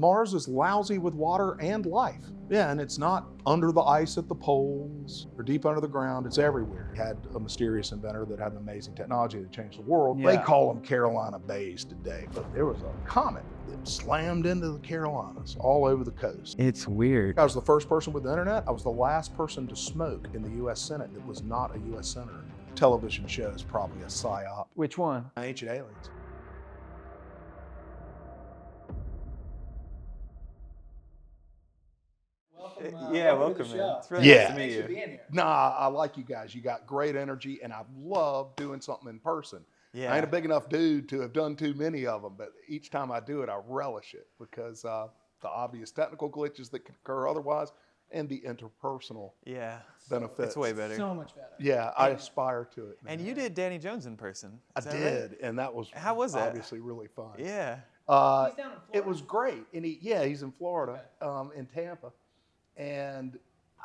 Mars is lousy with water and life. Yeah, and it's not under the ice at the poles or deep under the ground. It's everywhere. It had a mysterious inventor that had an amazing technology that changed the world. Yeah. They call them Carolina Bays today, but there was a comet that slammed into the Carolinas all over the coast. It's weird. I was the first person with the internet. I was the last person to smoke in the U.S. Senate that was not a U.S. senator. Television show is probably a psyop. Which one? Ancient Aliens. Welcome, man. It's really nice to meet you. Being here. Nah, I like you guys. You got great energy, and I love doing something in person. Yeah. I ain't a big enough dude to have done too many of them, but each time I do it, I relish it because the obvious technical glitches that can occur otherwise and the interpersonal benefits. It's way better. So much better. Yeah, I aspire to it. And you did Danny Jones in person. I Is that did, right? and that was How was that? obviously really fun. Yeah. He's down in Florida. It was great, and he's in Florida, in Tampa, and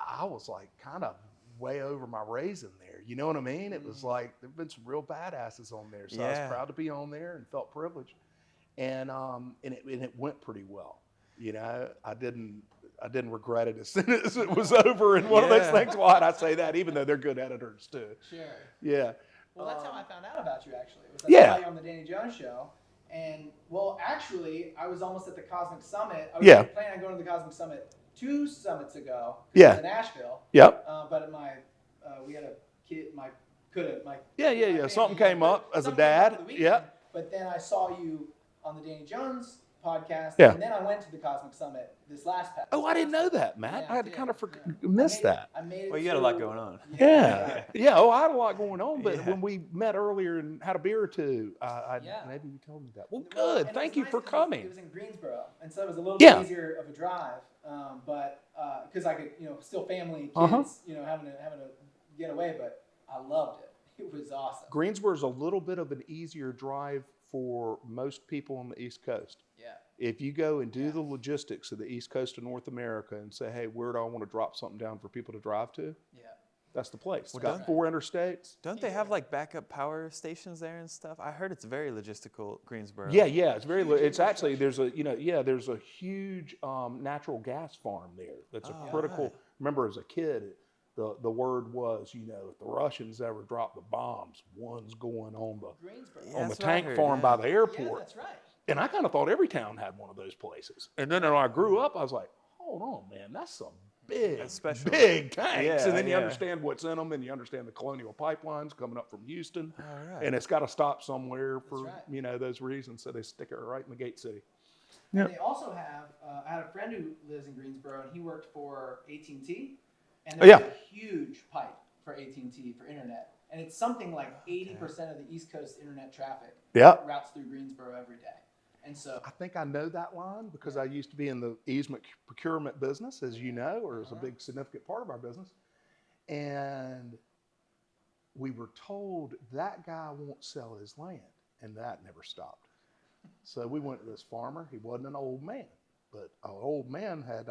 I was like kind of way over my raising there. You know what I mean? It was like there've been some real badasses on there, so I was proud to be on there and felt privileged, and it went pretty well. You know, I didn't regret it as soon as it was over. And one of those things, why'd I say that? Even though they're good editors too. Sure. Yeah. Well, that's how I found out about you, actually. It was I saw you on the Danny Jones show. And, well, actually, I was almost at the Cosmic Summit. I was planning on going to the Cosmic Summit 2 summits ago. Yeah. In Nashville. Yep. But we had a kid, Something came up as a dad. Yeah. But then I saw you on the Danny Jones podcast. Yeah. And then I went to the Cosmic Summit this last past. Oh, I didn't know that, Matt. Yeah, I had kind of missed that. I made it. Well, you got a lot going on. Yeah. Oh, I had a lot going on, but when we met earlier and had a beer or two, maybe you told me that. Well, good. And Thank it you was for nice 'cause coming. It was in Greensboro, and so it was a little bit easier of a drive. But because I could, still family, kids, having to get away. But I loved it. It was awesome. Greensboro is a little bit of an easier drive for most people on the East Coast. Yeah. If you go and do the logistics of the East Coast of North America and say, hey, where do I want to drop something down for people to drive to? Yeah. That's the place. It's Well, got 4 interstates. Don't they have like backup power stations there and stuff? I heard it's very logistical, Greensboro. Yeah, it's very. It's actually there's a huge natural gas farm there. That's a critical. Right. Remember, as a kid, the word was, if the Russians ever drop the bombs, one's going on Greensboro. the that's tank what I heard, farm by the Yeah, airport. that's right. And I kind of thought every town had one of those places. And then when I grew up, I was like, hold on, man, that's some big tanks. And then you understand what's in them, and you understand the colonial pipelines coming up from Houston. All right. And it's got to stop somewhere for, right. those reasons. So they stick it right in the gate city. And they also have, I had a friend who lives in Greensboro, and he worked for AT&T. And there's a huge pipe for AT&T for internet. And it's something like 80% of the East Coast internet traffic routes through Greensboro every day. And so I think I know that line because I used to be in the easement procurement business, as you know, or as a big significant part of our business. And we were told that guy won't sell his land, and that never stopped. So we went to this farmer. He wasn't an old man, but an old man had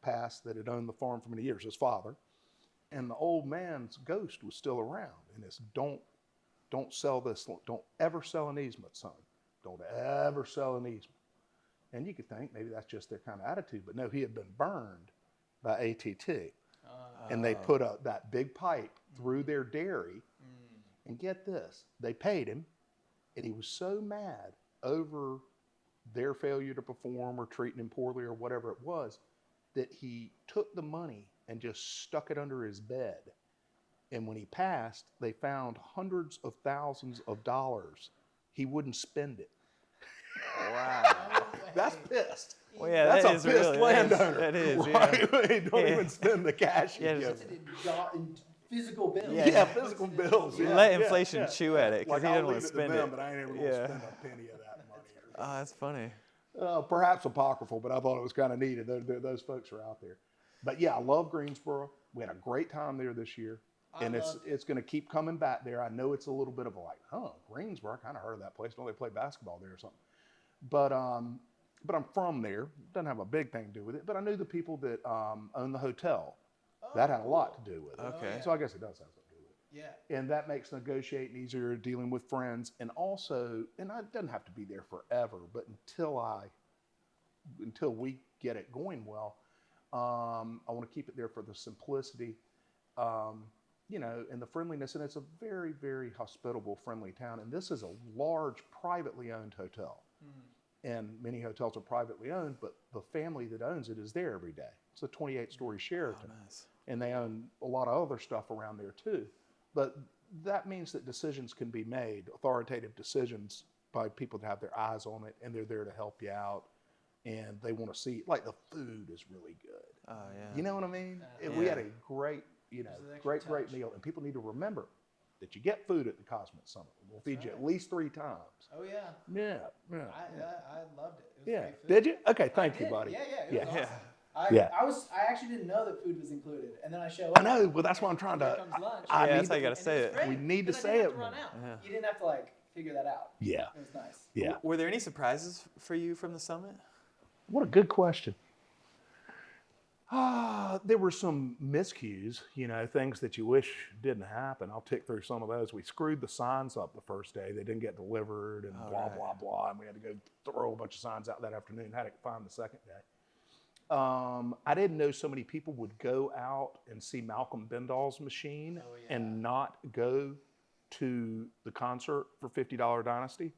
passed that had owned the farm for many years, his father. And the old man's ghost was still around. And it's don't sell this, don't ever sell an easement, son. Don't ever sell an easement. And you could think maybe that's just their kind of attitude, but no, he had been burned by AT&T. And they put that big pipe through their dairy. And get this, they paid him, and he was so mad over their failure to perform or treating him poorly or whatever it was, that he took the money and just stuck it under his bed. And when he passed, they found hundreds of thousands of dollars. He wouldn't spend it. Wow. That's pissed. Well, yeah, That's that a is pissed really, landowner. That is, right? He don't even spend the cash. Yeah, he just- gives. in physical bills. Yeah, physical bills. Yeah, Let inflation chew at it because Like, he I'll doesn't want leave to it spend them, it. but I ain't ever going to spend a penny of that money. Oh, that's funny. Perhaps apocryphal, but I thought it was kind of neat. Those folks are out there. But yeah, I love Greensboro. We had a great time there this year. And it's going to keep coming back there. I know it's a little bit of a Greensboro. I kind of heard of that place. Don't they play basketball there or something? But I'm from there. Doesn't have a big thing to do with it. But I knew the people that own the hotel. That had a lot to do with it. Okay. So I guess it does have something to do with it. Yeah. And that makes negotiating easier, dealing with friends. And also, and it doesn't have to be there forever, but until I until we get it going well, I want to keep it there for the simplicity, you know, and the friendliness. And it's a very, very hospitable, friendly town. And this is a large, privately owned hotel. And many hotels are privately owned, but the family that owns it is there every day. It's a 28-story Sheraton. Oh, nice. And they own a lot of other stuff around there too. But that means that decisions can be made, authoritative decisions, by people that have their eyes on it, and they're there to help you out. And they want to see, like, the food is really good. Oh, yeah. You know what I mean? And Yeah. we had a great, you know, There's an extra great touch. meal. And people need to remember that you get food at the Cosmic Summit. We'll feed you right. at least 3 times. Oh yeah. Yeah, yeah. I loved it. It was Yeah. great food. Did you? Okay, I thank you, did. buddy. Yeah, it Yeah. was Yeah. awesome. Yeah. I actually didn't know that food was included, and then I show up. I know. Well, that's why I'm and trying here to. comes lunch. I Yeah, need that's how you to- gotta say it. Great, We need to because I say didn't it have to run more. out. Yeah. You didn't have to like figure that out. Yeah, It was nice. yeah. Were there any surprises for you from the summit? What a good question. There were some miscues, you know, things that you wish didn't happen. I'll tick through some of those. We screwed the signs up the first day. They didn't get delivered and Oh, blah, right. blah, blah. And we had to go throw a bunch of signs out that afternoon. Had it fine the second day. I didn't know so many people would go out and see Malcolm Bendall's machine Oh, yeah. and not go to the concert for $50 Dynasty.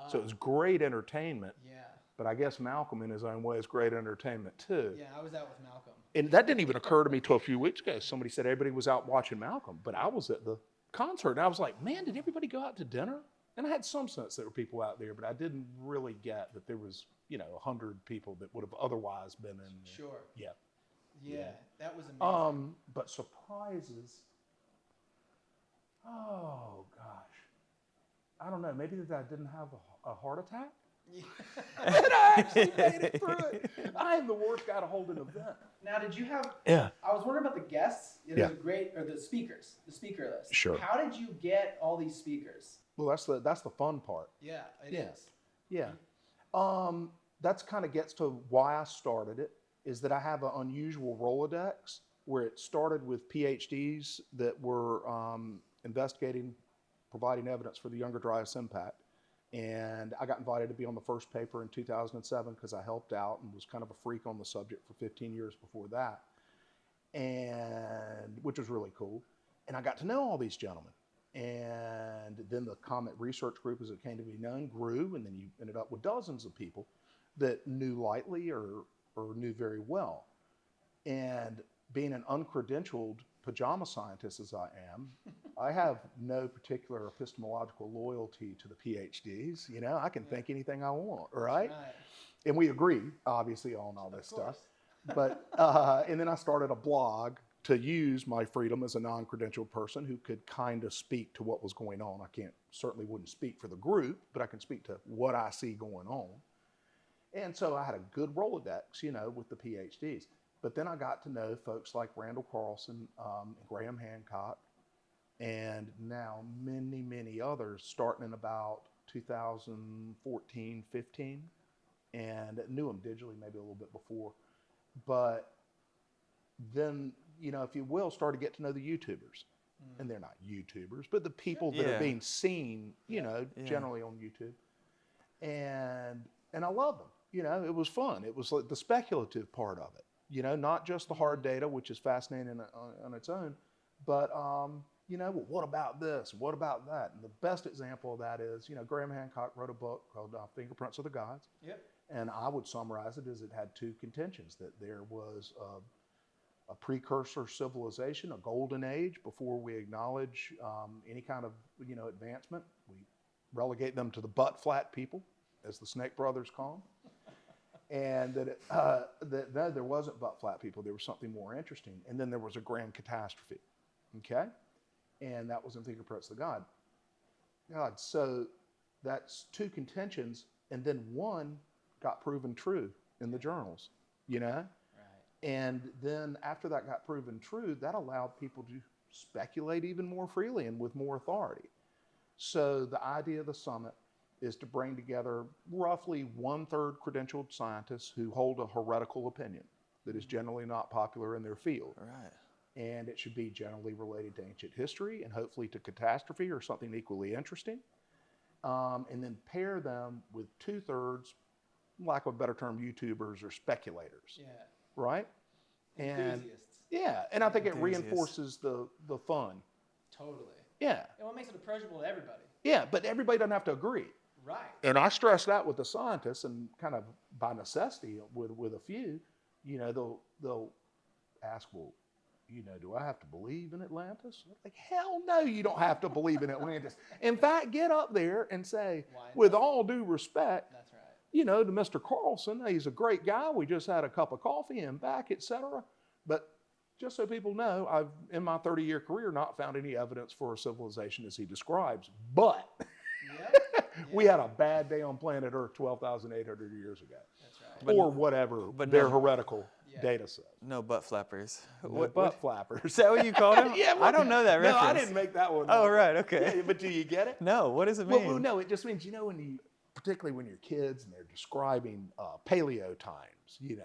So it was great entertainment. Yeah. But I guess Malcolm, in his own way, is great entertainment too. Yeah, I was out with Malcolm. And that didn't even occur to me till a few weeks ago. Somebody said everybody was out watching Malcolm, but I was at the concert and I was like, man, did everybody go out to dinner? And I had some sense there were people out there, but I didn't really get that there was, you know, 100 people that would have otherwise been in there. Sure. Yeah. Yeah, that was amazing. But surprises. Oh gosh, I don't know. Maybe that I didn't have a heart attack. And I actually made it through it. I am the worst guy to hold an event. Now, did you have? Yeah. I was wondering about the guests. Yeah, Yeah. there's a great, or the speakers, the speaker list. Sure. How did you get all these speakers? Well, that's the fun part. Yeah, it is. Yeah. Yeah. That's kind of gets to why I started it, is that I have an unusual Rolodex where it started with PhDs that were investigating, providing evidence for the Younger Dryas impact. And I got invited to be on the first paper in 2007 because I helped out and was kind of a freak on the subject for 15 years before that, and which was really cool. And I got to know all these gentlemen. And then the Comet Research Group, as it came to be known, grew, and then you ended up with dozens of people that knew lightly or knew very well. And being an uncredentialed pajama scientist as I am, I have no particular epistemological loyalty to the PhDs. You know, I can think anything I want, right? Right. And we agree, obviously, on all this Of course. stuff. But, and then I started a blog to use my freedom as a non-credentialed person who could kind of speak to what was going on. I certainly wouldn't speak for the group, but I can speak to what I see going on. And so I had a good Rolodex, you know, with the PhDs. But then I got to know folks like Randall Carlson, Graham Hancock, and now many, many others starting in about 2014, 15, and knew them digitally maybe a little bit before. But then, you know, if you will, start to get to know the YouTubers. And they're not YouTubers, but the people that Yeah. are being seen, you know, Yeah. generally on YouTube. And I love them. You know, it was fun. It was like the speculative part of it. You know, not just the hard data, which is fascinating on its own, but, you know, well, what about this? What about that? And the best example of that is, you know, Graham Hancock wrote a book called Fingerprints of the Gods. Yep. And I would summarize it as it had 2 contentions, that there was a precursor civilization, a golden age, before we acknowledge any kind of, you know, advancement. We relegate them to the butt flat people, as the Snake Brothers call them. And that no, there wasn't butt flat people. There was something more interesting. And then there was a grand catastrophe, okay? And that was in Fingerprints of the God. So that's 2 contentions, and then one got proven true in the journals, you know? Right. And then after that got proven true, that allowed people to speculate even more freely and with more authority. So the idea of the summit is to bring together roughly 1/3 credentialed scientists who hold a heretical opinion that is generally not popular in their field. Right. And it should be generally related to ancient history and hopefully to catastrophe or something equally interesting. And then pair them with 2/3 lack of a better term, YouTubers or speculators, Yeah. right? And Enthusiasts. yeah, and I think it Enthusiasts. reinforces the fun. Totally. Yeah, And what makes it approachable to everybody. yeah, but everybody doesn't have to agree. Right. And I stress that with the scientists, and kind of by necessity with a few, you know, they'll ask, well, you know, do I have to believe in Atlantis? Like, hell no, you don't have to believe in Atlantis. In fact, get up there and say, Why with not? all due respect, That's right. you know, to Mr. Carlson, he's a great guy. We just had a cup of coffee and back, etc. But just so people know, I've, in my 30-year career, not found any evidence for a civilization as he describes. But Yep. we had a bad day on planet Earth 12,800 years ago. That's right. Or whatever but their no- heretical Yeah. data says. No butt flappers. What butt flappers? Is that what you called him? Yeah, I don't know that No, reference. I didn't make that one. Oh, up. right. Okay. Yeah, but do you get it? No. What does it mean? Well, no, it just means, you know, when you, particularly when you're kids and they're describing paleo times, you know,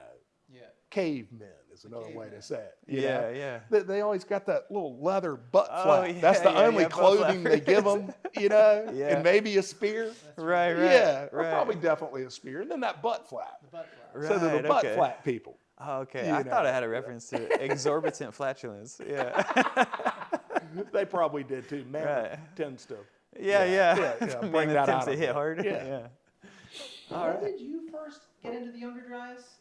Yeah. cavemen is another way cavemen. to say it. you Yeah, know? yeah. They always got that little leather butt Oh, flap. yeah, That's the yeah, only yeah, butt clothing they give flappers. them, you know, Yeah. and maybe a spear. That's Right, right. Yeah, or right. probably definitely a spear, and then that butt flap. The butt flap. So they're the Right, butt okay. flap people. Oh, okay. You I thought know. I had a reference to exorbitant flatulence. Yeah. They probably did too. Man Right. tends to. yeah, yeah. bring Man that attempts out to of hit it. hard. Yeah. yeah. All right. When did you first get into the Younger Dryas?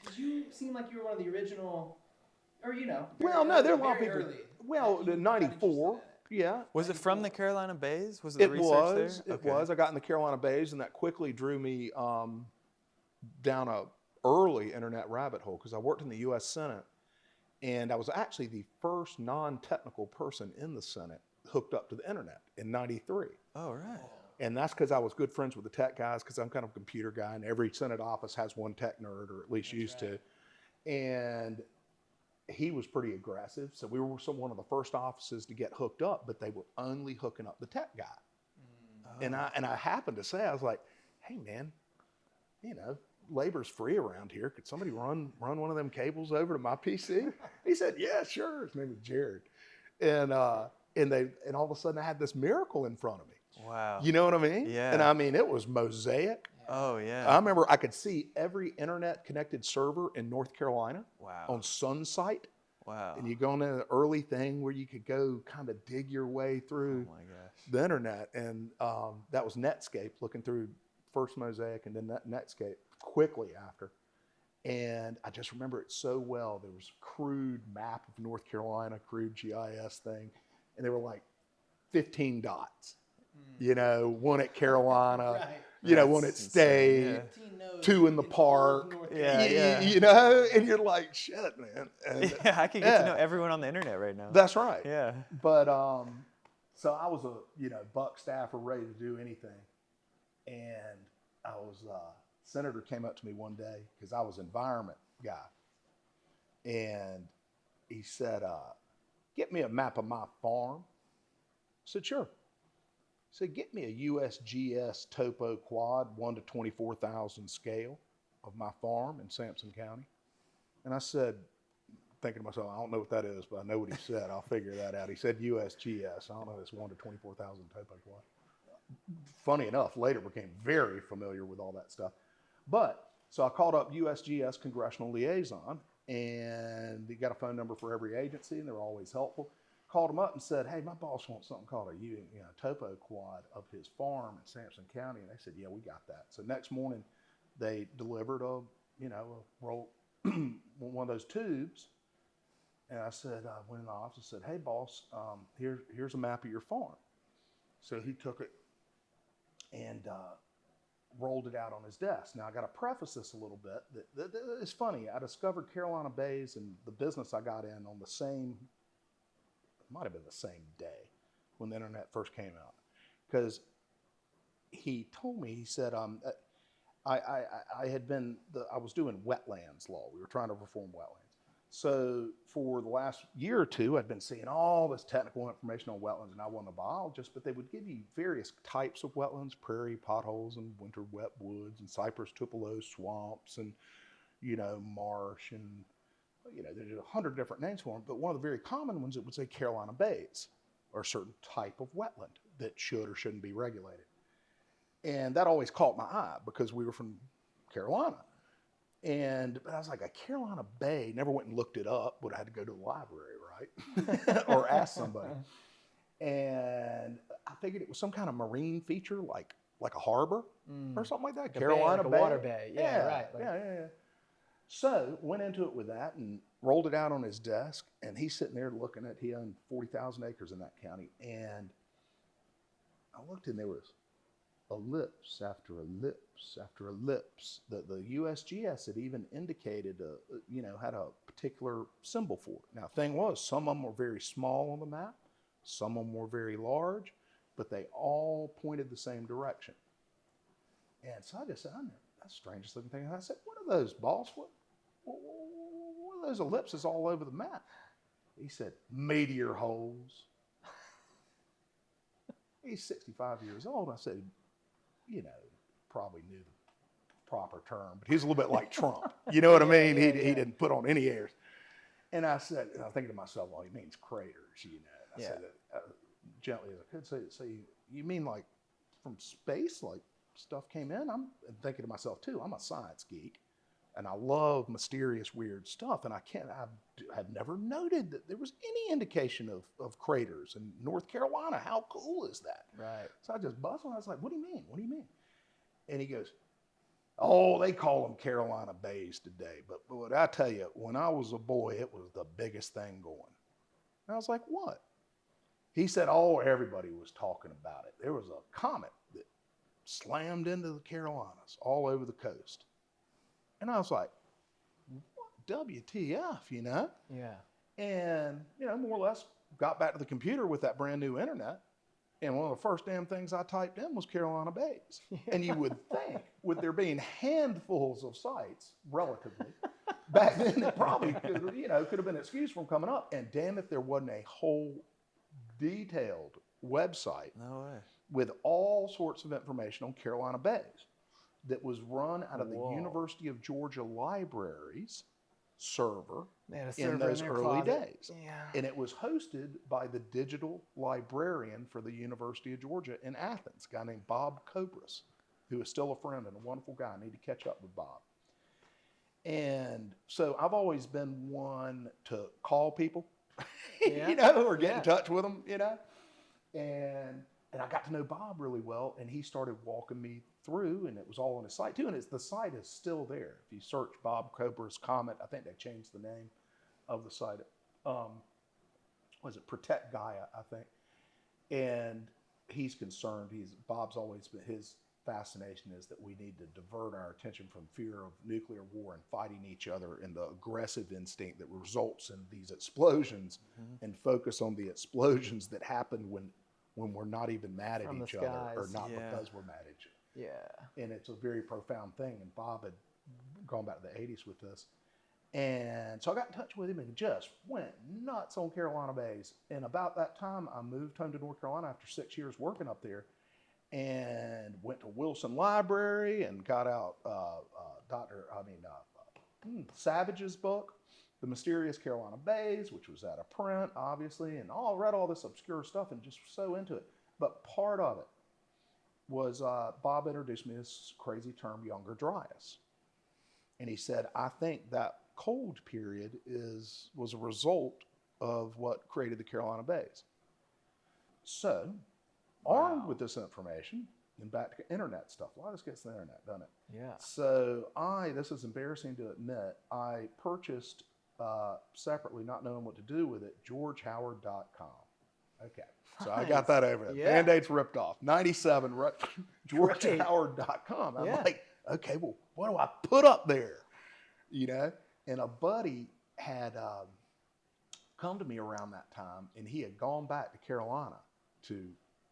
Because you seem like you were one of the original, or you know. very Well, no, early- there are a lot of very people. early Well, that the you got interested in 94, it. yeah. Was it from the Carolina Bays? Was the It research was. there? It was. I got in the Carolina Bays, and that quickly drew me down a early internet rabbit hole because I worked in the U.S. Senate, and I was actually the first non-technical person in the Senate hooked up to the internet in '93. Oh, right. And that's because I was good friends with the tech guys because I'm kind of a computer guy, and every Senate office has one tech nerd, or at least used to. And he was pretty aggressive, so we were one of the first offices to get hooked up, but they were only hooking up the tech guy. And I happened to say, I was like, hey man, you know, labor's free around here. Could somebody run one of them cables over to my PC? He said, yeah, sure. His name was Jared. And all of a sudden I had this miracle in front of me. Wow. You know what I mean? Yeah. And I mean, it was mosaic. Oh, yeah. I remember I could see every internet connected server in North Carolina Wow. on Sunsite. Wow. And you go on an early thing where you could go kind of dig your way through Oh, my gosh. the internet. And that was Netscape, looking through first Mosaic and then Netscape quickly after. And I just remember it so well. There was a crude map of North Carolina, crude GIS thing. And there were like 15 dots, you know, one at Carolina, Right. you know, one at That's insane, State, yeah. 15 nodes two in the all of park. North Yeah, Carolina. yeah. You know, and you're like, shit, man. And Yeah, I could get to yeah. know everyone on the internet right now. that's right. Yeah. But so I was a buck staffer ready to do anything, and I was senator came up to me one day because I was environment guy, and he said, "Get me a map of my farm." I said, "Sure." He said, "Get me a USGS topo quad 1 to 24,000 scale of my farm in Sampson County," and I said, thinking to myself, I don't know what that is, but I know what he said. I'll figure that out. He said USGS. I don't know this 1 to 24,000 topo quad. Funny enough, later became very familiar with all that stuff. But so I called up USGS congressional liaison, and they got a phone number for every agency, and they're always helpful. Called them up and said, "Hey, my boss wants something called a topo quad of his farm in Sampson County," and they said, "Yeah, we got that." So next morning, they delivered a roll, one of those tubes. And I said, I went in the office and said, "Hey, boss, here's a map of your farm." So he took it and rolled it out on his desk. Now, I got to preface this a little bit. That it's funny. I discovered Carolina Bays and the business I got in on the same, it might have been the same day when the internet first came out. Because he told me, he said, I was doing wetlands law. We were trying to reform wetlands. So for the last year or two, I'd been seeing all this technical information on wetlands, and I wasn't a biologist, but they would give you various types of wetlands: prairie potholes and winter wet woods and cypress tupelo swamps and, marsh and, there's 100 different names for them. But one of the very common ones, it would say Carolina Bays, or a certain type of wetland that should or shouldn't be regulated. And that always caught my eye because we were from Carolina. But I was like, a Carolina Bay, never went and looked it up, would have had to go to the library, right? Or ask somebody. And I figured it was some kind of marine feature, like a harbor or something like that. Like Carolina a Bay. water bay. Yeah, right. Yeah. So went into it with that and rolled it out on his desk. And he's sitting there looking at, he owned 40,000 acres in that county. And I looked and there was ellipse after ellipse after ellipse. The USGS had even indicated, had a particular symbol for it. Now, the thing was, some of them were very small on the map, some of them were very large, but they all pointed the same direction. And so I just said, that's the strangest looking thing. And I said, what are those, boss? What are those ellipses all over the map? He said, meteor holes. He's 65 years old. I said, probably knew the proper term, but he's a little bit like Trump. You know what I mean? He didn't put on any airs. And I said, and I'm thinking to myself, well, he means craters, I said gently as I could, so you mean like from space, like stuff came in? I'm thinking to myself too, I'm a science geek and I love mysterious, weird stuff. And I have never noted that there was any indication of craters in North Carolina. How cool is that? Right. So I just bustled. I was like, what do you mean? What do you mean? And he goes, oh, they call them Carolina Bays today. But what I tell you, when I was a boy, it was the biggest thing going. And I was like, what? He said, oh, everybody was talking about it. There was a comet that slammed into the Carolinas all over the coast. And I was like, what? WTF, Yeah. And, more or less got back to the computer with that brand new internet. And one of the first damn things I typed in was Carolina Bays. And you would think, with there being handfuls of sites, relatively, back then it probably could have been excused from coming up. And damn if there wasn't a whole detailed website with all sorts of information on Carolina Bays that was run out of the University of Georgia Library's server in those early days. Yeah. And it was hosted by the digital librarian for the University of Georgia in Athens, a guy named Bob Cobras, who is still a friend and a wonderful guy. I need to catch up with Bob. And so I've always been one to call people, or get in touch with them, And I got to know Bob really well, and he started walking me through, and it was all on his site too. And the site is still there. If you search Bob Cobra's comment, I think they changed the name of the site. Was it Protect Gaia, I think? And he's concerned. Bob's always been, his fascination is that we need to divert our attention from fear of nuclear war and fighting each other and the aggressive instinct that results in these explosions, and focus on the explosions that happen when we're not even mad at each other, or not because we're mad at each other. Yeah. And it's a very profound thing. And Bob had gone back to the 80s with this. And so I got in touch with him and just went nuts on Carolina Bays. And about that time, I moved home to North Carolina after 6 years working up there, and went to Wilson Library and got out Savage's book, The Mysterious Carolina Bays, which was out of print, obviously, and read all this obscure stuff and just so into it. But part of it was Bob introduced me to this crazy term, Younger Dryas. And he said, I think that cold period was a result of what created the Carolina Bays. So, armed with this information, and back to internet stuff. A lot of this gets to the internet, doesn't it? Yeah. So this is embarrassing to admit, I purchased separately, not knowing what to do with it, GeorgeHoward.com. Okay. So I got that over there. Yeah. Band-Aid's ripped off. 97, GeorgeHoward.com. I'm like, okay, well, what do I put up there? And a buddy had come to me around that time, and he had gone back to Carolina to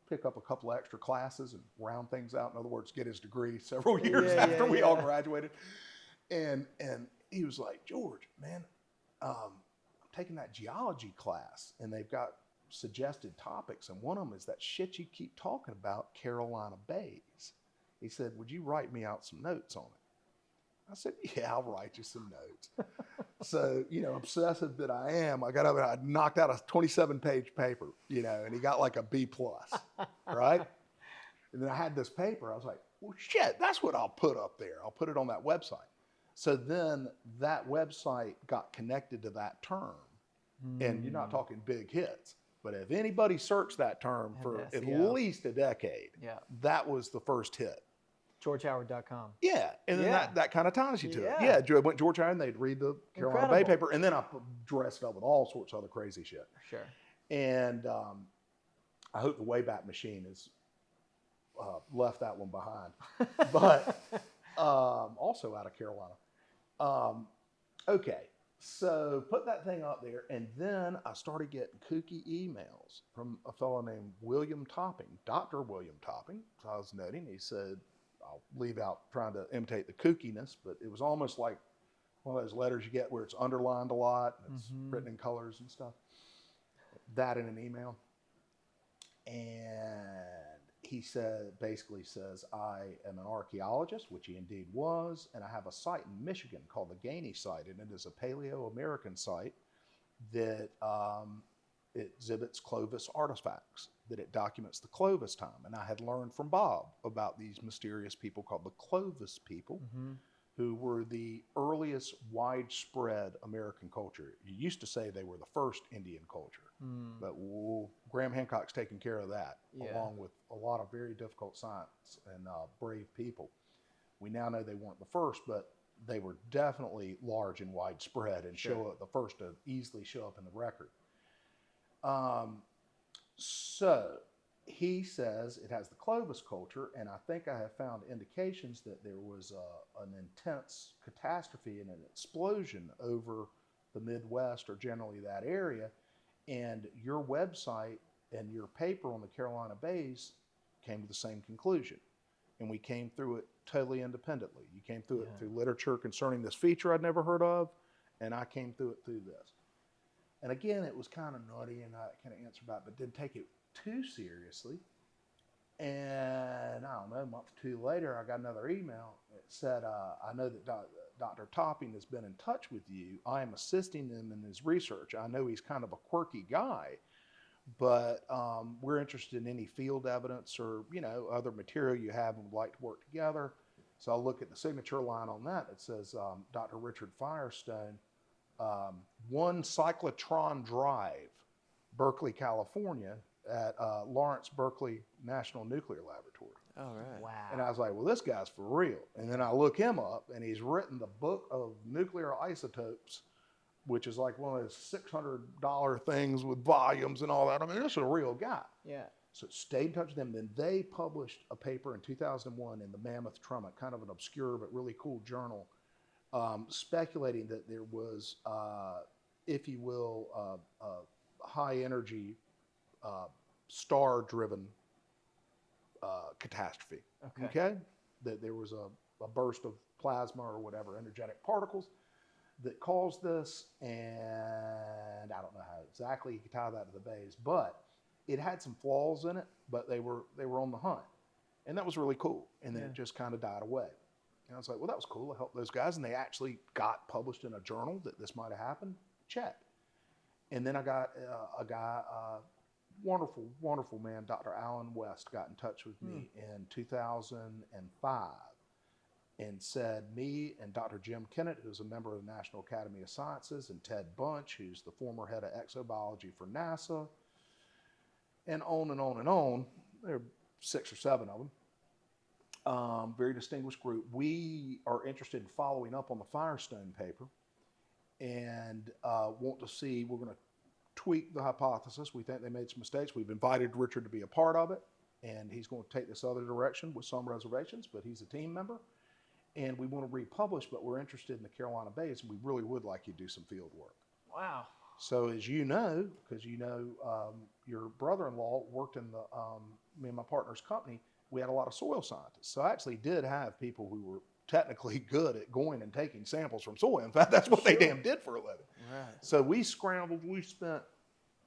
pick up a couple extra classes and round things out. In other words, get his degree several years after we all graduated. And he was like, George, man, I'm taking that geology class, and they've got suggested topics, and one of them is that shit you keep talking about, Carolina Bays. He said, would you write me out some notes on it? I said, yeah, I'll write you some notes. So, obsessive that I am, I got up and I knocked out a 27-page paper, and he got like a B+, right? And then I had this paper. I was like, well, shit, that's what I'll put up there. I'll put it on that website. So then that website got connected to that term. And you're not talking big hits. But if anybody searched that term for at least a decade, that was the first hit. GeorgeHoward.com. Yeah, and then that kind of ties you to it. Yeah. Yeah, went to George Howard, and they'd read the Carolina Bay paper, and then I dressed up with all sorts of other crazy shit. Sure. And I hope the Wayback Machine has left that one behind. But also out of Carolina. Okay, so put that thing up there, and then I started getting kooky emails from a fellow named William Topping, Dr. William Topping. So I was noting, he said, I'll leave out trying to imitate the kookiness, but it was almost like one of those letters you get where it's underlined a lot, and it's written in colors and stuff. That in an email. And he basically says, I am an archaeologist, which he indeed was, and I have a site in Michigan called the Gainey site, and it is a Paleo-American site that it exhibits Clovis artifacts, that it documents the Clovis time. And I had learned from Bob about these mysterious people called the Clovis people, who were the earliest widespread American culture. You used to say they were the first Indian culture, but Graham Hancock's taken care of that, along with a lot of very difficult science and brave people. We now know they weren't the first, but they were definitely large and widespread and the first to easily show up in the record. So he says it has the Clovis culture, and I think I have found indications that there was an intense catastrophe and an explosion over the Midwest, or generally that area, and your website and your paper on the Carolina Bays came to the same conclusion. And we came through it totally independently. You came through it through literature concerning this feature I'd never heard of, and I came through it through this. And again, it was kind of nutty, and I kind of answered back, but didn't take it too seriously. And I don't know, a month or two later, I got another email that said, I know that Dr. Topping has been in touch with you. I am assisting him in his research. I know he's kind of a quirky guy, but we're interested in any field evidence or, other material you have and would like to work together. So I'll look at the signature line on that. It says, Dr. Richard Firestone, 1 Cyclotron Drive, Berkeley, California, at Lawrence Berkeley National Nuclear Laboratory. All right. Wow. And I was like, well, this guy's for real. And then I look him up, and he's written the Book of Nuclear Isotopes, which is like one of those $600 things with volumes and all that. I mean, this is a real guy. Yeah. So stayed in touch with them. Then they published a paper in 2001 in the Mammoth Trumpet, kind of an obscure but really cool journal, speculating that there was, if you will, high energy, star-driven catastrophe. Okay? That there was a burst of plasma or whatever, energetic particles, that caused this, and I don't know how exactly you could tie that to the bays, but it had some flaws in it, but they were on the hunt, and that was really cool. And then it just kind of died away. And I was like, well, that was cool. I helped those guys, and they actually got published in a journal that this might have happened. Check. And then I got a guy, wonderful, wonderful man, Dr. Alan West, got in touch with me in 2005 and said, me and Dr. Jim Kennett, who's a member of the National Academy of Sciences, and Ted Bunch, who's the former head of exobiology for NASA, and on and on and on. There are 6 or 7 of them. Very distinguished group. We are interested in following up on the Firestone paper and want to see, we're going to tweak the hypothesis. We think they made some mistakes. We've invited Richard to be a part of it, and he's going to take this other direction with some reservations, but he's a team member. And we want to republish, but we're interested in the Carolina Bays, and we really would like you to do some field work. Wow. So as you know, because your brother-in-law worked in the me and my partner's company, we had a lot of soil scientists. So I actually did have people who were technically good at going and taking samples from soil. In fact, that's what they damn did for a living. Right. So we scrambled. We spent,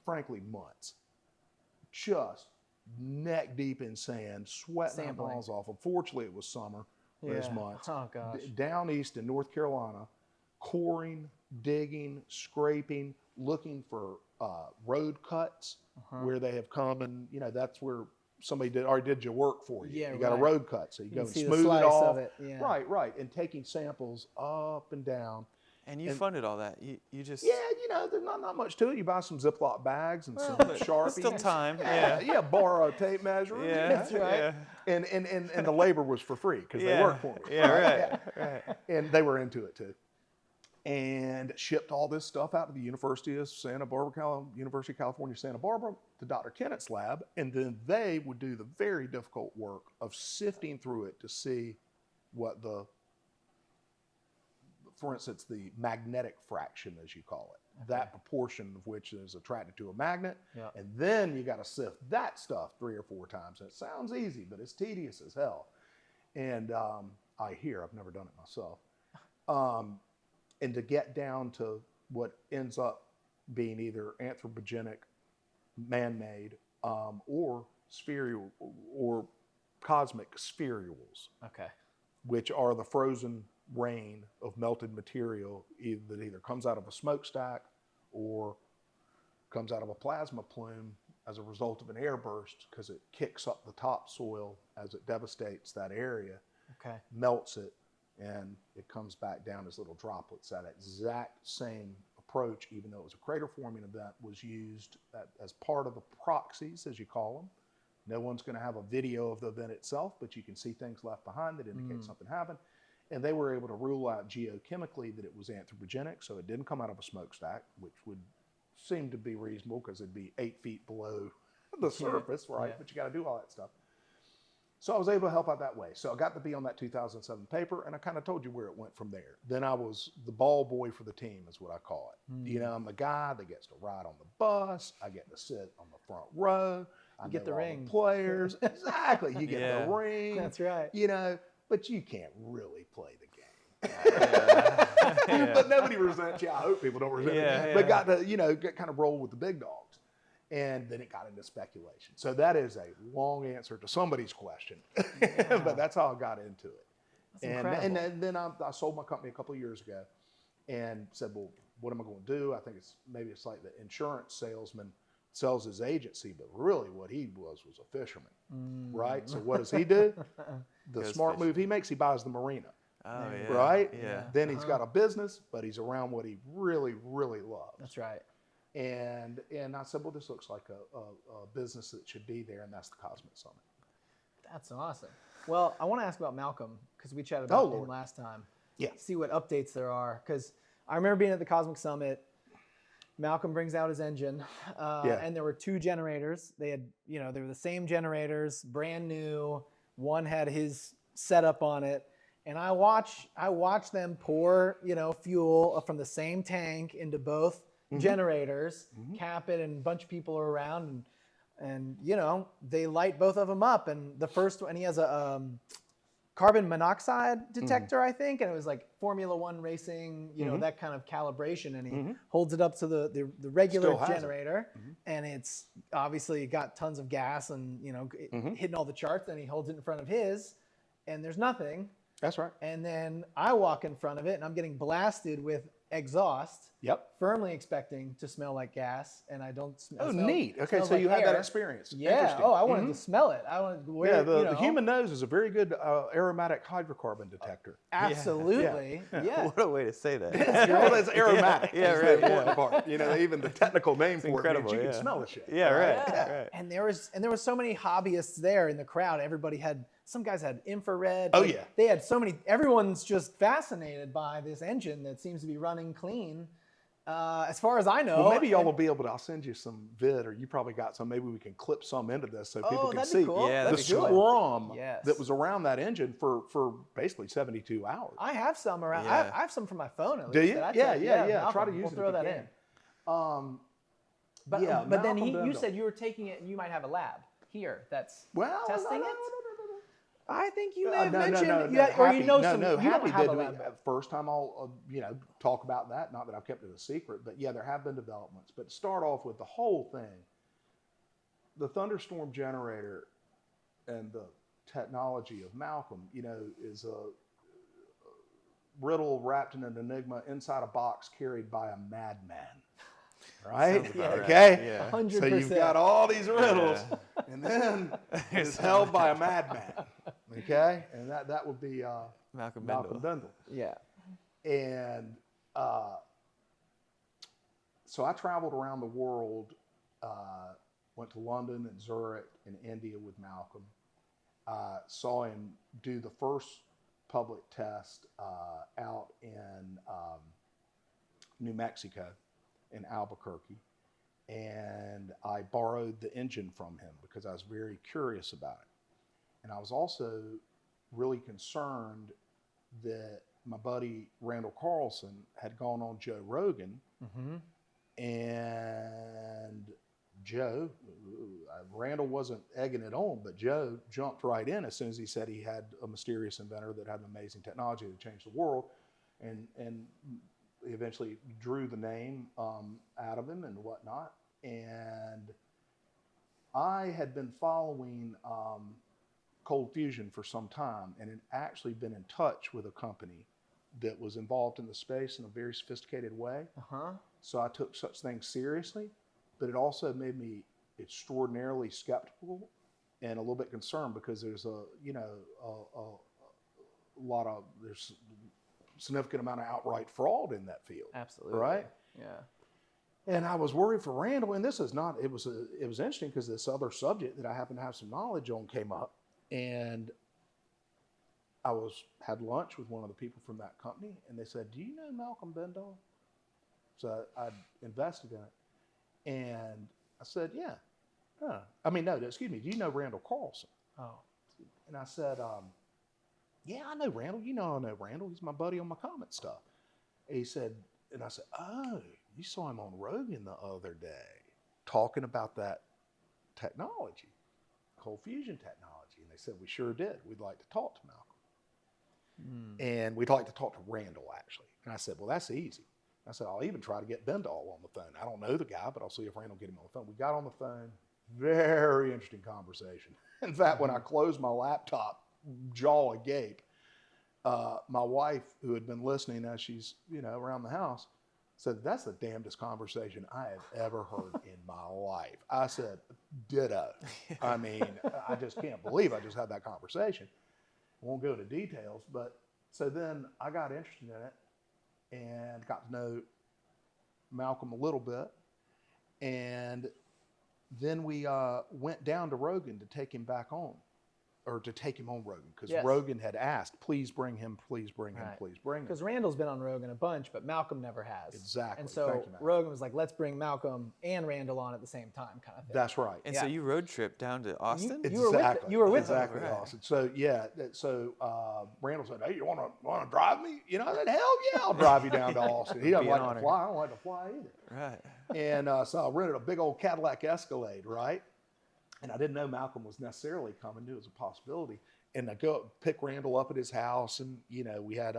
frankly, months just neck deep in sand, sweating our balls off. Unfortunately, it was summer. Those months. Oh, gosh. Down east in North Carolina, coring, digging, scraping, looking for road cuts where they have come, and that's where somebody already did your work for you. Yeah, you got a right. road cut, so you You go can and see the smooth slice it off. of it, yeah. Right, and taking samples up and down. And you funded all that. You just. Yeah, there's not much to it. You buy some Ziploc bags and some but Sharpies. still time. Yeah, borrow a tape measure. Yeah, That's right. Yeah. And the labor was for free because they worked for me. Yeah, right. And they were into it too. And shipped all this stuff out to the University of California, Santa Barbara, to Dr. Kennett's lab. And then they would do the very difficult work of sifting through it to see what for instance, the magnetic fraction, as you call it, that proportion of which is attracted to a magnet. Yeah. And then you got to sift that stuff 3 or 4 times. And it sounds easy, but it's tedious as hell. And I've never done it myself. And to get down to what ends up being either anthropogenic, man-made, or spherular or cosmic spherules, Okay. which are the frozen rain of melted material that either comes out of a smokestack or comes out of a plasma plume as a result of an airburst, because it kicks up the topsoil as it devastates that area, Okay. melts it, and it comes back down as little droplets. That exact same approach, even though it was a crater forming event, was used as part of the proxies, as you call them. No one's going to have a video of the event itself, but you can see things left behind that indicate something happened. And they were able to rule out geochemically that it was anthropogenic, so it didn't come out of a smokestack, which would seem to be reasonable because it'd be 8 feet below the surface, right? Yeah. But you got to do all that stuff. So I was able to help out that way. So I got to be on that 2007 paper, and I kind of told you where it went from there. Then I was the ball boy for the team, is what I call it. I'm the guy that gets to ride on the bus. I get to sit on the front row. I get know the all ring. Players, exactly. You get Yeah. the ring. That's right. But you can't really play the game. Yeah. But nobody resents you. I hope people don't resent Yeah, me. yeah. But got to, get kind of roll with the big dogs. And then it got into speculation. So that is a long answer to somebody's question. But that's how I got into it. That's incredible. And then I sold my company a couple of years ago and said, well, what am I going to do? I think it's like the insurance salesman sells his agency, but really what he was a fisherman, right? So what does he do? The Goes smart fishing. move he makes, he buys the marina. Oh, yeah. Right? Yeah. Then he's got a business, but he's around what he really, really loves. That's right. And I said, well, this looks like a business that should be there, and that's the Cosmic Summit. That's awesome. Well, I want to ask about Malcolm, because we chatted about him Lord. last time. Yeah. See what updates there are, because I remember being at the Cosmic Summit. Malcolm brings out his engine, and there were 2 generators. They had, they were the same generators, brand new. One had his setup on it, and I watch them pour, fuel from the same tank into both generators, cap it, and a bunch of people are around, and they light both of them up. And the first one, he has a carbon monoxide detector, I think, and it was like Formula One racing, that kind of calibration, and he holds it up to the regular Still has it. generator, and it's obviously got tons of gas and hitting all the charts. Then he holds it in front of his, and there's nothing. That's right. And then I walk in front of it, and I'm getting blasted with exhaust. Yep. Firmly expecting to smell like gas, and I don't smell. Oh, neat. Okay, smells so you like had that air. experience. Yeah. Interesting. Oh, I wanted to smell it. I wanted to wear. The human nose is a very good aromatic hydrocarbon detector. Absolutely. Yeah. What a way to say that. Well, it's aromatic. Yeah, is right, the important part. Even the technical name for incredible, it means you yeah. can smell the shit. Yeah, right. Yeah. Right. And there was so many hobbyists there in the crowd. Everybody had, some guys had infrared. Oh, like, yeah. They had so many. Everyone's just fascinated by this engine that seems to be running clean. As far as I know. Well, maybe y'all will be able to, I'll send you some vid, or you probably got some, maybe we can clip some into this so people can that'd see be cool. Yeah, the that'd be cool. scrum Yes. that was around that engine for basically 72 hours. I have some around. Yeah. I have some from my phone at least. Do you? that I Yeah, took. yeah. Malcolm, Try to use we'll it throw if you that can. in. But Yeah, but then Malcolm you Bendall. said you were taking it and you might have a lab here that's Well, testing no. it. I think you may have No, mentioned, no, you had- or you know some. No, you Happy don't have did. a lab. First time I'll talk about that. Not that I've kept it a secret, but yeah, there have been developments. But to start off with the whole thing, the thunderstorm generator and the technology of Malcolm, is a riddle wrapped in an enigma inside a box carried by a madman. right? Sounds about right. Okay. Yeah. 100%. So you've got all these riddles, Yeah. and then it's held by a madman. Okay, and that would be Malcolm Malcolm Bendall. Bendall. Yeah. And so I traveled around the world, went to London and Zurich and India with Malcolm. Saw him do the first public test out in New Mexico, in Albuquerque. And I borrowed the engine from him because I was very curious about it. And I was also really concerned that my buddy Randall Carlson had gone on Joe Rogan, and Joe, Randall wasn't egging it on, but Joe jumped right in as soon as he said he had a mysterious inventor that had an amazing technology that changed the world, and he eventually drew the name out of him and whatnot. And I had been following cold fusion for some time and had actually been in touch with a company that was involved in the space in a very sophisticated way. So I took such things seriously, but it also made me extraordinarily skeptical and a little bit concerned because there's there's significant amount of outright fraud in that field. Absolutely. Right? Yeah. And I was worried for Randall, and this is not, it was interesting because this other subject that I happen to have some knowledge on came up, and I had lunch with one of the people from that company, and they said, "Do you know Malcolm Bendall?" So I investigated it, and I said, "Yeah." No, excuse me. Do you know Randall Carlson? Oh. And I said, "Yeah, I know Randall. You know I know Randall. He's my buddy on my comic stuff." And he said, and I said, "Oh, you saw him on Rogan the other day talking about that technology, cold fusion technology." And they said, "We sure did. We'd like to talk to Malcolm." And we'd like to talk to Randall, actually. And I said, "Well, that's easy." I said, "I'll even try to get Bendall on the phone. I don't know the guy, but I'll see if Randall will get him on the phone." We got on the phone. Very interesting conversation. In fact, when I closed my laptop, jaw agape, my wife, who had been listening as she's, around the house, said, "That's the damnedest conversation I have ever heard in my life." I said, "Ditto." I mean, I just can't believe I just had that conversation. I won't go into details, but so then I got interested in it and got to know Malcolm a little bit. And then we went down to Rogan to take him back on, or to take him on Rogan, because Yes. Rogan had asked, "Please bring him, please bring him, Right. please bring him." Because Randall's been on Rogan a bunch, but Malcolm never has. Exactly. And so Thank you, Matt. Rogan was like, "Let's bring Malcolm and Randall on at the same time," kind of thing. That's right. And so Yeah. you road trip down to Austin? You were with them. exactly Right. Austin. So yeah, Randall said, "Hey, you want to drive me?" I said, "Hell yeah, I'll drive you down to Austin." He doesn't Be an like honor. to fly. I don't like to fly either. Right. And so I rented a big old Cadillac Escalade, right? And I didn't know Malcolm was necessarily coming. Knew it was a possibility. And I go pick Randall up at his house, and we had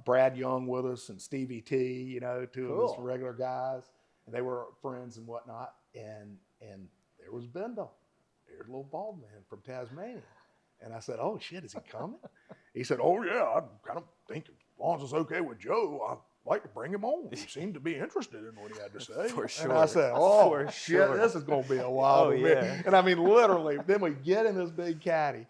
Brad Young with us and Stevie T, two of his Cool. regular guys, and they were friends and whatnot. And there was Bendall, there's a little bald man from Tasmania. And I said, "Oh shit, is he coming?" He said, "Oh yeah, I kind of think as long as it's okay with Joe, I'd like to bring him on. He seemed to be interested in what he had to say." For And I sure. said, "Oh For shit, sure. this is going to be a wild Oh, one." yeah. And I mean, literally, then we get in this big caddy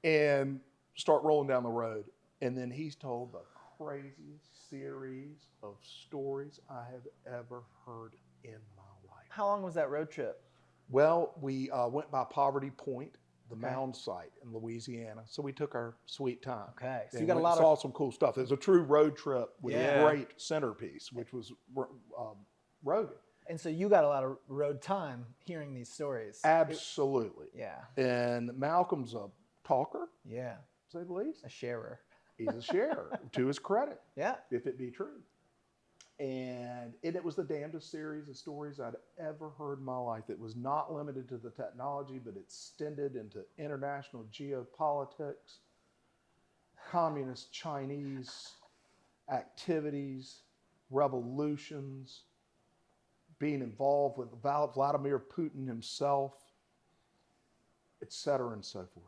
and start rolling down the road. And then he's told the craziest series of stories I have ever heard in my life. How long was that road trip? Well, we went by Poverty Point, the mound site in Louisiana. So we took our sweet time. Okay, so And you got a went lot and saw of. some cool stuff. It was a true road trip with Yeah. a great centerpiece, which was Rogan. And so you got a lot of road time hearing these stories. Absolutely. Yeah. And Malcolm's a talker, Yeah. to say the least. A sharer. He's a sharer, to his credit, Yeah. if it be true. And it was the damnedest series of stories I'd ever heard in my life. It was not limited to the technology, but it extended into international geopolitics, communist Chinese activities, revolutions, being involved with Vladimir Putin himself, et cetera, and so forth.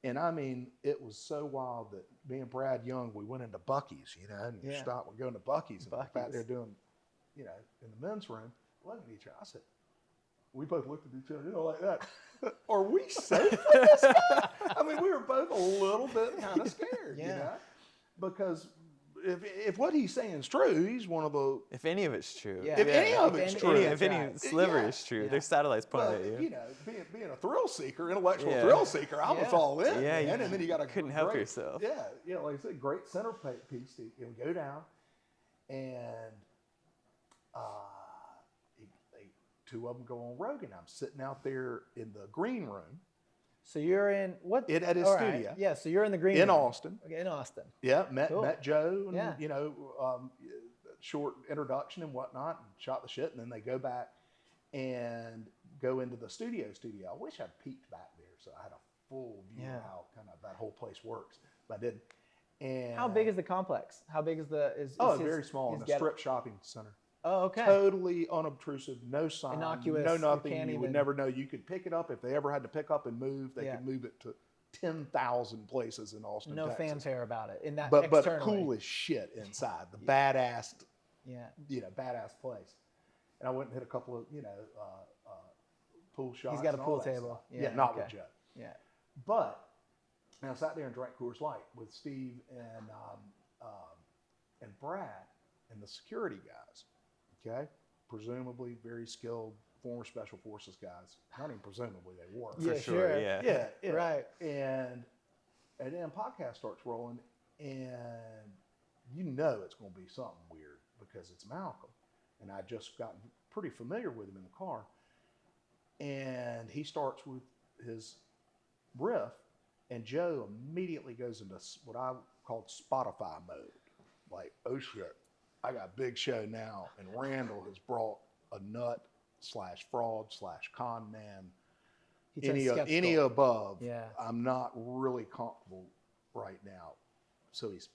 And I mean, it was so wild that me and Brad Young, we went into Buc-ee's, and Yeah. we're going to Buc-ee's, and we're back Buc-ee's. there doing, in the men's room, looking at each other. I said, we both looked at each other, like that. Are we safe with this guy? I mean, we were both a little bit kind of scared, because if what he's saying is true, he's one of the. If any of it's true. Yeah. If any of it's true. If any sliver is true, there's satellites pointing at you. Being a thrill seeker, intellectual thrill seeker, I was all in. Yeah, man. And then you got couldn't help yourself. Yeah, like I said, great centerpiece. We go down, and two of them go on Rogan. I'm sitting out there in the green room. So you're in what? At his all studio. Right. Yeah, so you're in the green in room. Austin. Okay, in Austin. Yeah, met Joe, and Yeah. short introduction and whatnot, and shot the shit, and then they go back and go into the studio. I wish I'd peeked back there so I had a full view of how kind of that whole place works, but I didn't. And how big is the complex? How big is the is? It's very small in a ghetto? strip shopping center. Oh, okay. Totally unobtrusive, no sign, Innocuous, no you nothing. can't You would even- never know. You could pick it up if they ever had to pick up and move. They could move it to 10,000 places in Austin, no Texas. fanfare about it in that. But externally. cool as shit inside. The badass, badass place. And I went and hit a couple of pool shots. He's got a and pool all that table. stuff. Yeah, not okay. with Joe. Yeah. But I sat there and drank Coors Light with Steve and Brad and the security guys. Okay, presumably very skilled former special forces guys. Not even presumably, they were. Yeah, For sure. Yeah. Yeah. Right. And then podcast starts rolling, and it's going to be something weird because it's Malcolm, and I just gotten pretty familiar with him in the car, and he starts with his riff, and Joe immediately goes into what I called Spotify mode, like, oh shit, I got a big show now, and Randall has brought a nut / fraud / con man. He turns Any skeptical. above, Yeah. I'm not really comfortable right now. So he's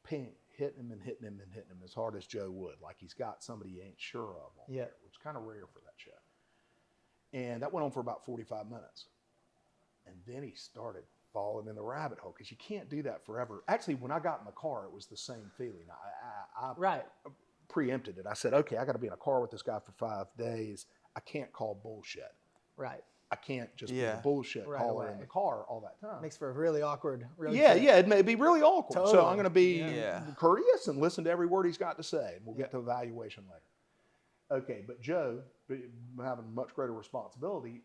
hitting him as hard as Joe would, like he's got somebody he ain't sure of on there, which is kind of rare for that show. And that went on for about 45 minutes. And then he started falling in the rabbit hole, because you can't do that forever. Actually, when I got in the car, it was the same feeling. I Right. preempted it. I said, okay, I got to be in a car with this guy for 5 days. I can't call bullshit. Right. I can't just be a bullshit caller away. in the car all that time. Makes for a really awkward. Really It may be really awkward. So Totally. I'm going to be Yeah. courteous and listen to every word he's got to say, and we'll get to evaluation later. Okay, but Joe, having much greater responsibility,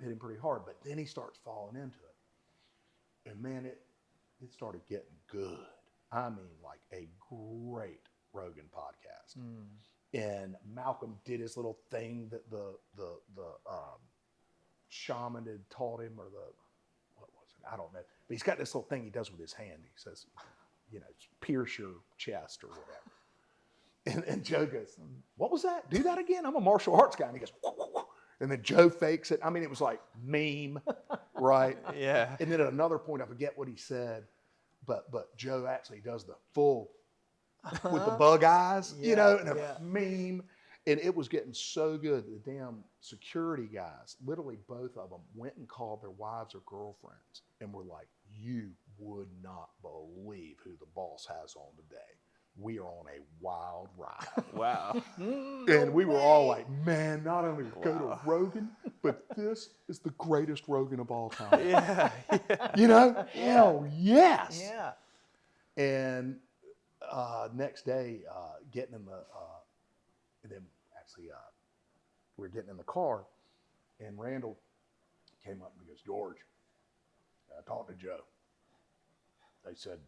hit him pretty hard. But then he starts falling into it. And man, it started getting good. I mean, like a great Rogan podcast. And Malcolm did his little thing that the shaman had taught him, or what was it? I don't know. But he's got this little thing he does with his hand. He says, pierce your chest or whatever. And Joe goes, what was that? Do that again? I'm a martial arts guy. And he goes, and then Joe fakes it. I mean, it was like meme, right? Yeah. And then at another point, I forget what he said, but Joe actually does the full with the bug eyes, and a meme. And it was getting so good. The damn security guys, literally both of them, went and called their wives or girlfriends and were like, you would not believe who the boss has on today. We are on a wild ride. Wow. And we were all like, man, not only go to Rogan, but this is the greatest Rogan of all time. Yeah. Hell yes. Yeah. And next day, getting in the, and then actually, we were getting in the car, and Randall came up and he goes, George, I talked to Joe. They said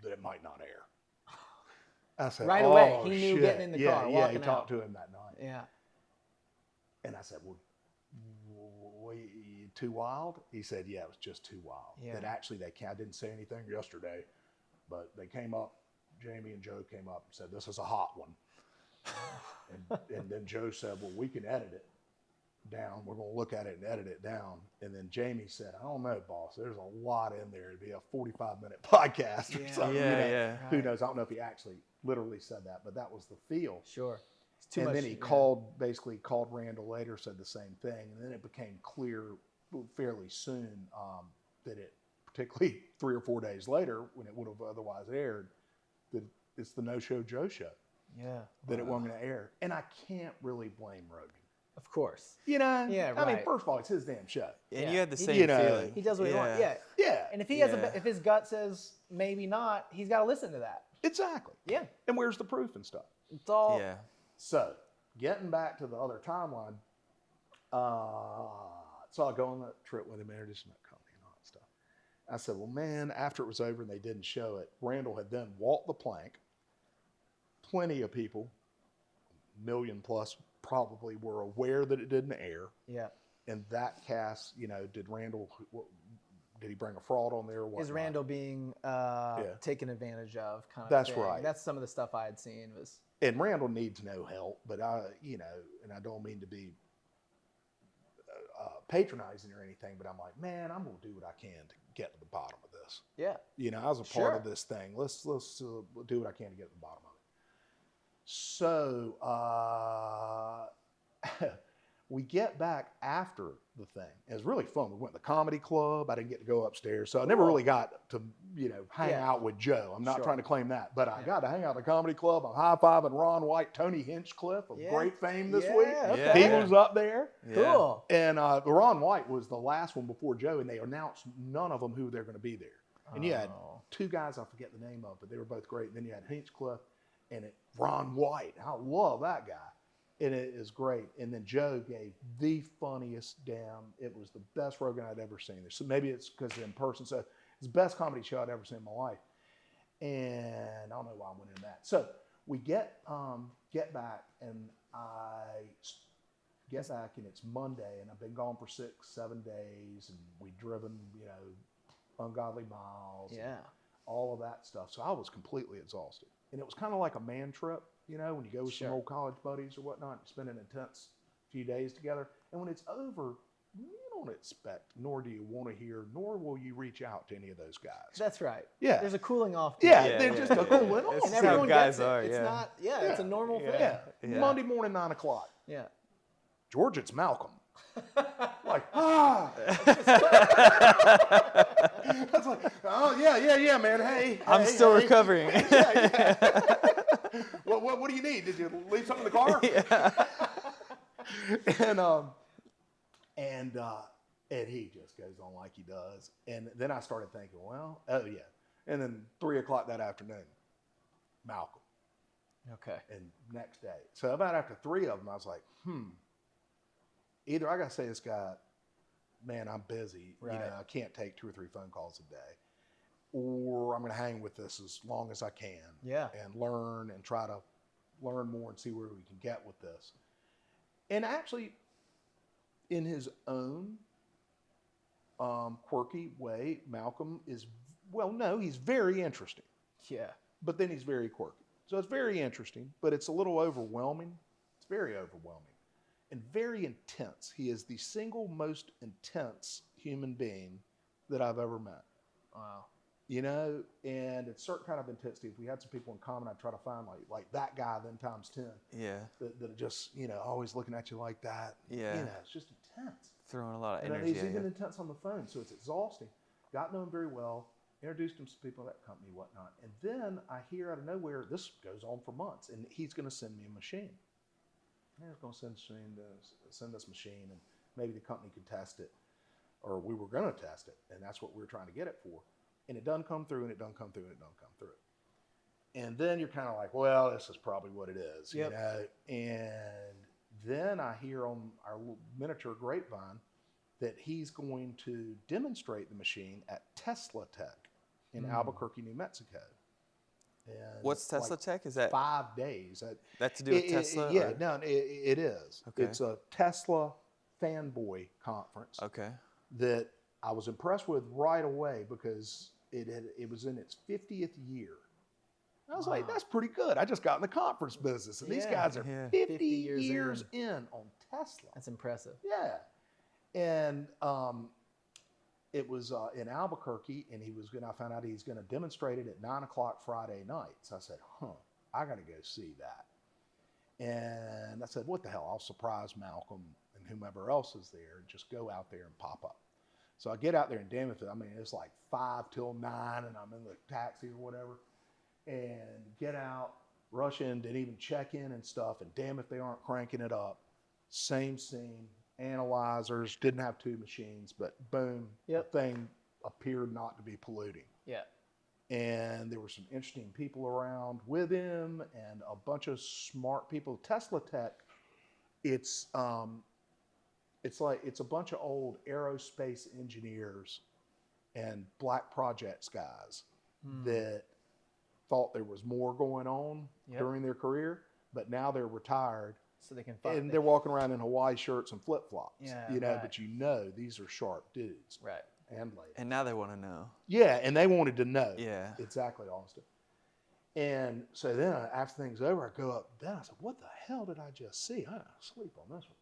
that it might not air. I said, Right away, oh, he knew shit. getting in the car, Yeah, he walking talked out. to him that night. Yeah. And I said, well, too wild? He said, yeah, it was just too wild. Yeah. That actually, I didn't say anything yesterday, but they came up, Jamie and Joe came up and said, this is a hot one. and then Joe said, well, we can edit it down. We're going to look at it and edit it down. And then Jamie said, I don't know, boss. There's a lot in there. It'd be a 45-minute podcast or something. Who knows? I don't know if he actually literally said that, but that was the feel. Sure. It's too And much. then he called Randall later, said the same thing. And then it became clear fairly soon that it, particularly 3 or 4 days later, when it would have otherwise aired, that it's the No Show Joe show. that it wasn't going to air. And I can't really blame Rogan. Of course. Yeah, I mean, right. first of all, it's his damn show. And you had the same you know, feeling. He does what he wants. Yeah. Yeah, And if he Yeah. if his gut says maybe not, he's got to listen to that. exactly. Yeah. And where's the proof and stuff? It's all. Yeah. So, getting back to the other timeline, so I go on that trip with him, introduced him to that company and all that stuff. I said, well, man, after it was over and they didn't show it, Randall had then walked the plank. Plenty of people, million plus, probably were aware that it didn't air. Yeah. And that cast, you know, did Randall, did he bring a fraud on there or what? Is Randall being taken advantage of? Kind of. That's thing. right. That's some of the stuff I had seen was. And Randall needs no help, but you know, and I don't mean to be patronizing or anything, but I'm like, man, I'm gonna do what I can to get to the bottom of this. Yeah. You know, I was a part of this thing. Let's do what I can to get to the bottom of it. So we get back after the thing. It was really fun. We went to the comedy club. I didn't get to go upstairs, so I never really got to, you know, hang out with Joe. I'm not trying to claim that, but I got to hang out at the comedy club. I'm high-fiving Ron White, Tony Hinchcliffe of great fame this week. Okay. He was up there. Yeah. Cool. And Ron White was the last one before Joe, and they announced none of them who they're going to be there. And you had two guys, I forget the name of, but they were both great. And then you had Hinchcliffe and Ron White. I love that guy. And it is great. And then Joe gave the funniest it was the best Rogan I'd ever seen. So maybe it's because in person. So it's the best comedy show I'd ever seen in my life. And I don't know why I went into that. So we get back, and I get back, and it's Monday, and I've been gone for 6-7 days, and we've driven, you know, ungodly miles. Yeah. All of that stuff. So I was completely exhausted. And it was kind of like a man trip, you know, when you go with some old college buddies or whatnot, you spend an intense few days together. And when it's over, you don't expect, nor do you want to hear, nor will you reach out to any of those guys. That's right. Yeah. There's a cooling off. Yeah, they're just a cooling off. It's And how everyone guys gets it. are, It's yeah. not. Yeah, it's a normal thing. Yeah. Yeah. Monday morning, 9 o'clock. Yeah. George, it's Malcolm. Like, That's like, oh, yeah, man. Hey. I'm still recovering. What do you need? Did you leave something in the car? And he just goes on like he does. And then I started thinking, well, oh yeah. And then 3 o'clock that afternoon, Malcolm. Okay. And next day. So about after 3 of them, I was like, either I got to say this guy, man, I'm busy. Right. You know, I can't take 2 or 3 phone calls a day. Or I'm going to hang with this as long as I can. Yeah. And learn and try to learn more and see where we can get with this. And actually, in his own quirky way, Malcolm is, he's very interesting. Yeah. But then he's very quirky. So it's very interesting, but it's a little overwhelming. It's very overwhelming and very intense. He is the single most intense human being that I've ever met. Wow. You know, and it's certain kind of intensity. If we had some people in common, I'd try to find like that guy, then times 10. Yeah. That are just, you know, always looking at you like that. Yeah. You know, it's just intense. Throwing a lot of And energy he's at even you. intense on the phone, so it's exhausting. Got to know him very well. Introduced him to people at that company, whatnot. And then I hear out of nowhere, this goes on for months, and he's going to send me a machine. He's going to send this machine, and maybe the company could test it, or we were going to test it, and that's what we were trying to get it for. And it doesn't come through, and it doesn't come through, and it doesn't come through. And then you're kind of like, well, this is probably what it is, you know? And then I hear on our little miniature grapevine that he's going to demonstrate the machine at Tesla Tech in Albuquerque, New Mexico. And What's Tesla Tech? Is that 5 days? that to do with Tesla? Yeah, or? no, it is. Okay. It's a Tesla fanboy conference Okay. that I was impressed with right away because it was in its 50th year. I was like, that's pretty good. I just got in the conference business, and these guys are 50 years in on Tesla. That's impressive. Yeah. And it was in Albuquerque, and I found out he's going to demonstrate it at 9 o'clock Friday night. So I said, I got to go see that. And I said, what the hell? I'll surprise Malcolm and whomever else is there and just go out there and pop up. So I get out there, and damn it, I mean, it's like 5 till 9, and I'm in the taxi or whatever, and get out. rush in, didn't even check in and stuff, and damn if they aren't cranking it up. Same scene, analyzers, didn't have two machines, but boom, Yep. the thing appeared not to be polluting. Yeah. And there were some interesting people around with him and a bunch of smart people. Tesla Tech, it's like it's a bunch of old aerospace engineers and black projects guys that thought there was more going on during their career, but now they're retired. So they can find And they're walking around in Hawaii shirts and flip-flops, Yeah, you know, right. but you know these are sharp dudes Right. and ladies. And now they want to know. Yeah, and they wanted to know. Yeah. Exactly, Austin. And so then after things over, I go up then I said, what the hell did I just see? I sleep on this one.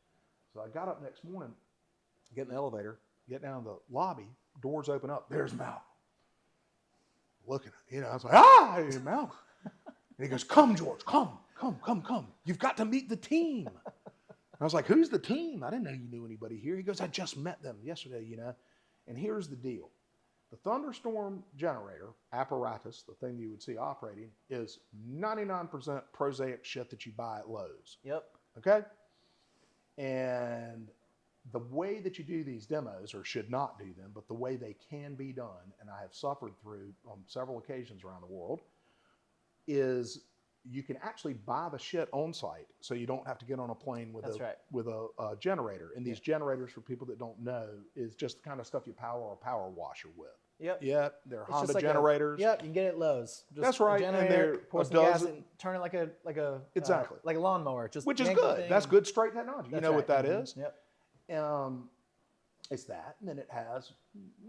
So I got up next morning, get in the elevator, get down to the lobby, doors open up, there's Malcolm. Looking, you know, I was like, hey, Malcolm. And he goes, come, George, come. You've got to meet the team. I was like, who's the team? I didn't know you knew anybody here. He goes, I just met them yesterday, you know. And here's the deal. The thunderstorm generator apparatus, the thing you would see operating, is 99% prosaic shit that you buy at Lowe's. Yep. Okay? And the way that you do these demos, or should not do them, but the way they can be done, and I have suffered through on several occasions around the world, is you can actually buy the shit on site, so you don't have to get on a plane with a generator. And these generators, for people that don't know, is just the kind of stuff you power a power washer with. Yep. Yeah, they're It's Honda just like generators. Yep, you can get it at Lowe's. Just That's right, a and generator, they're pour a some gas dozen- and turn it like a Exactly. like a lawnmower. Just Which is yank the good. thing That's and- good straight technology. You That's know what right. that is. Yep. It's that, and then it has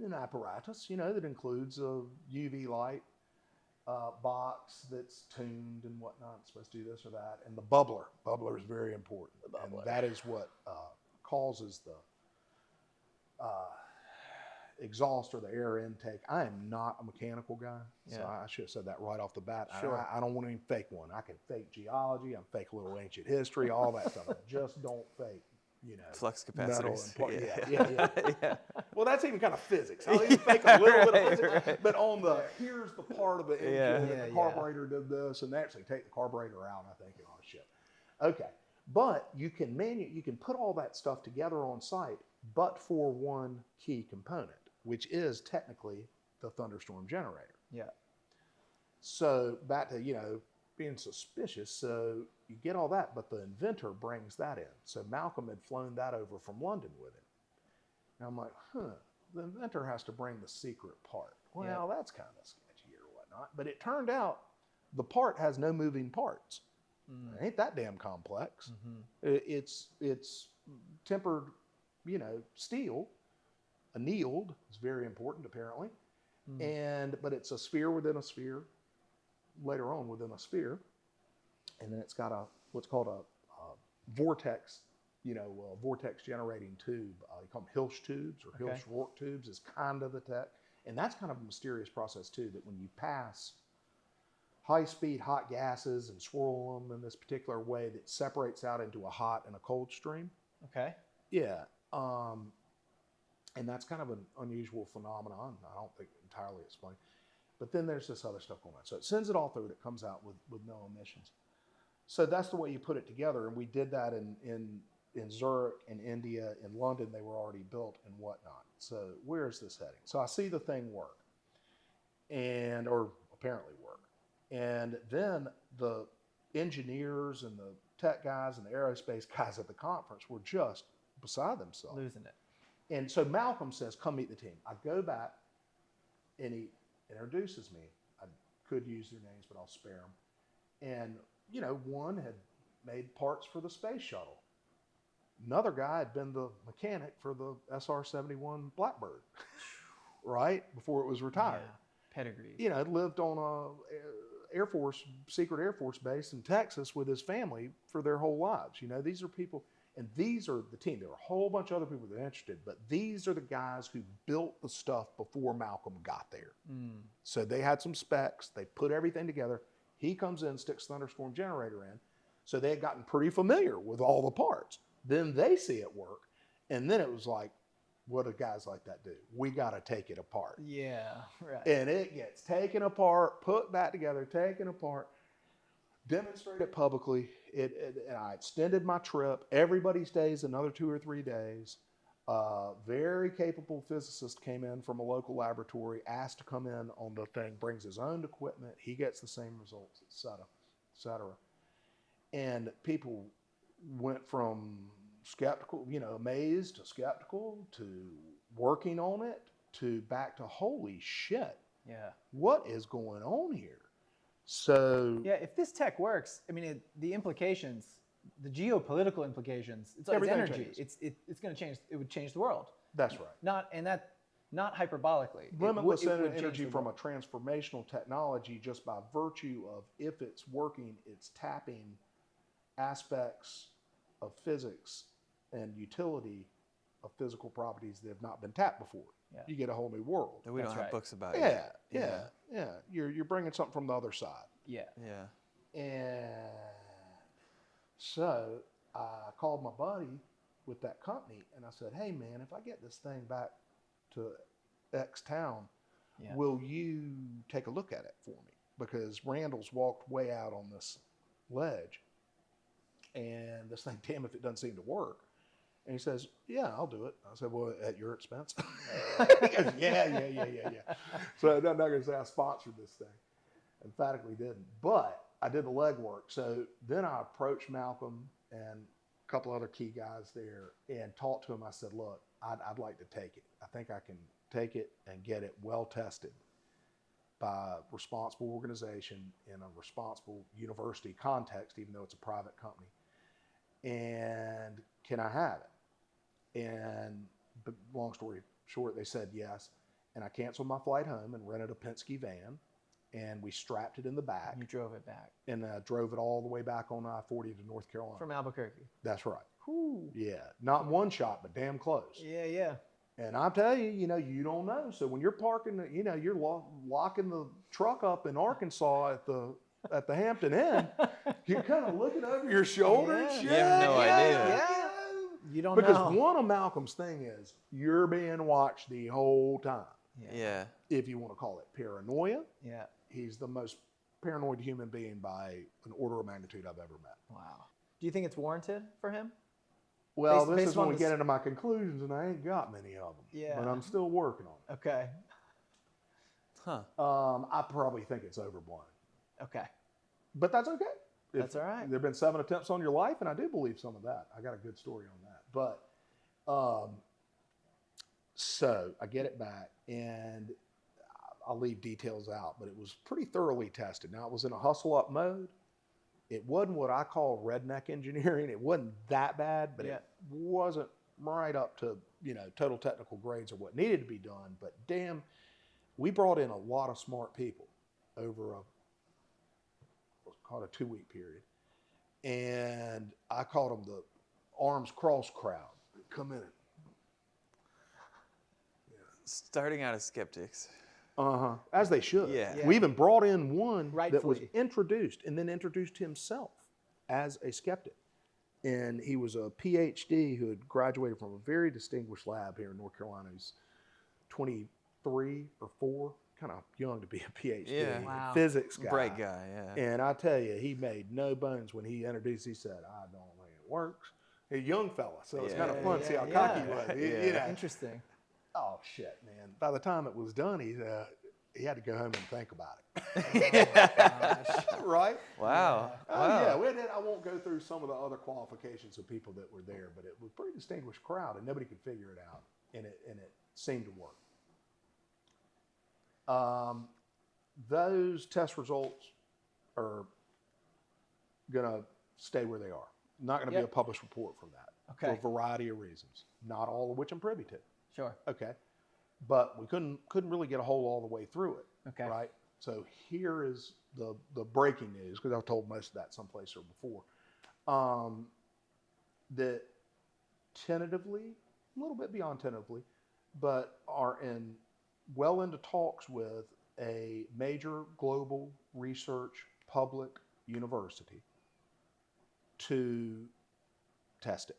an apparatus, you know, that includes a UV light box that's tuned and whatnot. It's supposed to do this or that, and the bubbler. Bubbler is very important, and that is what causes the exhaust or the air intake. I am not a mechanical guy, so I should have said that right off the bat. Sure. I don't want to even fake one. I can fake geology, I can fake a little ancient history, all that stuff. I just don't fake, you know, Flux metal capacitors. and part. Yeah. Yeah. Well, that's even kind of physics. I'll even fake a little bit of physics, Right. but on the here's the part of the engine and Yeah, the carburetor did this, and they actually take the carburetor out, I think, and all this shit. Okay, but you can put all that stuff together on site, but for one key component, which is technically the thunderstorm generator. Yeah. So back to, you know, being suspicious. So you get all that, but the inventor brings that in. So Malcolm had flown that over from London with him. And I'm like, the inventor has to bring the secret part. Well, that's kind of sketchy or whatnot. But it turned out the part has no moving parts. It ain't that damn complex. It's tempered, you know, steel. Annealed is very important, apparently. But it's a sphere within a sphere, later on within a sphere. And then it's got what's called a vortex, you know, vortex generating tube. You call them Hilsch tubes or Hilsch-Rourke tubes is kind of the tech. And that's kind of a mysterious process too, that when you pass high-speed hot gases and swirl them in this particular way that separates out into a hot and a cold stream. Okay. Yeah. And that's kind of an unusual phenomenon. I don't think entirely explained. But then there's this other stuff going on. So it sends it all through and it comes out with no emissions. So that's the way you put it together. And we did that in Zurich, in India, in London. They were already built and whatnot. So where is this heading? So I see the thing work, or apparently work. And then the engineers and the tech guys and the aerospace guys at the conference were just beside themselves. Losing it. And so Malcolm says, come meet the team. I go back and he introduces me. I could use their names, but I'll spare them. And, you know, one had made parts for the space shuttle. Another guy had been the mechanic for the SR-71 Blackbird, right? Before it was retired. Yeah. Pedigree. You know, lived on a secret Air Force base in Texas with his family for their whole lives. You know, these are people, and these are the team. There were a whole bunch of other people that are interested, but these are the guys who built the stuff before Malcolm got there. So they had some specs. They put everything together. He comes in, sticks the thunderstorm generator in. So they had gotten pretty familiar with all the parts. Then they see it work. And then it was like, what do guys like that do? We got to take it apart. Yeah, right. And it gets taken apart, put back together, taken apart. demonstrate it publicly. And I extended my trip. Everybody stays another 2 or 3 days. Very capable physicist came in from a local laboratory, asked to come in on the thing, brings his own equipment. He gets the same results, et cetera, et cetera. And people went from skeptical, amazed to skeptical to working on it to back to holy shit. Yeah. What is going on here? So yeah, if this tech works, I mean, the implications, the geopolitical implications, it's Everything energy. changes. It's going to change. It would change the world. that's right. Not hyperbolically. Limitless It would change energy the from a world. transformational technology, just by virtue of if it's working, it's tapping aspects of physics and utility of physical properties that have not been tapped before. Yeah. You get a whole new world. That we don't That's have right. books about Yeah, yet. yeah. You're bringing something from the other side. Yeah. Yeah. And so I called my buddy with that company and I said, hey man, if I get this thing back to X town, Yeah. will you take a look at it for me? Because Randall's walked way out on this ledge and this thing, damn if it doesn't seem to work. And he says, yeah, I'll do it. I said, well, at your expense? He goes, yeah. So I'm not going to say I sponsored this thing. Emphatically didn't. But I did the legwork. So then I approached Malcolm and a couple other key guys there and talked to him. I said, look, I'd like to take it. I think I can take it and get it well tested by a responsible organization in a responsible university context, even though it's a private company. And can I have it? And long story short, they said yes. And I canceled my flight home and rented a Penske van. And we strapped it in the back. You drove it back And drove it all the way back on I-40 to North Carolina. from Albuquerque. That's right. Whew. Yeah. Not one shot, but damn close. Yeah. And I tell you, you don't know. So when you're parking, you're locking the truck up in Arkansas at the Hampton Inn, you're kind of looking over your shoulder and Yeah. shit. You have no idea. Yeah. You don't Because know. one of Malcolm's thing is you're being watched the whole time. Yeah. If you want to call it paranoia, Yeah. he's the most paranoid human being by an order of magnitude I've ever met. Wow. Do you think it's warranted for him? Well, Based this is on when we this- get into my conclusions, and I ain't got many of them. Yeah. But I'm still working on it. Okay. Huh. I probably think it's overblown. Okay. But that's okay. That's all right. There have been 7 attempts on your life, and I do believe some of that. I got a good story on that. But so I get it back, and I'll leave details out, but it was pretty thoroughly tested. Now, it was in a hustle-up mode. It wasn't what I call redneck engineering. It wasn't that bad, but Yeah. it wasn't right up to, total technical grades or what needed to be done. But damn, we brought in a lot of smart people over what's called a 2-week period. And I called them the arms cross crowd. Come in. Starting out as skeptics. As they should. Yeah. We even brought in one that was Rightfully. introduced and then introduced himself as a skeptic. And he was a PhD who had graduated from a very distinguished lab here in North Carolina. He's 23 or 4, kind of young to be a PhD. Yeah. Wow. Physics guy. Bright guy, yeah. And I tell you, he made no bones when he introduced. He said, I don't think it works. A young fella, so it's kind of fun to see how cocky he was. Yeah. Interesting. Oh shit, man! By the time it was done, he had to go home and think about it. Right? Wow. Oh Wow. yeah. I won't go through some of the other qualifications of people that were there, but it was a pretty distinguished crowd, and nobody could figure it out, and it seemed to work. Those test results are gonna stay where they are. Not gonna be a published report from that for Okay. a variety of reasons, not all of which I'm privy to. Sure. Okay. But we couldn't really get a hole all the way through it. Okay. Right. So here is the breaking news, because I've told most of that someplace or before. That tentatively, a little bit beyond tentatively, but are well into talks with a major global research public university to test it.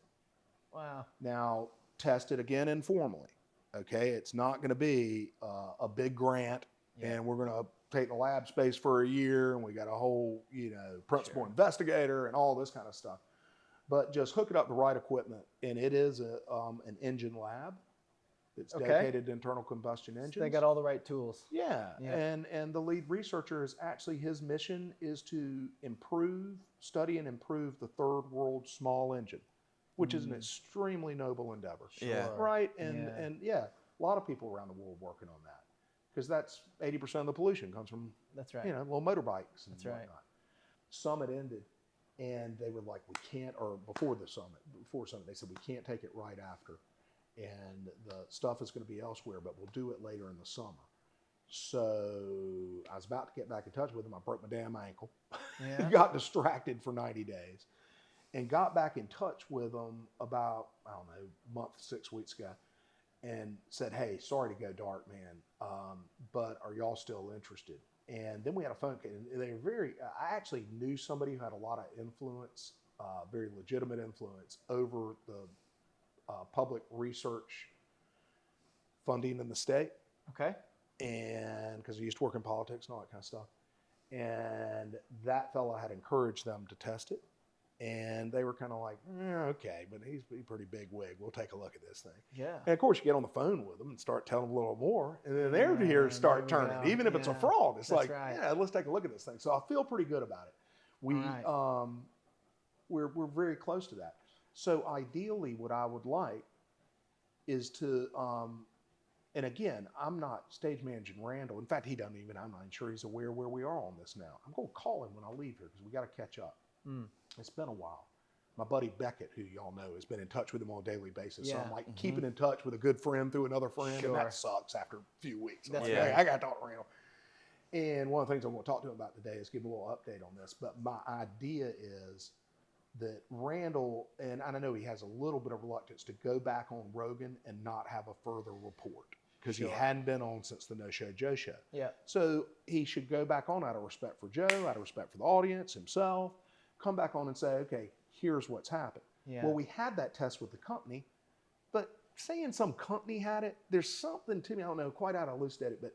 Wow. Now, test it again informally. Okay, it's not going to be a big grant, and we're going to take the lab space for a year, and we got a whole, principal investigator and all this kind of stuff. But just hook it up to the right equipment, and it is an engine lab. It's dedicated to internal combustion engines. They got all the right tools. Yeah. And the lead researcher is actually, his mission is to study and improve the third world small engine, which is an extremely noble endeavor. Yeah. Right? And a lot of people around the world working on that, because that's 80% of the pollution comes from, That's right. little motorbikes and That's right. whatnot. Summit ended, and they were like, we can't, or before summit, they said, we can't take it right after. And the stuff is going to be elsewhere, but we'll do it later in the summer. So I was about to get back in touch with him. I broke my damn ankle. Yeah. Got distracted for 90 days and got back in touch with him about, I don't know, a month, 6 weeks ago, and said, hey, sorry to go dark, man, but are y'all still interested? And then we had a phone call, and they were I actually knew somebody who had a lot of influence, very legitimate influence over the public research funding in the state. Okay. And because he used to work in politics and all that kind of stuff. And that fella had encouraged them to test it. And they were kind of like, okay, but he's a pretty big wig. We'll take a look at this thing. Yeah. And of course, you get on the phone with them and start telling them a little more. And then their ears start turning. Even if it's a fraud, it's That's like, right. yeah, let's take a look at this thing. So I feel pretty good about it. We're very close to that. So ideally, what I would like is to, and again, I'm not stage managing Randall. In fact, he doesn't even, I'm not even sure he's aware where we are on this now. I'm going to call him when I leave here because we got to catch up. It's been a while. My buddy Beckett, who y'all know, has been in touch with him on a daily basis. So I'm like keeping in touch with a good friend through another friend, and that sucks after a few weeks. I'm like, hey, I got to talk to Randall. And one of the things I'm going to talk to him about today is give him a little update on this. But my idea is that Randall, and I know he has a little bit of reluctance to go back on Rogan and not have a further report because he hadn't been on since the No Show Joe show. Yeah. So he should go back on out of respect for Joe, out of respect for the audience, himself, come back on and say, okay, here's what's happened. Yeah. Well, we had that test with the company, but saying some company had it, there's something to me, I don't know quite how to elucidate it, but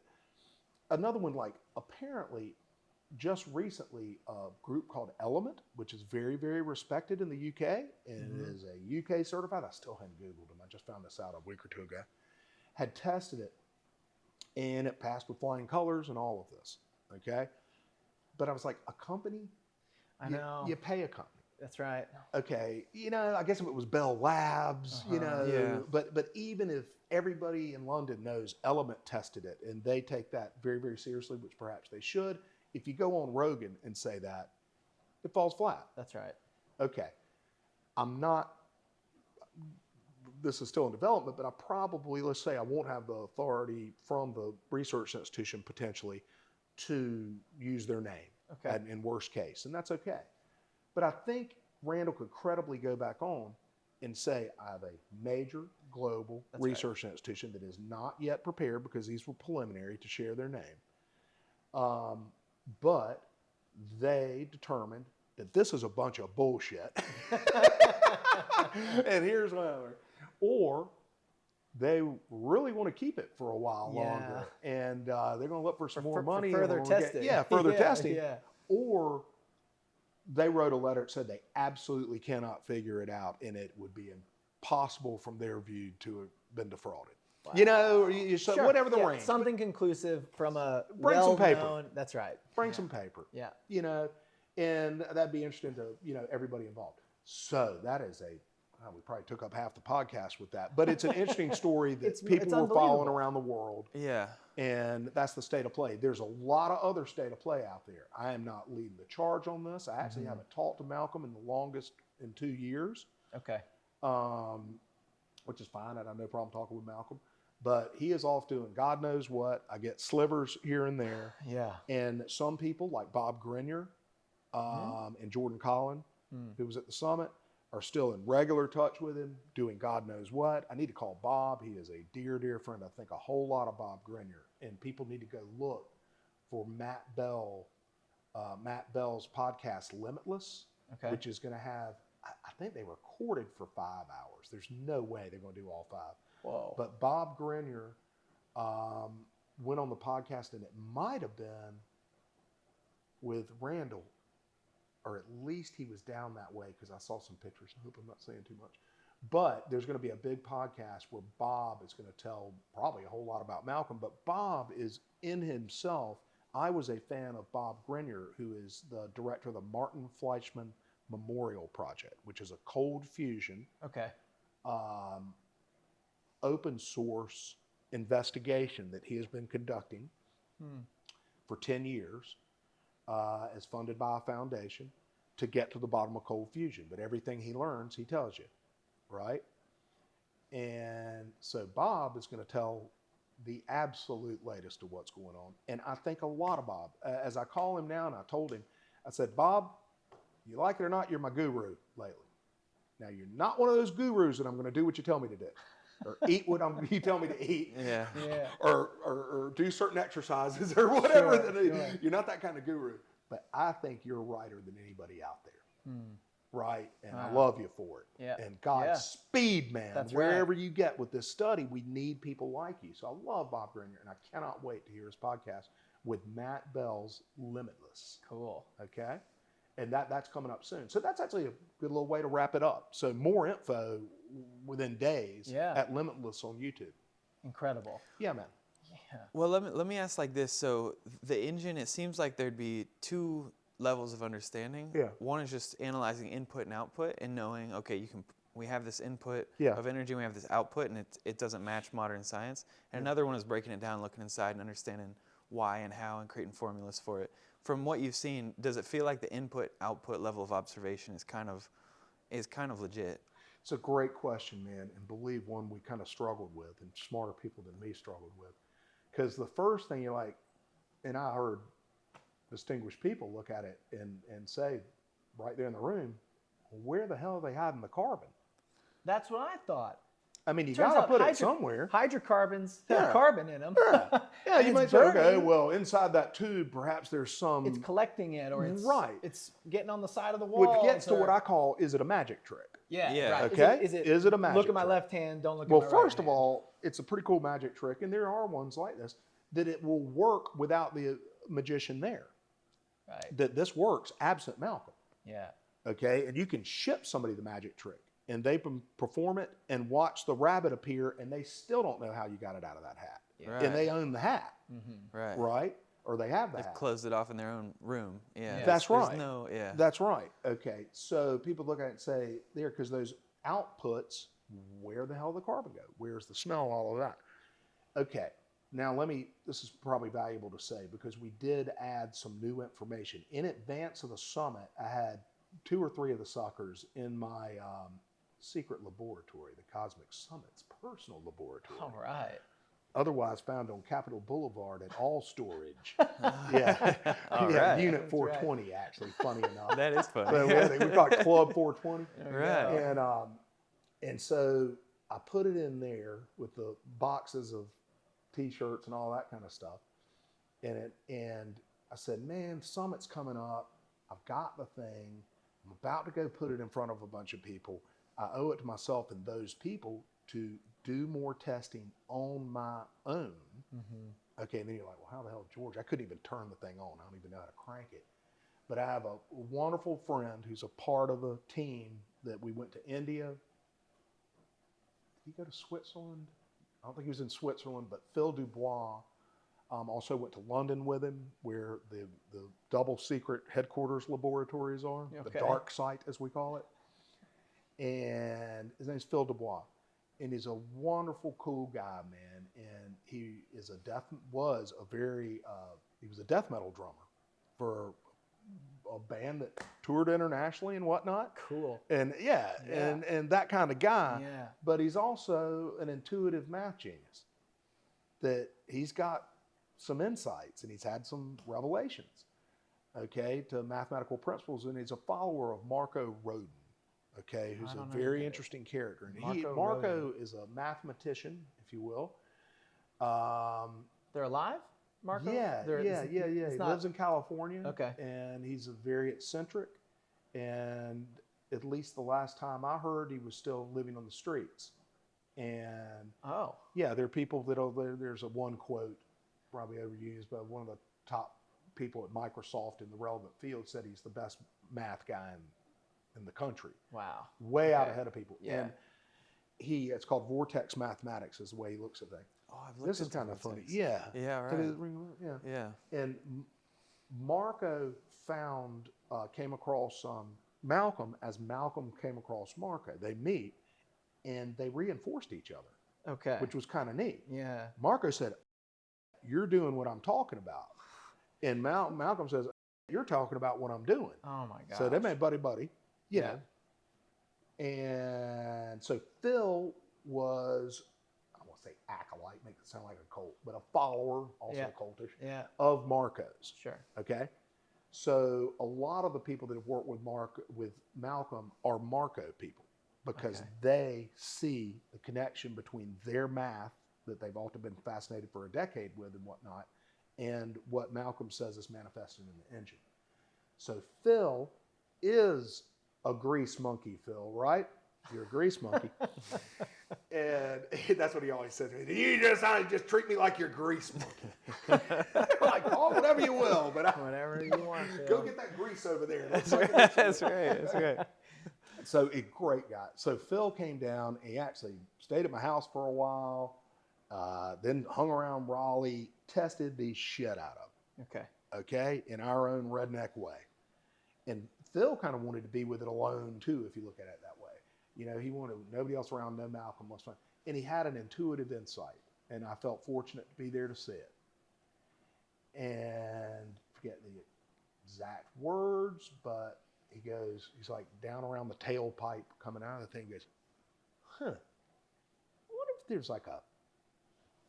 another one, like apparently just recently, a group called Element, which is very, very respected in the UK, and it is a UK certified. I still haven't Googled them. I just found this out a week or two ago. Had tested it, and it passed with flying colors and all of this. Okay, but I was like, a company. I know. You pay a company. That's right. Okay, I guess if it was Bell Labs, but even if everybody in London knows Element tested it and they take that very, very seriously, which perhaps they should. If you go on Rogan and say that, it falls flat. That's right. Okay. This is still in development, but I probably, let's say I won't have the authority from the research institution potentially to use their name in worst case, and that's okay. But I think Randall could credibly go back on and say, I have a major global research institution that is not yet prepared because these were preliminary to share their name. But they determined that this is a bunch of bullshit. And here's why. Or they really want to keep it for a while longer. And they're going to look for some more money. Further testing. Further testing. Yeah. Or they wrote a letter that said they absolutely cannot figure it out and it would be impossible from their view to have been defrauded. Wow. So whatever the range. Something conclusive from a Bring some paper. That's right. Bring some paper. Yeah. And that'd be interesting to, everybody involved. So that is we probably took up half the podcast with that, but it's an interesting story that people were following around the world. Yeah. And that's the state of play. There's a lot of other state of play out there. I am not leading the charge on this. I actually haven't talked to Malcolm in the longest in 2 years. Okay. Which is fine. I have no problem talking with Malcolm. But he is off doing God knows what. I get slivers here and there. Yeah. And some people like Bob Grenier and Jordan Collin, who was at the summit, are still in regular touch with him, doing God knows what. I need to call Bob. He is a dear, dear friend. I think a whole lot of Bob Grenier. And people need to go look for Matt Bell's podcast, Limitless, which is going to have, I think they recorded for 5 hours. There's no way they're going to do all 5. Whoa. But Bob Grenier went on the podcast, and it might have been with Randall, or at least he was down that way because I saw some pictures. I hope I'm not saying too much. But there's going to be a big podcast where Bob is going to tell probably a whole lot about Malcolm. But Bob is in himself. I was a fan of Bob Grenier, who is the director of the Martin Fleischmann Memorial Project, which is a cold fusion, open source investigation that he has been conducting for 10 years, as funded by a foundation to get to the bottom of cold fusion. But everything he learns, he tells you, right? And so Bob is going to tell the absolute latest of what's going on. And I think a lot of Bob, as I call him now, and I told him, I said, Bob, you like it or not, you're my guru lately. Now, you're not one of those gurus that I'm going to do what you tell me to do, or eat what you tell me to eat, or do certain exercises or whatever. Sure. You're not that kind of guru. But I think you're righter than anybody out there, right? And I love you for it. Yeah. And Godspeed, man. That's wherever you get with this study, we need people like you. So I love Bob Grenier, and I cannot wait to hear his podcast with Matt Bell's Limitless. Cool. Okay? And that's coming up soon. So that's actually a good little way to wrap it up. So more info within days at Limitless on YouTube. Incredible. Yeah, man. Yeah. Well, let me ask like this. So the engine, it seems like there'd be two levels of understanding. Yeah. One is just analyzing input and output and knowing, okay, we have this input of energy, we have this output, and it doesn't match modern science. And another one is breaking it down, looking inside and understanding why and how and creating formulas for it. From what you've seen, does it feel like the input-output level of observation is kind of legit? It's a great question, man, and believe one we kind of struggled with, and smarter people than me struggled with. Because the first thing you're like, and I heard distinguished people look at it and say right there in the room, where the hell are they hiding the carbon? That's what I thought. I mean, you got to put it somewhere. Hydrocarbons have carbon in them. Yeah, you might say, okay, well, inside that tube, perhaps there's some... It's collecting it, or it's getting on the side of the wall. Which gets to what I call, is it a magic trick? Yeah. Right. Okay? Is it a magic trick? Look at my left hand, don't look at my right hand. Well, first of all, it's a pretty cool magic trick, and there are ones like this, that it will work without the magician there. Right. That this works absent Malcolm. Yeah. Okay? And you can ship somebody the magic trick, and they perform it and watch the rabbit appear, and they still don't know how you got it out of that hat. Right. And they own the hat. Right. Right? Or they have the They've hat. closed it off in their own room. Yeah. That's right. That's right. Okay. So people look at it and say, there, because those outputs, where the hell did the carbon go? Where's the smell, all of that? Okay. Now this is probably valuable to say, because we did add some new information. In advance of the summit, I had 2 or 3 of the suckers in my secret laboratory, the Cosmic Summit's personal laboratory. All right. Otherwise found on Capitol Boulevard at All Storage. Right. Unit 420, actually, funny enough. That is funny. So we call it Club 420. Right. And so I put it in there with the boxes of T-shirts and all that kind of stuff. And I said, man, Summit's coming up. I've got the thing. I'm about to go put it in front of a bunch of people. I owe it to myself and those people to do more testing on my own. Okay, and then you're like, well, how the hell, George? I couldn't even turn the thing on. I don't even know how to crank it. But I have a wonderful friend who's a part of a team that we went to India. Did he go to Switzerland? I don't think he was in Switzerland, but Phil Dubois also went to London with him, where the double secret headquarters laboratories are, the dark site, as we call it. And his name's Phil Dubois. And he's a wonderful, cool guy, man. And he is was a death metal drummer for a band that toured internationally and whatnot. Cool. And and that kind of guy. Yeah. But he's also an intuitive math genius. That he's got some insights and he's had some revelations, okay, to mathematical principles. And he's a follower of Marco Rodin. Okay, who's a very interesting character. And Marco is a mathematician, if you will. They're alive, Marco? Yeah. He lives in California. Okay. And he's very eccentric. And at least the last time I heard, he was still living on the streets. And there are people that there's a one quote probably overused, but one of the top people at Microsoft in the relevant field said he's the best math guy in the country. Wow. Way out ahead of people. Yeah. And it's called vortex mathematics is the way he looks at things. Oh, I've looked This is into kind of funny. vortex. Yeah. Yeah, right. Yeah. Yeah. And Marco came across Malcolm as Malcolm came across Marco. They meet and they reinforced each other, Okay. which was kind of neat. Yeah. Marco said, "You're doing what I'm talking about." And Malcolm says, "You're talking about what I'm doing." Oh my God. So they made buddy, you know. And so Phil was, I don't want to say acolyte, make it sound like a cult, but a follower, also cultish, of Marco's. Sure. Okay. So a lot of the people that have worked with Malcolm are Marco people because they see the connection between their math that they've all been fascinated for a decade with and whatnot, and what Malcolm says is manifested in the engine. So Phil is a grease monkey, Phil, right? You're a grease monkey. And that's what he always says to me. You just treat me like you're a grease monkey. Like, oh, whatever you will, but whatever you want, Phil. Go get that grease over there. That's right. That's right. So a great guy. So Phil came down. He actually stayed at my house for a while, then hung around Raleigh, tested the shit out of him. Okay, in our own redneck way. And Phil kind of wanted to be with it alone too, if you look at it that way. You know, he wanted nobody else around, no Malcolm, was fun. And he had an intuitive insight, and I felt fortunate to be there to see it. And forget the exact words, but he's like down around the tailpipe coming out of the thing. He goes, what if there's like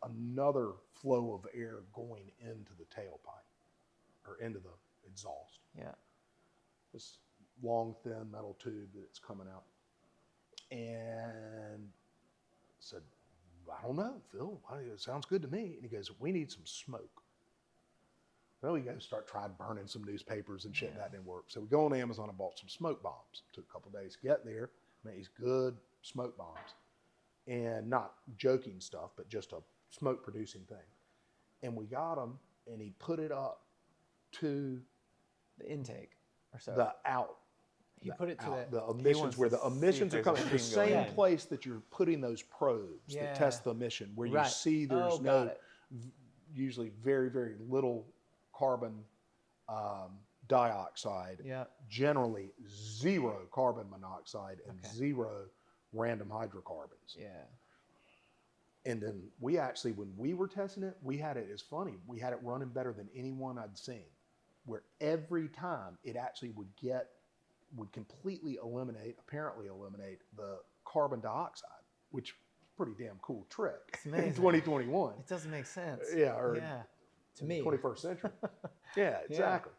another flow of air going into the tailpipe or into the exhaust? Yeah. This long, thin metal tube that's coming out. And said, I don't know, Phil. It sounds good to me. And he goes, we need some smoke. Well, we go try burning some newspapers and shit. That didn't work. So we go on Amazon and bought some smoke bombs. Took a couple of days to get there. Made these good smoke bombs. And not joking stuff, but just a smoke producing thing. And we got them, and he put it up to the intake or so. The out. He put it to the emissions, where the emissions are coming. The same place that you're putting those probes that test the emission, where you see there's usually very, very little carbon dioxide, generally zero carbon monoxide, and zero random hydrocarbons. Yeah. And then we actually, when we were testing it, we had it, it's funny, we had it running better than anyone I'd seen, where every time it actually would completely apparently eliminate the carbon dioxide, which is a pretty damn cool trick in 2021. It doesn't make sense. To me. 21st century. Yeah, exactly.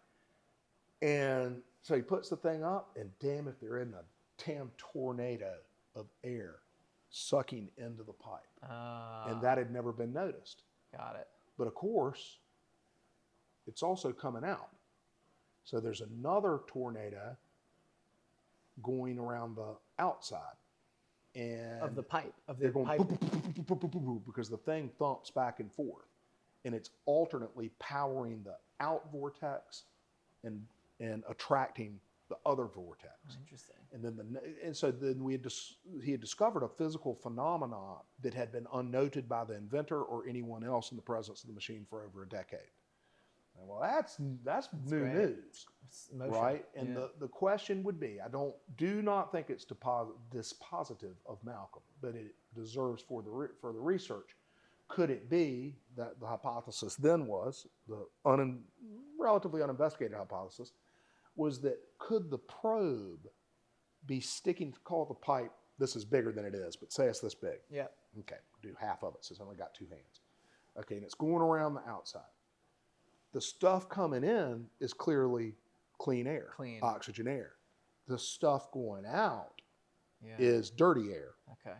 And so he puts the thing up, and damn if they're in a damn tornado of air sucking into the pipe. And that had never been noticed. Got it. But of course, it's also coming out. So there's another tornado going around the outside. And of the pipe. They're going because the thing thumps back and forth. And it's alternately powering the out vortex and attracting the other vortex. Oh, interesting. And so then he had discovered a physical phenomenon that had been unnoted by the inventor or anyone else in the presence of the machine for over a decade. And well, that's new news, right? And the question would be, do not think it's dispositive of Malcolm, but it deserves for the research. Could it be that the hypothesis then was, the relatively uninvestigated hypothesis, was that could the probe be sticking, call the pipe, this is bigger than it is, but say it's this big. Yeah. Okay, do half of it, so it's only got 2 hands. Okay, and it's going around the outside. The stuff coming in is clearly clean air, oxygen air. The stuff going out is dirty air,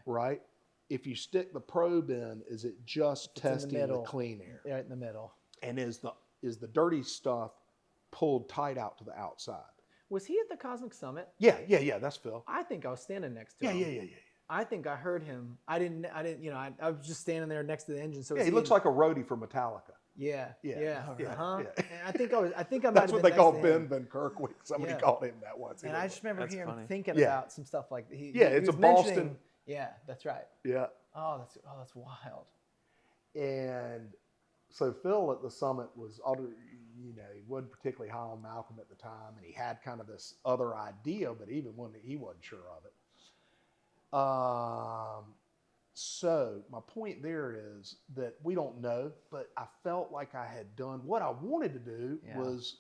right? If you stick the probe in, is it just testing the clean air? Right in the middle. And is the dirty stuff pulled tight out to the outside? Was he at the Cosmic Summit? Yeah, that's Phil. I think I was standing next to him. Yeah. I think I heard him. I didn't, I was just standing there next to the engine. So he looks like a roadie for Metallica. Yeah. Yeah, Yeah. yeah, Uh-huh. yeah. And I think I might That's have what been they call next to him. Ben Kirkwick. Somebody Yeah. called him that once. And I just remember That's hearing funny. thinking Yeah. about some stuff like he it's was a mentioning- Boston. Yeah, that's right. Yeah. Oh, that's wild. And so Phil at the summit was, he wasn't particularly high on Malcolm at the time, and he had kind of this other idea, but even when he wasn't sure of it. So my point there is that we don't know, but I felt like I had done what I wanted to do was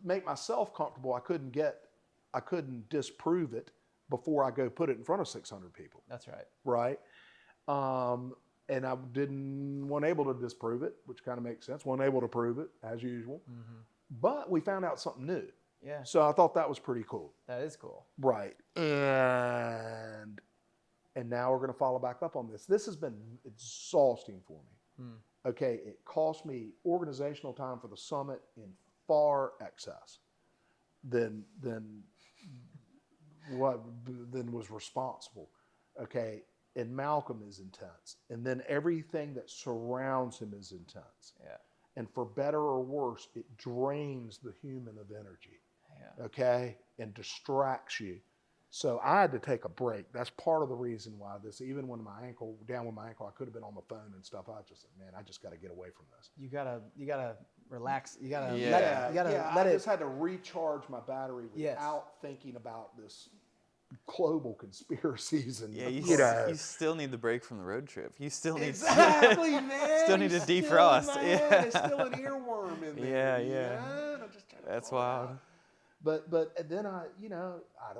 make myself comfortable. I couldn't disprove it before I go put it in front of 600 people. That's right. Right. And I wasn't able to disprove it, which kind of makes sense. Wasn't able to prove it as usual, but we found out something new. Yeah. So I thought that was pretty cool. That is cool. Right. And now we're going to follow back up on this. This has been exhausting for me. Okay. It cost me organizational time for the summit in far excess than was responsible. Okay. And Malcolm is intense. And then everything that surrounds him is intense. Yeah. And for better or worse, it drains the human of energy. Yeah. Okay? And distracts you. So I had to take a break. That's part of the reason why even when down with my ankle, I could have been on the phone and stuff. I just said, man, I just got to get away from this. You gotta relax. You gotta I let it. just had to recharge my battery without thinking about this global conspiracies and you still need the break from the road trip. You still need exactly, man. Still need to defrost. There's still an earworm in there. Yeah. That's wild. But then I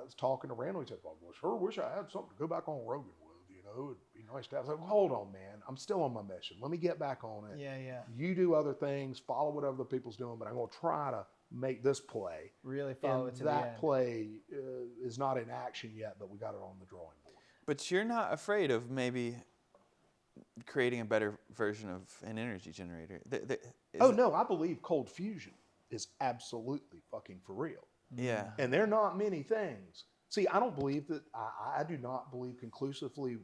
was talking to Randall. He said, "Well, I sure wish I had something to go back on Rogan with. It'd be nice to have." I was like, "Hold on, man. I'm still on my mission. Let me get back on it. Yeah. You do other things, follow what other people's doing, but I'm going to try to make this play. Really follow it to the end. That play is not in action yet, but we got it on the drawing board." But you're not afraid of maybe creating a better version of an energy generator? No, I believe cold fusion is absolutely fucking for real. Yeah. And there are not many things. See, I don't believe that, I do not believe conclusively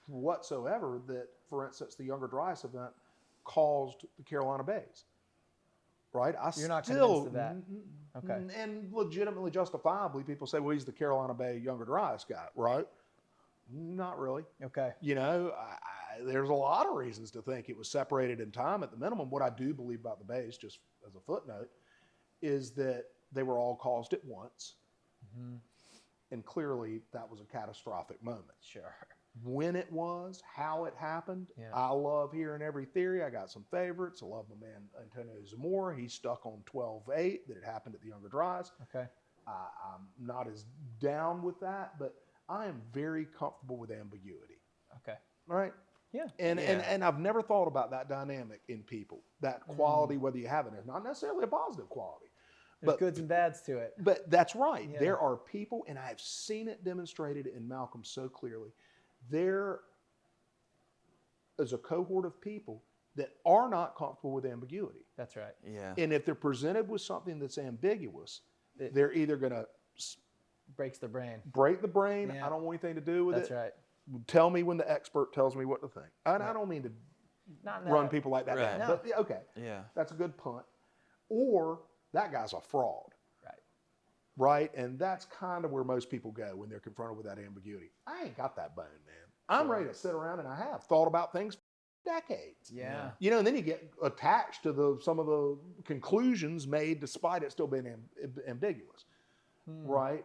whatsoever that, for instance, the Younger Dryas event caused the Carolina Bays. Right? You're not convinced of that. Okay. And legitimately, justifiably, people say, well, he's the Carolina Bay Younger Dryas guy, right? Not really. Okay. There's a lot of reasons to think it was separated in time at the minimum. What I do believe about the Bays, just as a footnote, is that they were all caused at once. And clearly, that was a catastrophic moment. Sure. When it was, how it happened, I love hearing every theory. I got some favorites. I love my man Antonio Zamora. He's stuck on 12/8 that it happened at the Younger Dryas. Okay. I'm not as down with that, but I am very comfortable with ambiguity. Okay. Right? Yeah. And I've never thought about that dynamic in people, that quality, whether you have it, it's not necessarily a positive quality. There's goods and bads to it. But that's right. Yeah. There are people, and I've seen it demonstrated in Malcolm so clearly. There is a cohort of people that are not comfortable with ambiguity. That's right. Yeah. And if they're presented with something that's ambiguous, they're either going to breaks the brain. break the brain. Yeah. I don't want anything to do with That's it. right. Tell me when the expert tells me what to think. And I don't mean to Not run people like that. Right. Down, but okay. Yeah. That's a good punt. Or that guy's a fraud. Right. Right? And that's kind of where most people go when they're confronted with that ambiguity. I ain't got that bone, man. I'm ready to sit around, and I have thought about things for decades. Yeah. And then you get attached to some of the conclusions made despite it still being ambiguous. Right?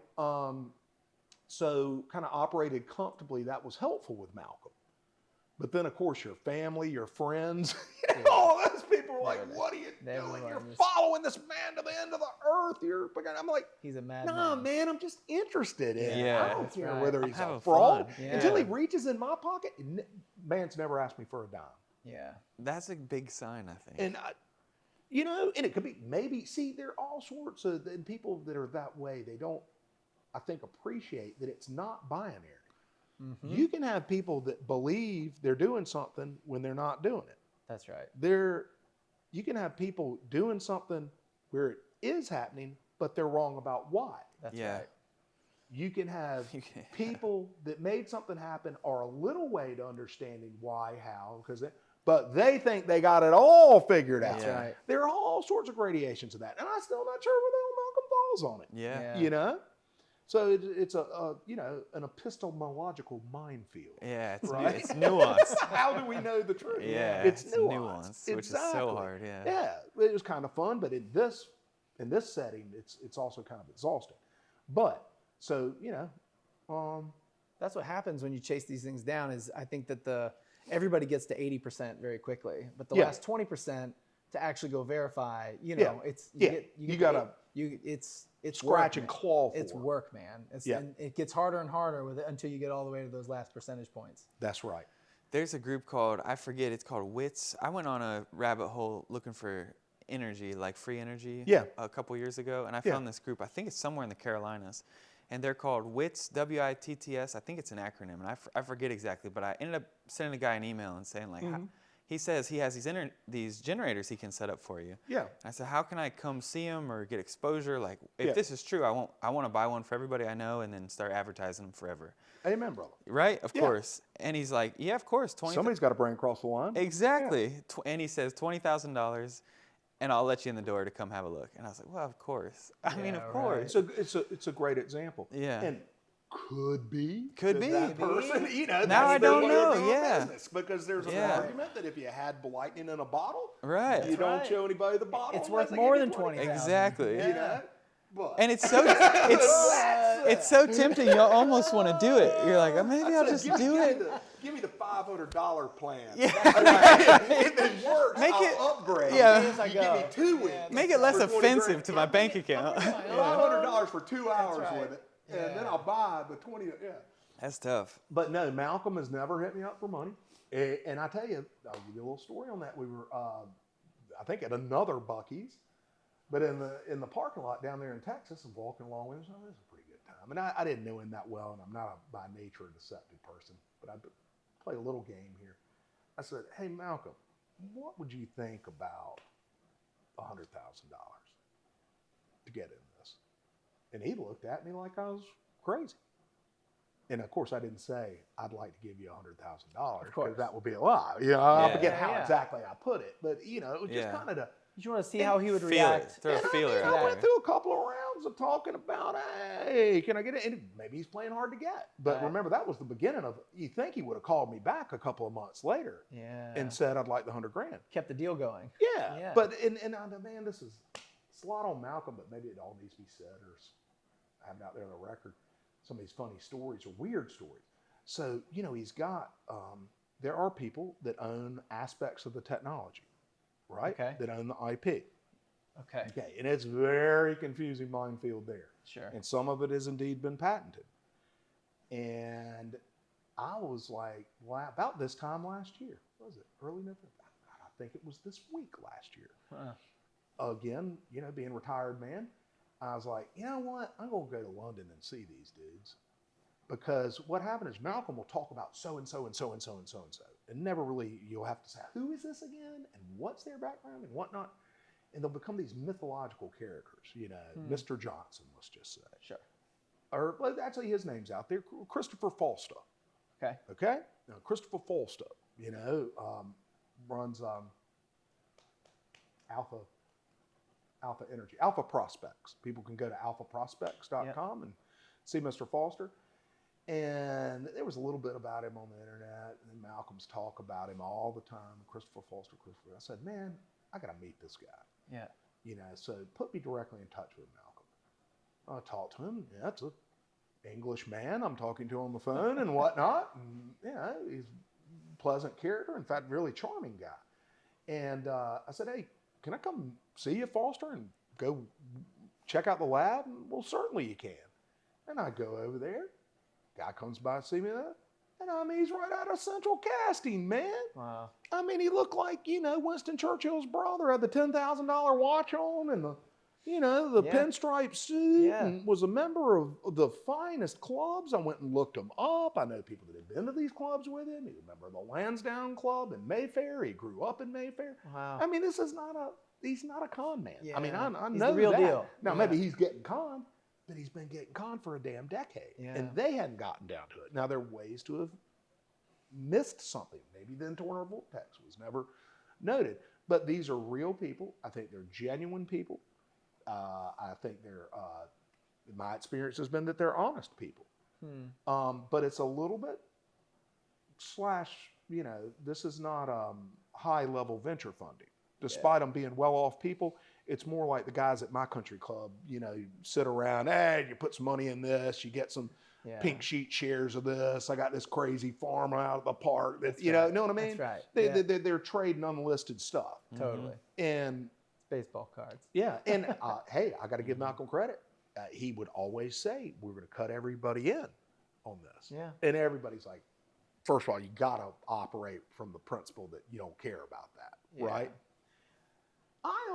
So kind of operated comfortably. That was helpful with Malcolm. But then, of course, your family, your friends, all those people are like, what are you doing? You're following this man to the end of the earth. I'm like, he's a madman. nah, man, I'm just interested in it. I don't care whether he's a having fraud. fun. Until he reaches in my pocket, man's never asked me for a dime. Yeah. That's a big sign, I think. And, and it could be maybe, see, there are all sorts of people that are that way. They don't, I think, appreciate that it's not binary. You can have people that believe they're doing something when they're not doing it. That's right. You can have people doing something where it is happening, but they're wrong about why. That's right. You can have people that made something happen are a little way to understanding why, how, but they think they got it all figured out. That's right. There are all sorts of gradations of that, and I'm still not sure where the hell Malcolm falls on it. Yeah. You know, so it's a you know, an epistemological minefield. Yeah, it's Right? it's nuanced. How do we know the truth? Yeah, it's it's nuanced, nuanced, which is so hard. Yeah. Yeah, it was kind of fun, but in this setting, it's also kind of exhausting. But so you know, That's what happens when you chase these things down. Is I think that everybody gets to 80% very quickly, but the last 20% to actually go verify, you know, it's you gotta it's scratch work, and man. claw for It's it. work, man. Yeah. And it gets harder and harder with it until you get all the way to those last percentage points. That's right. There's a group called, I forget, it's called WITS. I went on a rabbit hole looking for energy, like free energy, a couple years ago, and I found this group. I think it's somewhere in the Carolinas, and they're called WITS, W-I-T-T-S. I think it's an acronym, and I forget exactly, but I ended up sending a guy an email and saying, like, he says he has these generators he can set up for you. Yeah. I said, how can I come see him or get exposure? Like, if this is true, I want to buy one for everybody I know and then start advertising them forever. Amen, brother. Right? Of course. And he's like, yeah, of course. Somebody's got to bring across the line. Exactly. And he says $20,000, and I'll let you in the door to come have a look. And I was like, well, of course. I mean, of course. It's a great example. Yeah. And could be Maybe. that person, you know, Now I that's their don't way of know, doing yeah. business, because there's an Yeah. argument that if you had lightning in a bottle, Right. you don't right. show anybody the bottle. It's unless worth they more give than you 20,000. Exactly. You know? But And it's so it's so tempting. You almost want to do it. You're like, oh, maybe I'll just do it. Give me the $500 plan. Yeah. If it works, Make I'll it- upgrade. yeah. You give me 2 weeks. Make it less for 20 offensive grand. to my bank account. $500 for 2 hours right. with it, and then I'll buy the 20. Yeah. That's tough. But no, Malcolm has never hit me up for money. And I tell you, I'll give you a little story on that. We were, I think, at another Buc-ee's, but in the parking lot down there in Texas, and walking along with him. So it was a pretty good time. And I didn't know him that well, and I'm not by nature a deceptive person, but I play a little game here. I said, hey, Malcolm, what would you think about $100,000 to get in this? And he looked at me like I was crazy. And of course, I didn't say I'd like to give you $100,000 because that would be a lie. You know, I forget how exactly I put it, but you know, it was just kind of to. You want to see how he would Feel react. it. Throw a feeler out I went there. through a couple of rounds of talking about, hey, can I get it? And maybe he's playing hard to get. But remember, that was the beginning of. You think he would have called me back a couple of months later, and said I'd like the $100,000. Kept the deal going. Yeah. But and I know, man, it's a lot on Malcolm, but maybe it all needs to be said or have it out there on the record. Some of these funny stories or weird stories. So, you know, he's got, there are people that own aspects of the technology, right? Okay. That own the IP. Okay. Okay. And it's very confusing minefield there. Sure. And some of it has indeed been patented. And I was like, wow, about this time last year, was it early November? I think it was this week last year. Again, you know, being a retired man, I was like, you know what? I'm going to go to London and see these dudes. Because what happened is Malcolm will talk about so-and-so and so-and-so and so-and-so. And never really, you'll have to say, who is this again? And what's their background and whatnot? And they'll become these mythological characters, you know, Mr. Johnson, let's just say. Sure. Or well, actually his name's out there, Christopher Falstaff. Okay. Okay? Now, Christopher Falstaff, you know, runs Alpha Energy, Alpha Prospects. People can go to alphaprospects.com and see Mr. Foster. And there was a little bit about him on the internet, and Malcolm's talk about him all the time. Christopher Foster. I said, man, I got to meet this guy. Yeah. You know, so put me directly in touch with Malcolm. I talked to him. Yeah, it's an English man. I'm talking to him on the phone and whatnot. And, you know, he's a pleasant character. In fact, really charming guy. And I said, hey, can I come see you, Foster, and go check out the lab? And, well, certainly you can. And I go over there. Guy comes by to see me there. And I mean, he's right out of Central Casting, man. Wow. I mean, he looked like, you know, Winston Churchill's brother, had the $10,000 watch on and the, you know, the pinstripe suit, and was a member of the finest clubs. I went and looked him up. I know people that had been to these clubs with him. He was a member of the Lansdowne Club in Mayfair. He grew up in Mayfair. Wow. I mean, he's not a con man. Yeah. I mean, I He's know the real that. deal. Now, maybe he's getting conned, but he's been getting conned for a damn decade. Yeah. And they hadn't gotten down to it. Now, there are ways to have missed something. Maybe the internal vortex was never noted. But these are real people. I think they're genuine people. I think they're, my experience has been that they're honest people. But it's a little bit this is not high-level venture funding. Despite them being well-off people, it's more like the guys at my country club, you sit around, hey, you put some money in this, you get some pink sheet shares of this, I got this crazy farm out of the park, that, know what I mean? That's right. They're trading unlisted stuff. Totally. And baseball cards. Yeah, and hey, I got to give Malcolm credit. He would always say, we're going to cut everybody in on this. Yeah. And everybody's like, first of all, you got to operate from the principle that you don't care about that, right?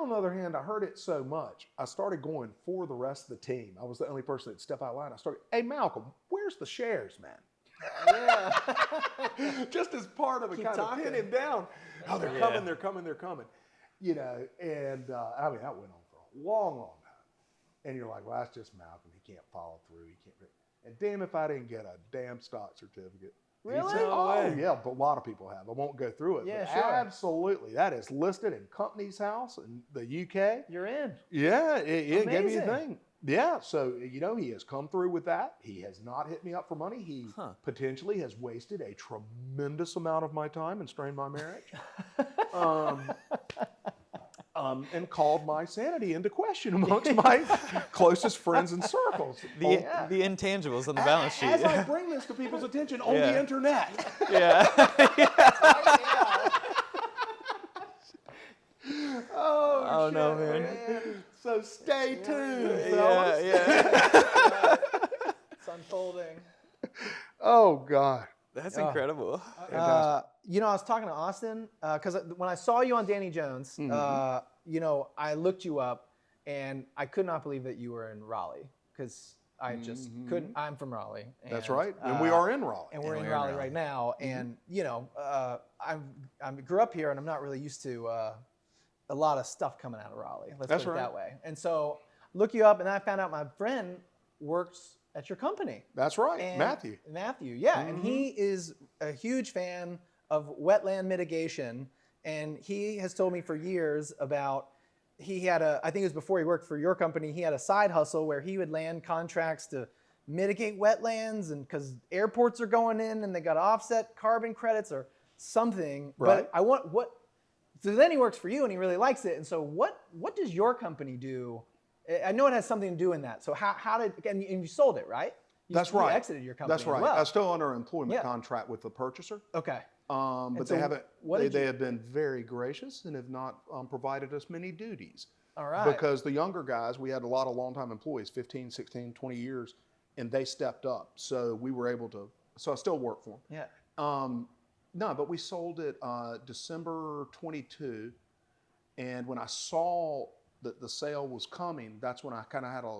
On the other hand, I heard it so much, I started going for the rest of the team. I was the only person that stepped out of line. I started, hey, Malcolm, where's the shares, man? Yeah. Just as part of it, kind of pin him down. Oh, they're coming, they're coming, they're coming. And I mean, that went on for a long, long time. And you're like, well, that's just Malcolm. He can't follow through. He can't. And damn if I didn't get a damn stock certificate. Really? Yeah, but a lot of people have. I won't go through it. Yeah, but sure. Absolutely. That is listed in Company's House in the UK. You're in. Yeah, it gave me a Amazing. thing. Yeah, so, he has come through with that. He has not hit me up for money. He potentially has wasted a tremendous amount of my time and strained my marriage. And called my sanity into question amongst my closest friends and circles. The intangibles on the balance sheet. As I bring this to people's attention on the internet. Yeah. Oh shit, no, man. So stay tuned, Yeah, fellas. yeah. It's unfolding. Oh, God. That's incredible. I was talking to Austin because when I saw you on Danny Jones, I looked you up and I could not believe that you were in Raleigh because I just couldn't. I'm from Raleigh. That's right. And we are in Raleigh. And we're in Raleigh right now. And, I grew up here and I'm not really used to a lot of stuff coming out of Raleigh. Let's put it that way. And so look you up and I found out my friend works at your company. That's right. And Matthew, yeah. And he is a huge fan of Wetland Mitigation. And he has told me for years about, he had I think it was before he worked for your company, he had a side hustle where he would land contracts to mitigate wetlands and because airports are going in and they got to offset carbon credits or something. Right. But so then he works for you and he really likes it. And so what does your company do? I know it has something to do in that. So how did, and you sold it, right? That's right. You exited your company. That's right. As well. I'm still under an employment contract with the purchaser. Okay. But so they haven't. what They have been very gracious and have not provided us many duties. All right. Because the younger guys, we had a lot of longtime employees, 15, 16, 20 years, and they stepped up. So we were able to. So I still work for them. Yeah. No, but we sold it December 22, and when I saw that the sale was coming, that's when I kind of had a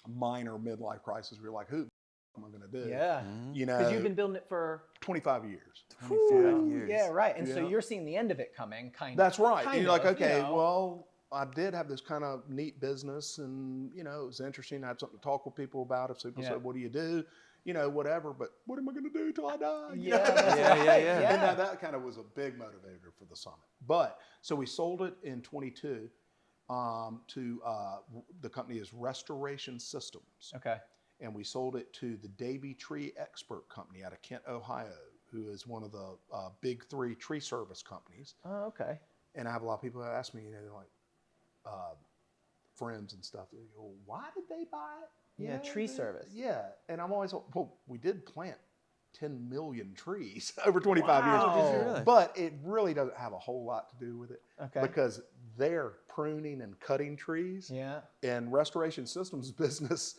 minor midlife crisis. We were like, who am I going to do? Yeah. Because you've been building it for 25 years. 25 years. Yeah, right. And so Yeah. you're seeing the end of it coming, kind of. That's right. And you're like, okay, you know. well, I did have this kind of neat business, and it was interesting. I had something to talk with people about. If people said, "What do you do?" Whatever. But what am I going to do till I die? Yeah. And that kind of was a big motivator for the summit. But so we sold it in 22 to the company is Restoration Systems. Okay. And we sold it to the Davy Tree Expert Company out of Kent, Ohio, who is one of the big three tree service companies. Oh, okay. And I have a lot of people that ask me, friends and stuff, they go, why did they buy it? Yeah, tree service. Yeah. And I'm always, well, we did plant 10 million trees over 25 Wow. years. Did you really? But it really doesn't have a whole lot to do with it. Okay. Because they're pruning and cutting trees. Yeah. And Restoration Systems business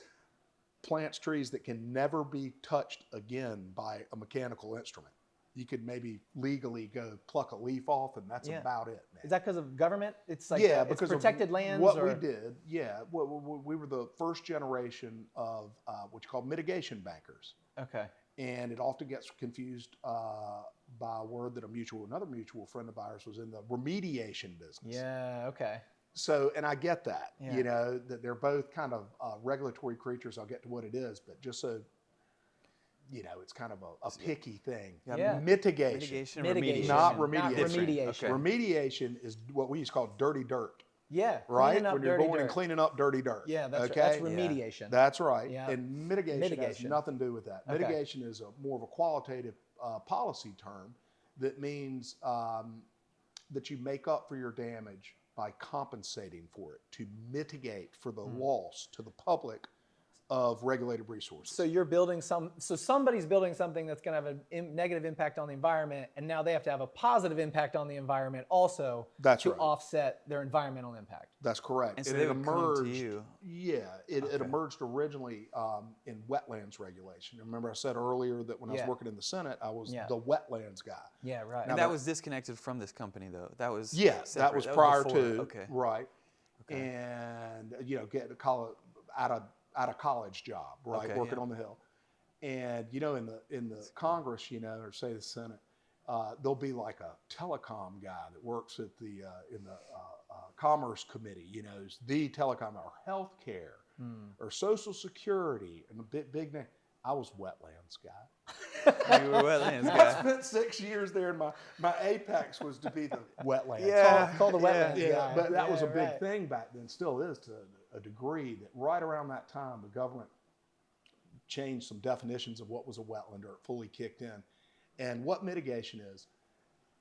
plants trees that can never be touched again by a mechanical instrument. You could maybe legally go pluck a leaf off, and that's about it, man. Is that because of government? It's like because it's protected of lands. What we did, we were the first generation of what you call mitigation bankers, Okay. and it often gets confused by a word that another mutual friend of ours was in the remediation business. Yeah. Okay. So, and I get that, Yeah. that they're both kind of regulatory creatures. I'll get to what it is, but just so it's kind of a picky thing. Yeah. Mitigation, Mitigation, not remediation. remediation. Not remediation. Okay. Remediation is what we used to call dirty dirt. Yeah. Right? Cleaning up When you're dirty going and dirt. cleaning up dirty dirt. Yeah, that's okay? right. That's remediation. That's right. Yeah. And mitigation has nothing to do with that. Okay. Mitigation is more of a qualitative policy term that means that you make up for your damage by compensating for it, to mitigate for the loss to the public of regulated resources. So you're building somebody's building something that's going to have a negative impact on the environment, and now they have to have a positive impact on the environment also to offset their environmental impact. That's correct. And so they would come to you. Yeah, it emerged originally in wetlands regulation. Remember I said earlier that when I was working in the Senate, I was the wetlands guy. Yeah, right. And that was disconnected from this company, though. That was that was prior to right. Okay. And get out of college job, right, working on the Hill, and in the Congress, or say the Senate, there'll be like a telecom guy that works at the in the Commerce Committee, the telecom or healthcare or Social Security, and a big name. I was wetlands guy. You were wetlands guy. I spent 6 years there, and my apex was to be the wetlands. Call the wetlands guy. Yeah, but that was a big thing back then, still is to a degree, that right around that time the government changed some definitions of what was a wetland, or it fully kicked in. And what mitigation is,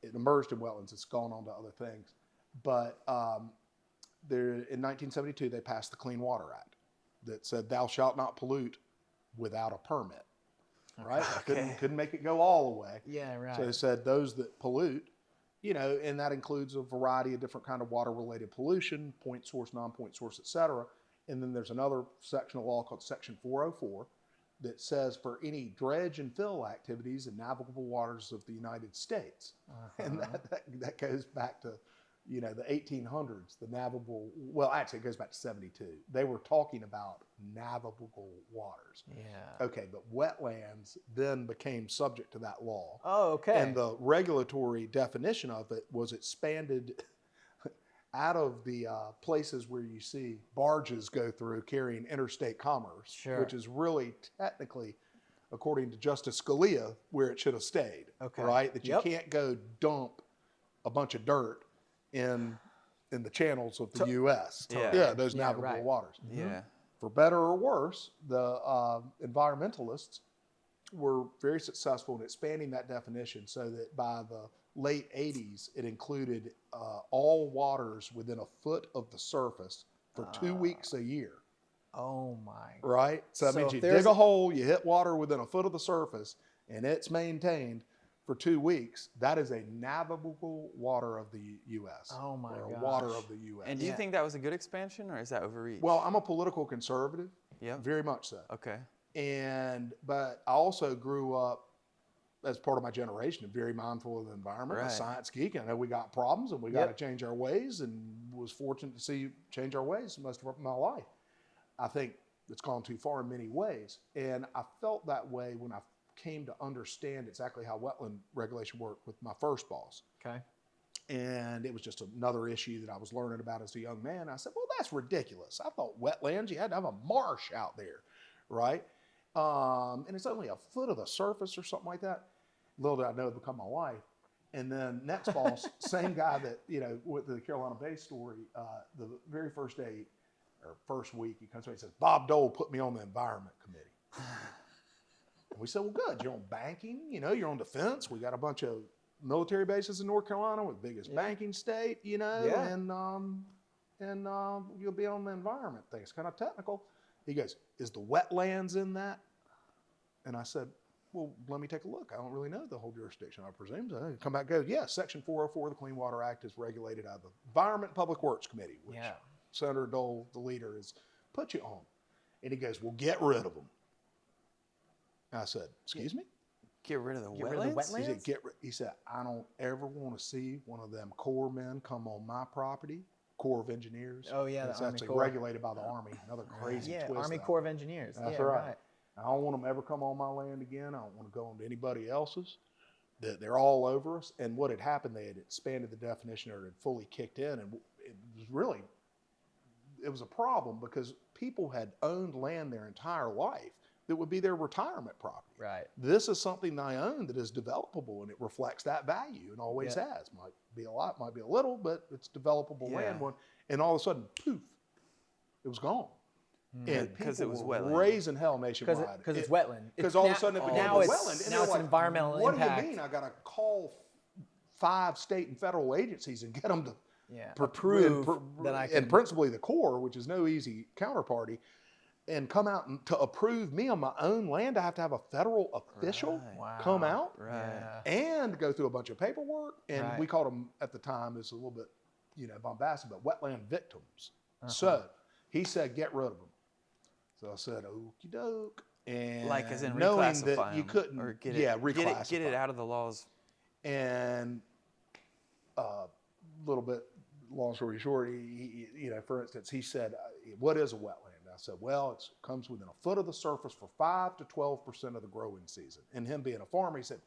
it emerged in wetlands, it's gone on to other things. But in 1972 they passed the Clean Water Act that said thou shalt not pollute without a permit. Right? Couldn't make it go all the way. Yeah, right. So they said those that pollute, and that includes a variety of different kind of water-related pollution, point source, non-point source, et cetera. And then there's another section of law called Section 404 that says for any dredge and fill activities in navigable waters of the United States. And that goes back to, the 1800s, the navigable, well, actually it goes back to 72. They were talking about navigable waters. Yeah. Okay, but wetlands then became subject to that law. Oh, okay. And the regulatory definition of it was expanded out of the places where you see barges go through carrying interstate commerce, which is really technically, according to Justice Scalia, where it should have stayed. Okay. Right? That you can't go dump a bunch of dirt in the channels of the U.S. Those navigable waters. Yeah. For better or worse, the environmentalists were very successful in expanding that definition so that by the late 80s, it included all waters within a foot of the surface for 2 weeks a year. Oh my. Right? So that means you dig a hole, you hit water within a foot of the surface, and it's maintained for 2 weeks. That is a navigable water of the U.S. Oh my gosh. Water of the U.S. And do you think that was a good expansion, or is that overreach? Well, I'm a political conservative. Yeah. Very much so. Okay. But I also grew up as part of my generation, very mindful of the environment, a science geek. I know we got problems and we got to change our ways, and was fortunate to see change our ways most of my life. I think it's gone too far in many ways. And I felt that way when I came to understand exactly how wetland regulation worked with my first boss. Okay. And it was just another issue that I was learning about as a young man. I said, well, that's ridiculous. I thought wetlands, you had to have a marsh out there, right? And it's only a foot of the surface or something like that. Little did I know it would become my wife. And then next boss, same guy that, with the Carolina Bay story, the very first day or first week, he comes to me and says, Bob Dole put me on the environment committee. And we said, well, good. You're on banking, you're on defense. We got a bunch of military bases in North Carolina, with the biggest banking state, and you'll be on the environment thing. It's kind of technical. He goes, is the wetlands in that? And I said, well, let me take a look. I don't really know the whole jurisdiction, I presume. So I come back and go, yes, Section 404 of the Clean Water Act is regulated out of the Environment and Public Works Committee, which Senator Dole, the leader, has put you on. And he goes, well, get rid of them. I said, excuse me? Get rid of the wetlands? He said, I don't ever want to see one of them Corps men come on my property, Corps of Engineers. Oh, yeah, that's actually regulated by the Army. Another crazy twist. Yeah, Army Corps of Engineers. That's right. I don't want them ever come on my land again. I don't want to go on to anybody else's. They're all over us. And what had happened, they had expanded the definition, or it had fully kicked in. And it was a problem because people had owned land their entire life that would be their retirement property. Right. This is something I own that is developable, and it reflects that value and always has. Might be a lot, might be a little, but it's developable land. And all of a sudden, poof, it was gone. And because it was were wetland. raising hell nationwide. Because it's wetland. Because all of a sudden it became a wetland. And Now it's like, an environmental impact. What do you mean? I got to call 5 state and federal agencies and get them to approve that I can. And principally the Corps, which is no easy counterparty, and come out and to approve me on my own land. I have to have a federal official come out and go through a bunch of paperwork. And we called them at the time, it's a little bit, bombastic, but wetland victims. So he said, get rid of them. So I said, okie doke. And like as in knowing reclassify that you them, couldn't, or reclassify. Get it out of the laws. And a little bit, long story short, he, for instance, he said, what is a wetland? I said, well, it comes within a foot of the surface for 5 to 12% of the growing season. And him being a farmer, he said,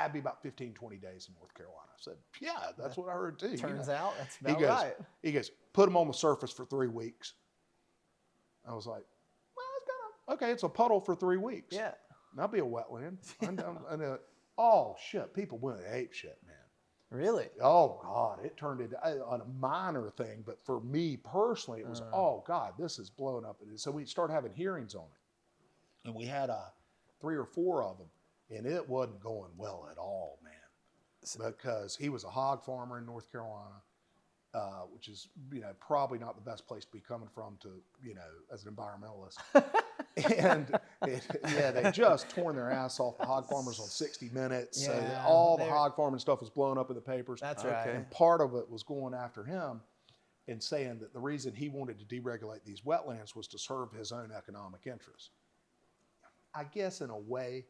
it'd be about 15, 20 days in North Carolina. I said, yeah, that's what I heard too. Turns out that's about right. He goes, put them on the surface for 3 weeks. I was like, well, it's kind of, okay, it's a puddle for 3 weeks. Yeah. That'll be a wetland. Oh, shit, people went ape shit, man. Really? Oh, God, it turned into on a minor thing. But for me personally, it was, oh, God, this is blowing up. And so we started having hearings on it. And we had 3 or 4 of them. And it wasn't going well at all, man. Because he was a hog farmer in North Carolina, which is, probably not the best place to be coming from to, as an environmentalist. And they just torn their ass off. The hog farmers on 60 Minutes. So all the hog farming stuff was blowing up in the papers. That's right. And part of it was going after him and saying that the reason he wanted to deregulate these wetlands was to serve his own economic interests. I guess in a way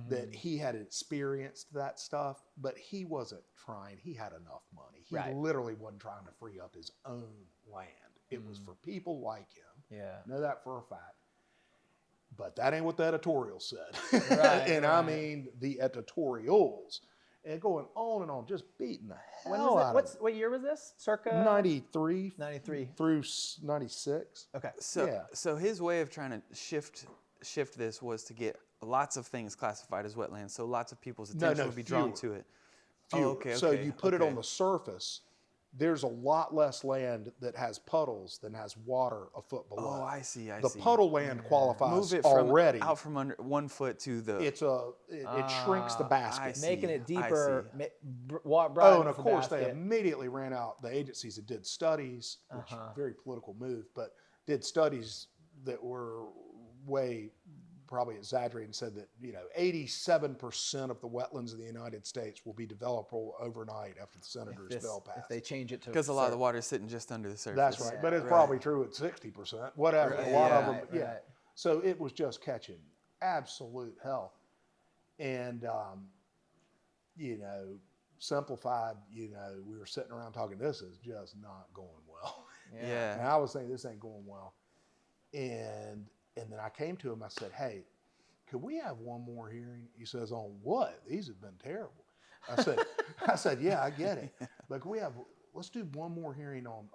that he had experienced that stuff, but he wasn't trying. He had enough money. He literally wasn't trying to free up his own land. It was for people like him. Yeah. I know that for a fact. But that ain't what the editorial said. I mean the editorials. And going on and on, just beating the hell out of it. What year was this? Circa? 93. 93. Through 96. Okay. So his way of trying to shift this was to get lots of things classified as wetlands, so lots of people's attention would be drawn to it. Fewer. Oh, okay. So you put it on the surface, there's a lot less land that has puddles than has water a foot below. Oh, I see. The puddle land qualifies already. Out from under 1 foot to the. It shrinks the basket. Making it deeper. And of course they immediately ran out. The agencies that did studies, which very political move, but did studies that were way probably exaggerated and said that 87% of the wetlands in the United States will be developable overnight after the senator's bill passed. If they change it to because a lot of the water is sitting just under the surface. That's right, but it's probably true at 60%. Whatever, a lot of them, So it was just catching absolute hell, and simplified. We were sitting around talking. This is just not going well. Yeah. And I was saying this ain't going well, and then I came to him, I said, hey, could we have one more hearing? He says, on what? These have been terrible. I said, yeah, I get it. But let's do one more hearing on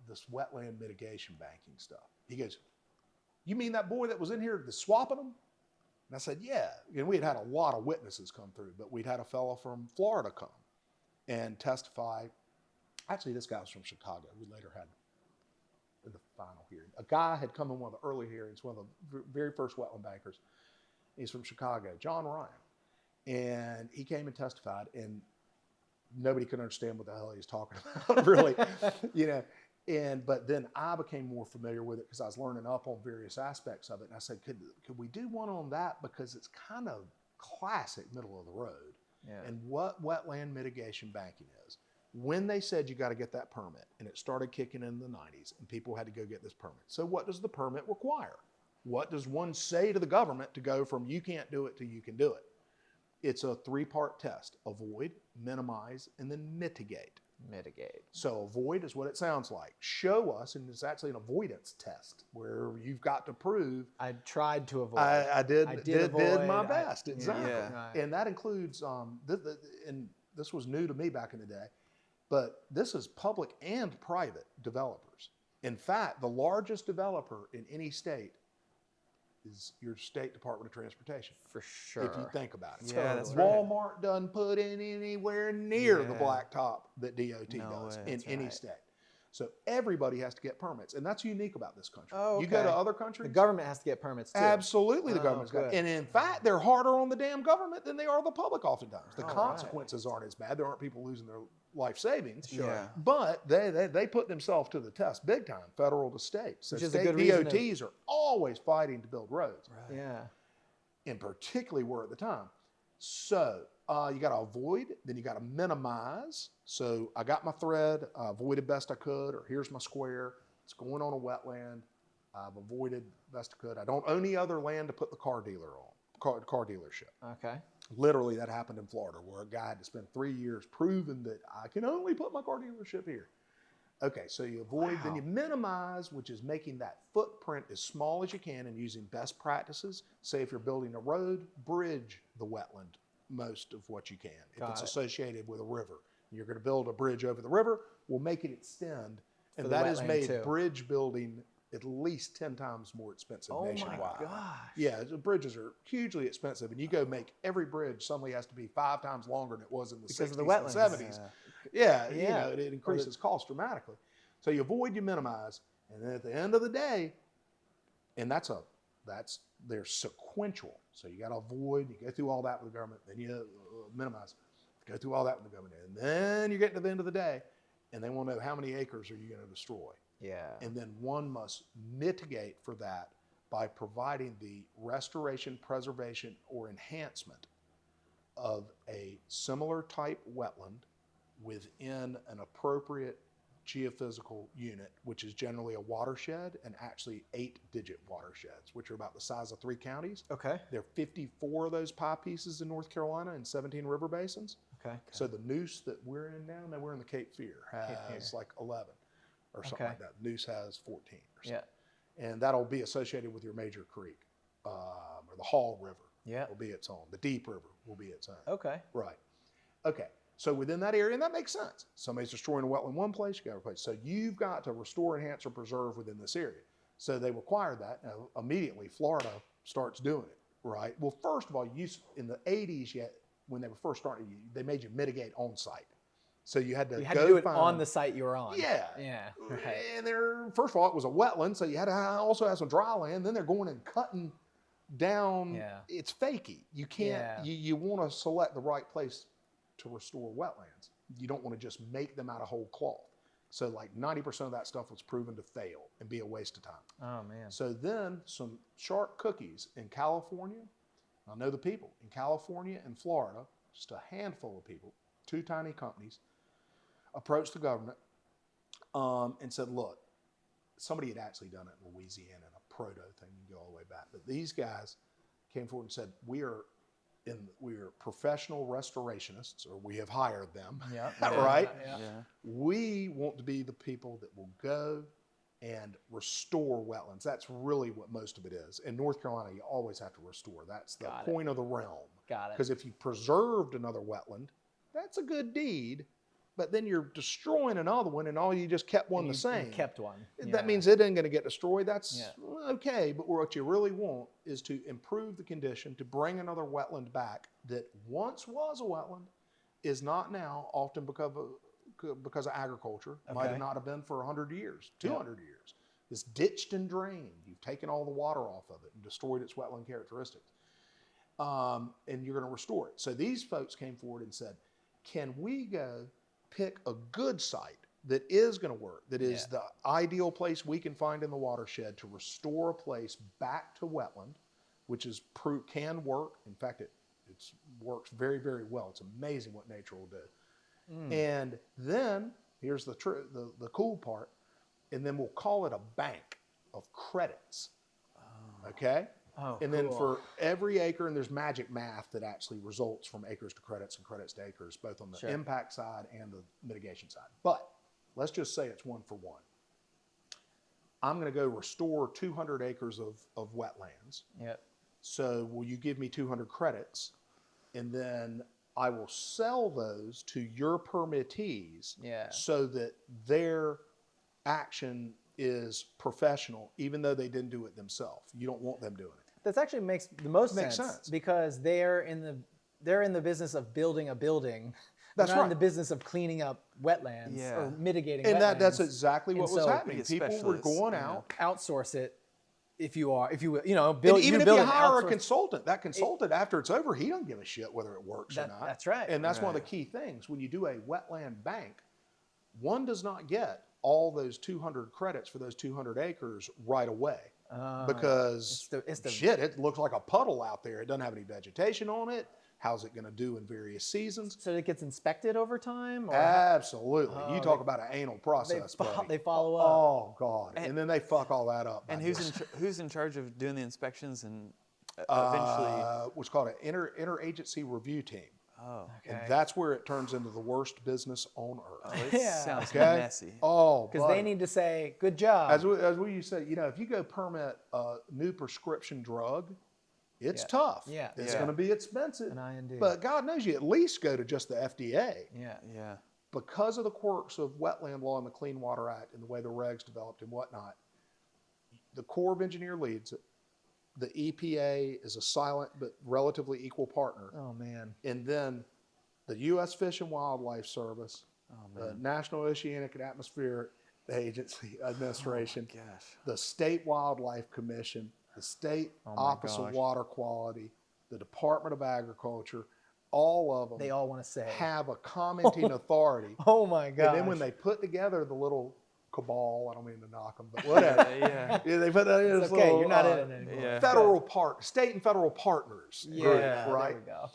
this wetland mitigation banking stuff. He goes, you mean that boy that was in here swapping them? And I said, yeah. And we had a lot of witnesses come through, but we'd had a fellow from Florida come and testify. Actually, this guy was from Chicago. We later had in the final hearing. A guy had come in one of the early hearings, one of the very first wetland bankers. He's from Chicago, John Ryan. And he came and testified, and nobody could understand what the hell he was talking about, really. But then I became more familiar with it because I was learning up on various aspects of it. And I said, could we do one on that? Because it's kind of classic middle of the road. Yeah. And what wetland mitigation banking is. When they said you got to get that permit, and it started kicking in the 90s, and people had to go get this permit. So what does the permit require? What does one say to the government to go from you can't do it to you can do it? It's a 3-part test: avoid, minimize, and then mitigate. So avoid is what it sounds like. Show us, and it's actually an avoidance test where you've got to prove. I tried to avoid. I did my best. Exactly. Yeah. And that includes, and this was new to me back in the day, but this is public and private developers. In fact, the largest developer in any state is your state Department of Transportation. For sure. If you think about it. Yeah, that's right. Walmart doesn't put in anywhere near the blacktop that DOT No does way, in that's any right. state. So everybody has to get permits, and that's unique about this country. Oh, You go okay. to other countries. The government has to get permits too. Absolutely, the Oh, government's got. good. And in fact, they're harder on the damn government than they are the public oftentimes. The All right. consequences aren't as bad. There aren't people losing their life savings. Sure. Yeah. But they put themselves to the test big time, federal to state. So Which is a state good reason DOTs are always fighting to build roads, Right. Yeah. and particularly were at the time. So you got to avoid, then you got to minimize. So I got my thread, I avoided best I could, or here's my square. It's going on a wetland. I've avoided best I could. I don't own any other land to put the car dealer on, car dealership. Okay. Literally, that happened in Florida, where a guy had to spend 3 years proving that I can only put my car dealership here. Okay, so you avoid, then you minimize, which is making that footprint as small as you can and using best practices. Say if you're building a road, bridge the wetland most of what you can. If it's associated with a river, and you're going to build a bridge over the river, we'll make it extend. And that has made bridge building at least 10 times more expensive nationwide. Oh my gosh. Yeah, the bridges are hugely expensive, and you go make every bridge suddenly has to be 5 times longer than it was in the 60s of the wetlands. and 70s. Yeah, you Yeah. know, it increases cost dramatically. So you avoid, you minimize, and then at the end of the day, and they're sequential. So you got to avoid, you go through all that with the government, then you minimize, go through all that with the government, and then you get to the end of the day, and they want to know how many acres are you going to destroy. Yeah. And then one must mitigate for that by providing the restoration, preservation, or enhancement of a similar type wetland within an appropriate geophysical unit, which is generally a watershed, and actually 8-digit watersheds, which are about the size of 3 counties. Okay. There are 54 of those pie pieces in North Carolina and 17 river basins. Okay. So the Noose that we're in now, no, we're in the Cape Fear, has like 11 or something like that. Noose has 14 or something. Yeah. And that'll be associated with your major creek, or the Hall River. Yeah. Will be its own. The Deep River will be its own. Okay. Right. Okay. So within that area, and that makes sense. Somebody's destroying a wetland in one place, you got to replace. So you've got to restore, enhance, or preserve within this area. So they require that. Now, immediately, Florida starts doing it, right? Well, first of all, in the 80s, when they were first starting, they made you mitigate on site. So you had to do it on the site you were on. Yeah. Yeah. Right. And first of all, it was a wetland, so you had to also have some dry land. Then they're going and cutting down. Yeah. It's fakey. You can't. You want to select the right place to restore wetlands. You don't want to just make them out of whole cloth. So like 90% of that stuff was proven to fail and be a waste of time. Oh man. So then some sharp cookies in California, I know the people, in California and Florida, just a handful of people, 2 tiny companies, approached the government and said, look, somebody had actually done it in Louisiana in a proto thing, you can go all the way back. But these guys came forward and said, we are professional restorationists, or we have hired them, right? Yeah. We want to be the people that will go and restore wetlands. That's really what most of it is. In North Carolina, you always have to restore. That's the point of the realm. Got it. Because if you preserved another wetland, that's a good deed, but then you're destroying another one, and all you just kept one the same. You kept one. That means it ain't going to get destroyed. That's okay, but what you really want is to improve the condition, to bring another wetland back that once was a wetland, is not now, often because of agriculture. Might have not have been for 100 years, 200 years. It's ditched and drained. You've taken all the water off of it and destroyed its wetland characteristics. And you're going to restore it. So these folks came forward and said, can we go pick a good site that is going to work, that is the ideal place we can find in the watershed to restore a place back to wetland, which is can work. In fact, it works very, very well. It's amazing what nature will do. And then here's the cool part, and then we'll call it a bank of credits. Okay? Oh, and then for every acre, and there's magic math that actually results from acres to credits and credits to acres, both on the impact side and the mitigation side. But let's just say it's 1 for 1. I'm going to go restore 200 acres of wetlands. Yep. So will you give me 200 credits? And then I will sell those to your permittees so that their action is professional, even though they didn't do it themselves. You don't want them doing it. That actually makes the most Makes sense, sense. because they're in the business of building a building. That's They're not right. in the business of cleaning up wetlands Yeah. or mitigating And wetlands. that's exactly what And was so- happening. Be a People were specialist, going you know. out. Outsource it if you build. And even if you build an hire a outsource- consultant, that consultant, after it's over, he doesn't give a shit whether it works or not. That's right. And that's one of the Right. key things. When you do a wetland bank, one does not get all those 200 credits for those 200 acres right away. Because shit, it looks like a puddle out there. It doesn't have any vegetation on it. How's it going to do in various seasons? So it gets inspected over time? Or Absolutely. You talk about an anal process, buddy. they follow up. Oh, God. And then they fuck all that up. And who's in charge of doing the inspections and eventually? What's called an interagency review team. Oh, And that's where it turns into the worst business on earth. it Yeah. sounds Okay? messy. Oh, Because they need to say, good job. as we used to say, if you go permit a new prescription drug, it's Yeah. tough. Yeah. It's Yeah. going to be expensive. An IND. But God knows you at least go to just the FDA. Yeah. Yeah. Because of the quirks of wetland law and the Clean Water Act and the way the regs developed and whatnot, the Corps of Engineer leads it. The EPA is a silent but relatively equal partner. Oh, man. And then the U.S. Fish and Wildlife Service, the National Oceanic and Atmospheric Agency Administration, Gosh. the State Wildlife Commission, the State my Office gosh. of Water Quality, the Department of Agriculture, all of them They all want to say. have a commenting authority. Oh, my God. And then when they put together the little cabal, I don't mean to knock them, but whatever. Yeah. Yeah, they put that in It's this okay, little, you're not in it anymore. Yeah. state and federal partners. Yeah, group, there right. we go.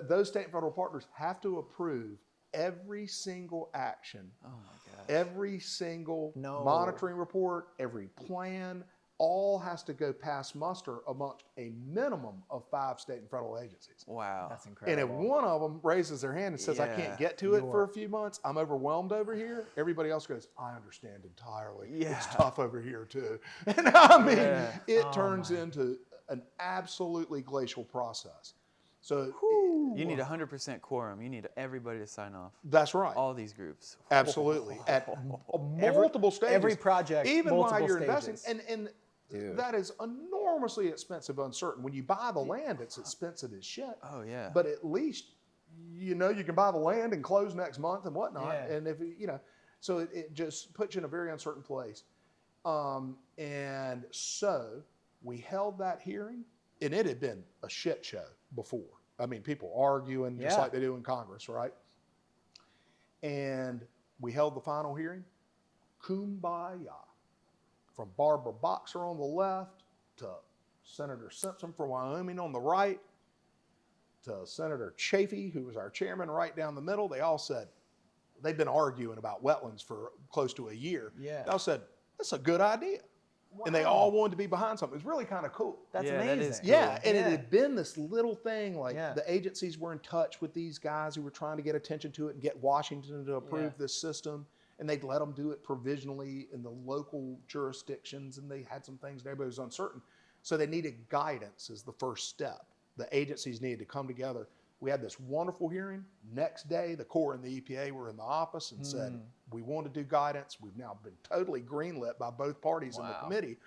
Those state and federal partners have to approve every single action, Oh my gosh. every single No. monitoring report, every plan, all has to go past muster amongst a minimum of 5 state and federal agencies. Wow. That's And incredible. if one of them raises their hand and says, I Yeah, can't get to it for a few months, I'm overwhelmed over here, everybody else goes, I understand entirely. Yeah. It's tough over here too. And I mean, Yeah. it Oh, turns my. into an absolutely glacial process. So You need 100% quorum. You need everybody to sign off. that's right. All these groups. Absolutely. At multiple stages. every project, Even while multiple you're stages. investing. And that is enormously expensive, uncertain. When you buy the land, it's expensive as shit. Oh yeah. But at least you can buy the land and close next month and whatnot. Yeah. And if so it just puts you in a very uncertain place. And so we held that hearing, and it had been a shit show before. I mean, people arguing just Yeah. like they do in Congress, right? And we held the final hearing. Kumbaya. From Barbara Boxer on the left to Senator Simpson from Wyoming on the right to Senator Chafee, who was our chairman, right down the middle. They all said, they've been arguing about wetlands for close to a year. Yeah. They all said, that's a good idea. And they all wanted to be behind something. It was really kind of cool. That's Yeah, that amazing. is cool. Yeah, and Yeah. it had been this little thing, like Yeah. the agencies were in touch with these guys who were trying to get attention to it and get Washington to approve Yeah. this system. And they'd let them do it provisionally in the local jurisdictions, and they had some things, and everybody was uncertain. So they needed guidance as the first step. The agencies needed to come together. We had this wonderful hearing. Next day, the Corps and the EPA were in the office and said, we want to do guidance. We've now been totally greenlit by both parties in the Wow. committee.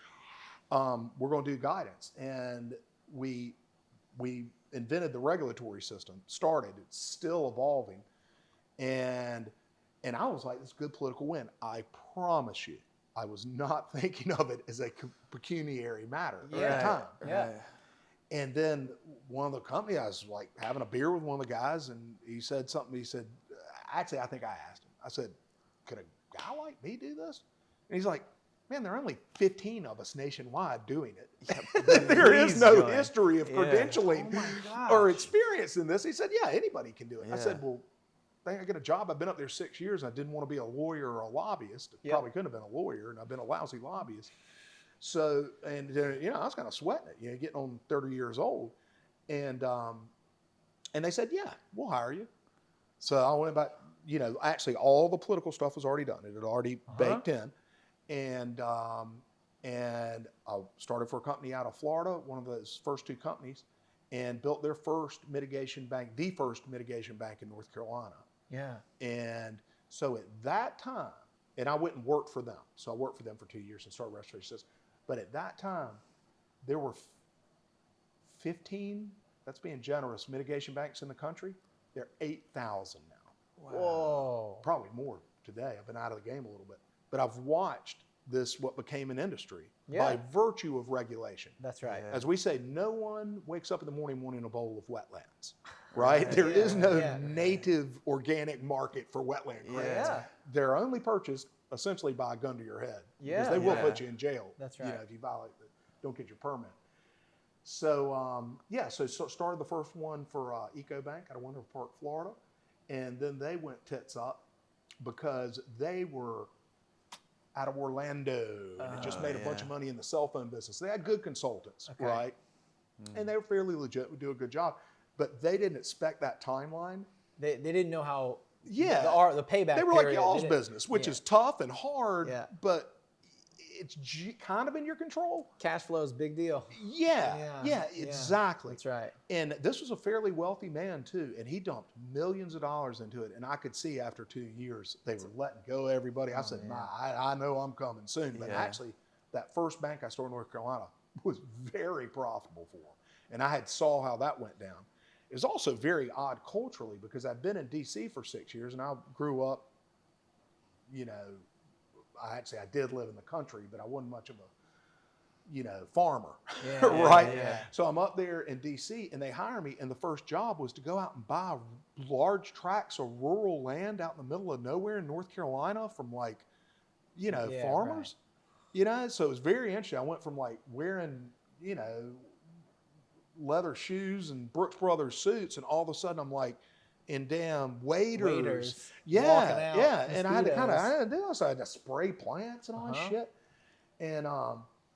We're going to do guidance. And we invented the regulatory system, started, it's still evolving. And I was like, this is a good political win. I promise you, I was not thinking of it as a pecuniary matter at the time. Yeah. Right. And then one of the company, I was like having a beer with one of the guys, and he said something. He said, actually, I think I asked him. I said, could a guy like me do this? And he's like, man, there are only 15 of us nationwide doing it. There is please no join. history of Yeah. credentialing Oh my gosh. or experience in this. He said, yeah, anybody can do it. I Yeah. said, well, I think I get a job. I've been up there 6 years. I didn't want to be a lawyer or a lobbyist. Yep. Probably couldn't have been a lawyer, and I've been a lousy lobbyist. So, and I was kind of sweating it, getting on 30 years old. And they said, yeah, we'll hire you. So I went back, actually all the political stuff was already done. It had already baked in. And I started for a company out of Florida, one of those first 2 companies, and built their first mitigation bank, the first mitigation bank in North Carolina. Yeah. And so at that time, and I went and worked for them. So I worked for them for 2 years and started restoration systems. But at that time, there were 15, that's being generous, mitigation banks in the country. They're 8,000 now. Wow. Whoa. Probably more today. I've been out of the game a little bit. But I've watched this, what became an industry, by virtue of regulation. That's right. Yeah. As we say, no one wakes up in the morning wanting a bowl of wetlands, right? There is no native organic market for wetland credits. Yeah. They're only purchased essentially by a gun to your head. Yeah. Because they will put you in jail. That's You right. know, if you violate, don't get your permit. So, so started the first one for EcoBank out of Winter Park, Florida. And then they went tits up because they were out of Orlando and had just made a bunch of money in the cell phone business. They had good consultants, right? And they were fairly legit, would do a good job. But they didn't expect that timeline. They didn't know how the payback They were like period, y'all's business, which is tough and hard, but it's kind of in your control. Cash flow is a big deal. Yeah, exactly. That's right. And this was a fairly wealthy man too, and he dumped millions of dollars into it. And I could see after 2 years they were letting go of everybody. I said, I know I'm coming soon. But actually, that first bank I started in North Carolina was very profitable for them. And I saw how that went down. It was also very odd culturally because I'd been in D.C. for 6 years, and I grew up, I did live in the country, but I wasn't much of a, farmer, right? Yeah. So I'm up there in D.C. and they hire me, and the first job was to go out and buy large tracts of rural land out in the middle of nowhere in North Carolina from farmers, So it was very interesting. I went from wearing, leather shoes and Brooks Brothers suits, and all of a sudden I'm in damn waders. Walking out, and I had to do this. I had to spray plants and all this shit. And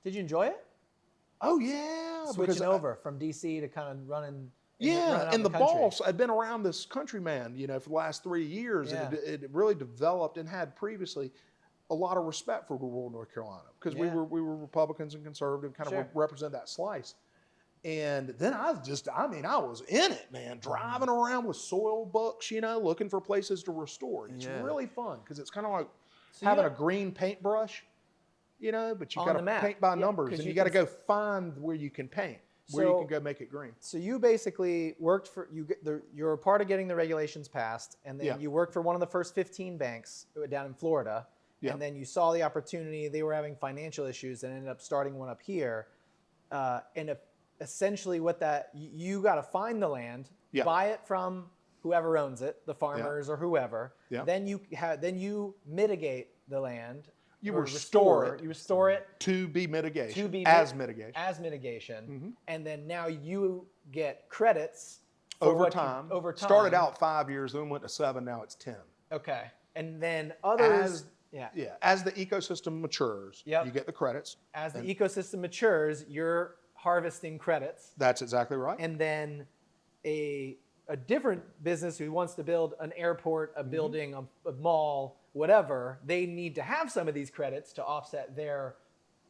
did you enjoy it? Oh yeah, switching over from DC to kind of running. And the boss, I'd been around this countryman, for the last 3 years, and it really developed and had previously a lot of respect for rural North Carolina because we were Republicans and conservative, kind of represent that slice. And then I was in it, man, driving around with soil books, looking for places to restore. It's really fun because it's kind of like having a green paintbrush, but you got to paint by numbers, and you got to go find where you can paint, where you can go make it green. So you basically worked for, you're a part of getting the regulations passed, and then you worked for one of the first 15 banks down in Florida, and then you saw the opportunity. They were having financial issues and ended up starting one up here. Essentially you got to find the land, buy it from whoever owns it, the farmers or whoever. Then you mitigate the land. You restore it. You restore it to be mitigation. As mitigation. And then now you get credits over time. Started out 5 years, then went to 7. Now it's 10. Okay. And then others. As the ecosystem matures, you get the credits. As the ecosystem matures, you're harvesting credits. That's exactly right. And then a different business who wants to build an airport, a building, a mall, whatever, they need to have some of these credits to offset their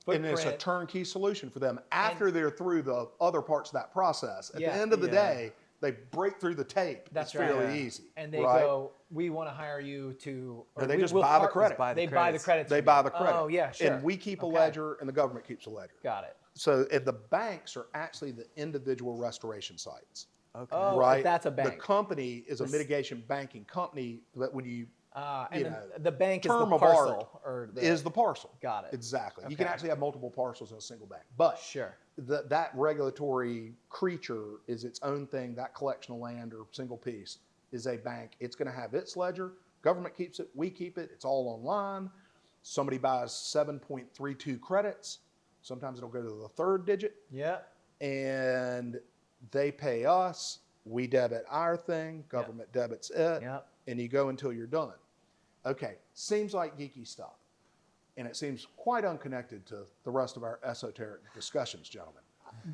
footprint. And it's a turnkey solution for them after they're through the other parts of that process. At the end of the day, they break through the tape. That's it's fairly easy. And they go, we want to hire you to... Or they just buy the credit. They buy the credits. They buy the credit. Oh, yeah, sure. And we keep a ledger, and the government keeps a ledger. Got it. So the banks are actually the individual restoration sites. Okay. Oh, right? That's a bank. The company is a mitigation banking company, but when you... the bank is the parcel. Is the parcel. Got it. Exactly. Okay. You can actually have multiple parcels in a single bank. But that regulatory creature is its own thing. That collection of land or single piece is a bank. It's going to have its ledger. Government keeps it. We keep it. It's all online. Somebody buys 7.32 credits. Sometimes it'll go to the third digit. Yeah. And they pay us. We debit our thing. Government debits it. Yep. And you go until you're done. Okay, seems like geeky stuff. And it seems quite unconnected to the rest of our esoteric discussions, gentlemen.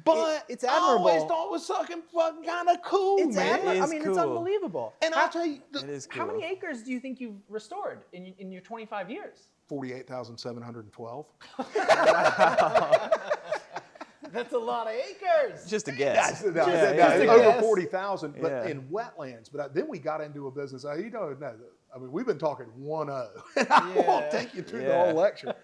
But it's admirable. I always thought it was fucking kind of cool, man. It's unbelievable. And I'll tell you, it is cool. How many acres do you think you've restored in your 25 years? 48,712. That's a lot of acres. Just a guess. Over 40,000, but in wetlands. But then we got into a business. We've been talking 1-0. And I won't take you through the whole lecture.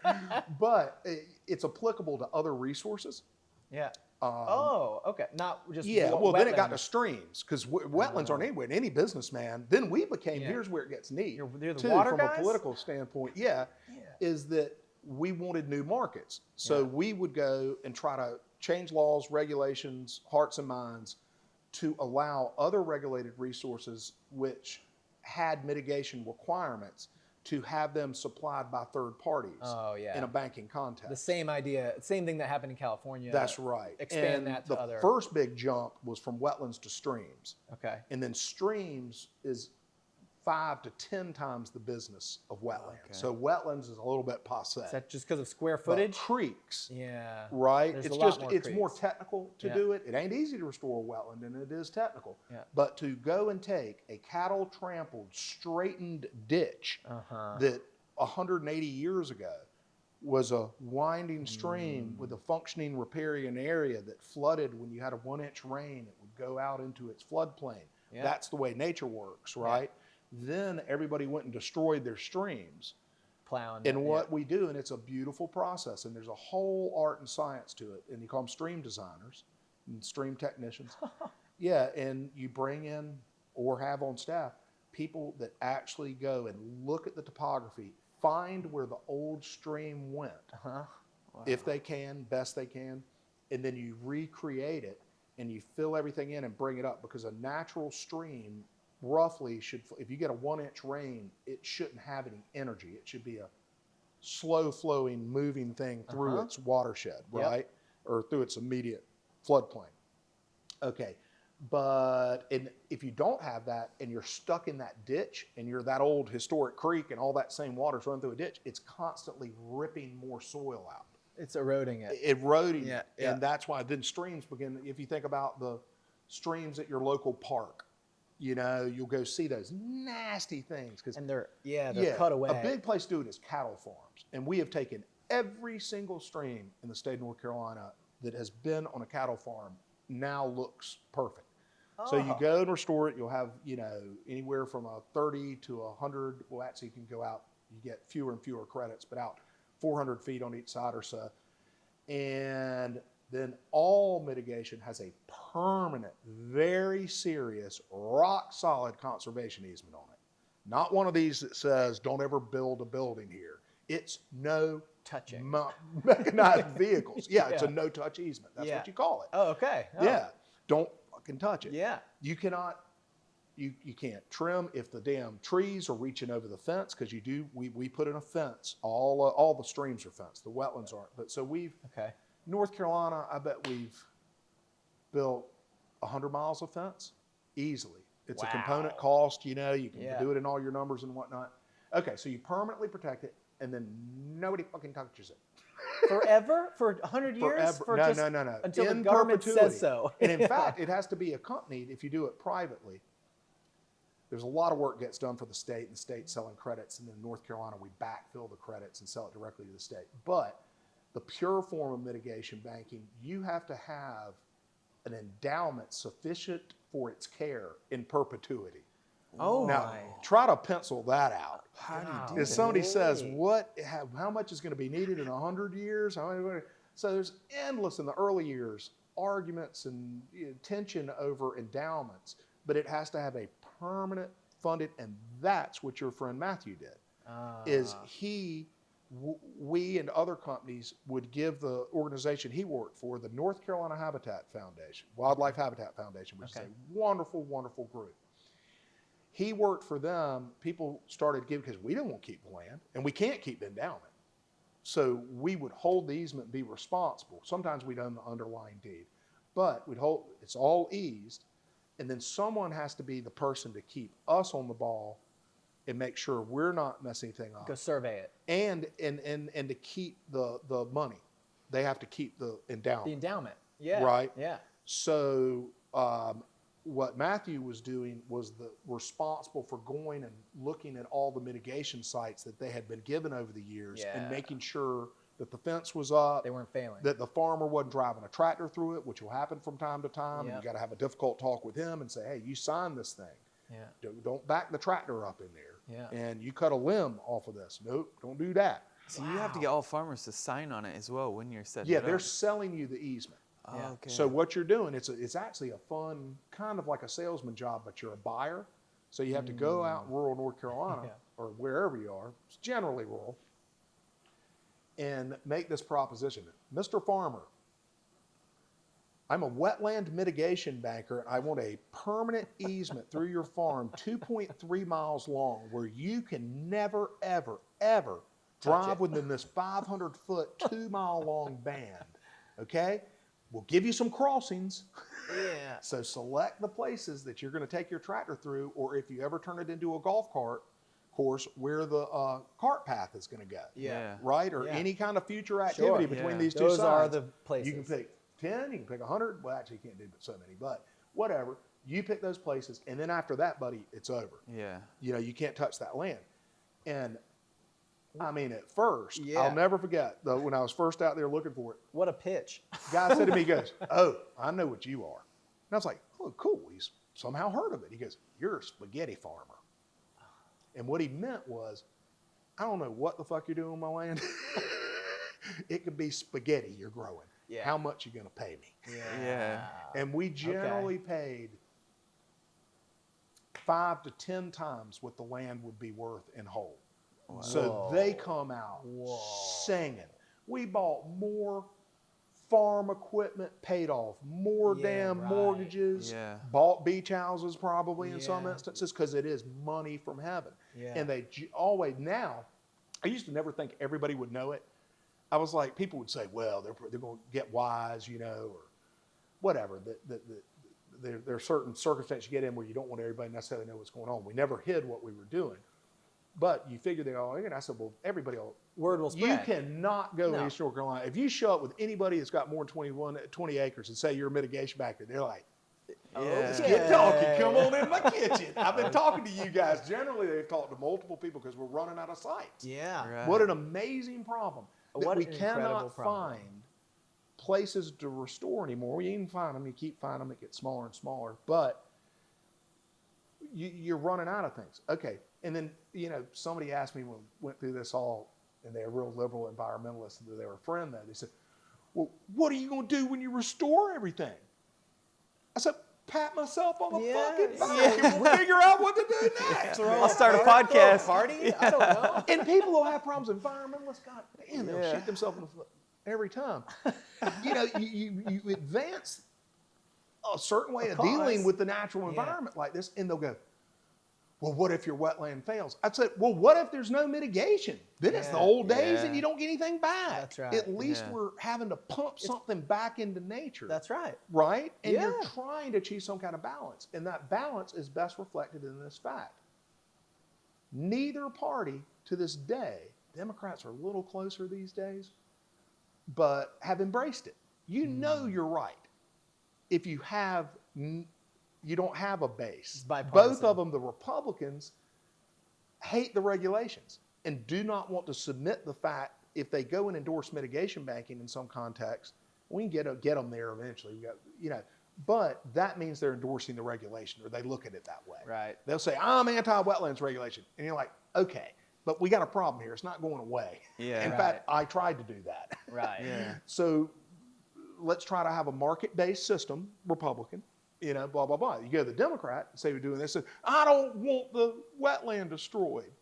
But it's applicable to other resources. Yeah. Okay. Not just Well, then it got to wetland. streams because wetlands aren't anywhere. And any businessman, then we became. Here's where it gets neat. You're the too, water from guys? a political standpoint. Is that we wanted new markets, so we would go and try to change laws, regulations, hearts and minds to allow other regulated resources which had mitigation requirements to have them supplied by third parties in a banking context. The same idea, same thing that happened in California. That's right. Expand that to other. The first big jump was from wetlands to streams. Okay. And then streams is 5 to 10 times the business of wetlands. Okay. So wetlands is a little bit passé. Is that just because of square But footage? creeks, Yeah. right? There's It's a lot just more it's more creeks. technical to do it. It ain't easy to restore a wetland, and it is technical. Yeah. But to go and take a cattle trampled, straightened ditch that 180 years ago was a winding stream with a functioning riparian area that flooded when you had a 1-inch rain, it would go out into its floodplain. Yeah. That's the way nature works, right? Then everybody went and destroyed their streams. Plowing. And what we do, and it's a beautiful process, and there's a whole art and science to it, and you call them stream designers and stream technicians. And you bring in or have on staff people that actually go and look at the topography, find where the old stream went, if they can, best they can, and then you recreate it and you fill everything in and bring it up, because a natural stream roughly should, if you get a 1-inch rain, it shouldn't have any energy. It should be a slow flowing, moving thing through its watershed, right? Or through its immediate floodplain. Okay. But if you don't have that and you're stuck in that ditch and you're that old historic creek and all that same water's running through a ditch, it's constantly ripping more soil out. It's eroding it. Eroding it. And that's why then streams begin. If you think about the streams at your local park, you know, you'll go see those nasty things. And they're cut away. A big place to do it is cattle farms. And we have taken every single stream in the state of North Carolina that has been on a cattle farm now looks perfect. So you go and restore it. You'll have, you know, anywhere from a 30 to 100. Well, actually, you can go out. You get fewer and fewer credits, but out 400 feet on each side or so. And then all mitigation has a permanent, very serious, rock-solid conservation easement on it. Not one of these that says, don't ever build a building here. It's no touching mechanized vehicles. It's a no-touch easement. That's what you call it. Oh, okay. Don't fucking touch it. You cannot, you can't trim if the damn trees are reaching over the fence, because we put in a fence. All the streams are fenced. The wetlands aren't. But so North Carolina, I bet we've built 100 miles of fence easily. It's a component cost, you know, you can do it in all your numbers and whatnot. Okay, so you permanently protect it, and then nobody fucking touches it. Forever? For 100 years? Forever. No. Until in the government perpetuity. says so. And in fact, it has to be accompanied, if you do it privately. There's a lot of work gets done for the state, and the state selling credits, and then in North Carolina, we backfill the credits and sell it directly to the state. But the pure form of mitigation banking, you have to have an endowment sufficient for its care in perpetuity. Now, try to pencil that out. How do you do that? If somebody says, how much is going to be needed in 100 years? So there's endless, in the early years, arguments and tension over endowments, but it has to have a permanent funded, and that's what your friend Matthew did. We and other companies would give the organization he worked for, the North Carolina Habitat Foundation, Wildlife Habitat Foundation, which is a wonderful, wonderful group. He worked for them. People started giving, because we didn't want to keep the land, and we can't keep the endowment. So we would hold the easement and be responsible. Sometimes we'd own the underlying deed, but it's all eased, and then someone has to be the person to keep us on the ball and make sure we're not messing anything up. Go survey it. And to keep the money. They have to keep the endowment. The endowment. Yeah. Right? Yeah. So what Matthew was doing was responsible for going and looking at all the mitigation sites that they had been given over the years and making sure that the fence was up. They weren't failing. That the farmer wasn't driving a tractor through it, which will happen from time to time. Yep. And you got to have a difficult talk with him and say, hey, you signed this thing. Yeah. Don't back the tractor up in there. Yeah. And you cut a limb off of this. Nope, don't do that. So you have to get all farmers to sign on it as well when you're setting Yeah, it they're up. selling you the easement. Okay. So what you're doing, it's actually a fun, kind of like a salesman job, but you're a buyer. So you have to go out in rural North Carolina or wherever you are, it's generally rural, and make this proposition. Mr. Farmer, I'm a wetland mitigation banker, and I want a permanent easement through your farm 2.3 miles long where you can never, ever, ever drive within this 500-foot, 2-mile-long band, okay? We'll give you some crossings. Yeah. So select the places that you're going to take your tractor through, or if you ever turn it into a golf cart course, where the cart path is going to go. Yeah. Right? Or any kind of future activity between these two Those sides. are the places. You can pick 10, you can pick 100. Well, actually, you can't do so many, but whatever. You pick those places, and then after that, buddy, it's over. Yeah. You know, you can't touch that land. And I mean, at first, I'll never forget, though, when I was first out there looking for it. What a pitch. Guy said to me, he goes, "Oh, I know what you are." And I was like, "Oh, cool." He's somehow heard of it. He goes, "You're a spaghetti farmer." And what he meant was, I don't know what the fuck you're doing on my land. It could be spaghetti you're growing. Yeah. How much you going to pay me? Yeah. And we generally paid 5 to 10 times what the land would be worth in whole. Wow. So they come out singing. We bought more farm equipment, paid off more damn mortgages, bought beach houses probably in some instances, because it is money from heaven. And they always, now, I used to never think everybody would know it. I was like, people would say, well, they're going to get wise, you know, or whatever. There are certain circumstances you get in where you don't want everybody to necessarily know what's going on. We never hid what we were doing. But you figure they all, and I said, well, everybody will. Word will spread. You cannot go to East North Carolina. If you show up with anybody that's got more than 20 acres and say you're a mitigation banker, they're like, let's get talking. Come on in my kitchen. I've been talking to you guys. Generally, they've talked to multiple people because we're running out of sites. Yeah. Right. What an amazing problem. That What we an incredible cannot problem. find places to restore anymore. You can find them. You keep finding them. It gets smaller and smaller. But you're running out of things. Okay. And then, you know, somebody asked me when we went through this all, and they're real liberal environmentalists, and they were a friend though. They said, well, what are you going to do when you restore everything? I said, pat myself on the fucking back and figure out what to do next. I'll start a podcast. Party? I don't know. And people will have problems. Environmentalists, God damn, they'll shoot themselves in the foot every time. You know, you advance a certain way of dealing with the natural environment like this, and they'll go, well, what if your wetland fails? I said, well, what if there's no mitigation? Then it's the old days and you don't get anything back. That's right. At least we're having to pump something back into nature. That's right. Right? And you're trying to achieve some kind of balance. And that balance is best reflected in this fact. Neither party to this day, Democrats are a little closer these days, but have embraced it. You know you're right. If you have... You don't have a base. Both of them, the Republicans, hate the regulations and do not want to submit the fact if they go and endorse mitigation banking in some context, we can get them there eventually. We got, you know, but that means they're endorsing the regulation, or they look at it that way. Right. They'll say, I'm anti-wetlands regulation. And you're like, okay, but we got a problem here. It's not going away. Yeah. In fact, I tried to do that. Right. Yeah. So let's try to have a market-based system, Republican. You know, blah, blah, blah. You go to the Democrat and say we're doing this. I don't want the wetland destroyed.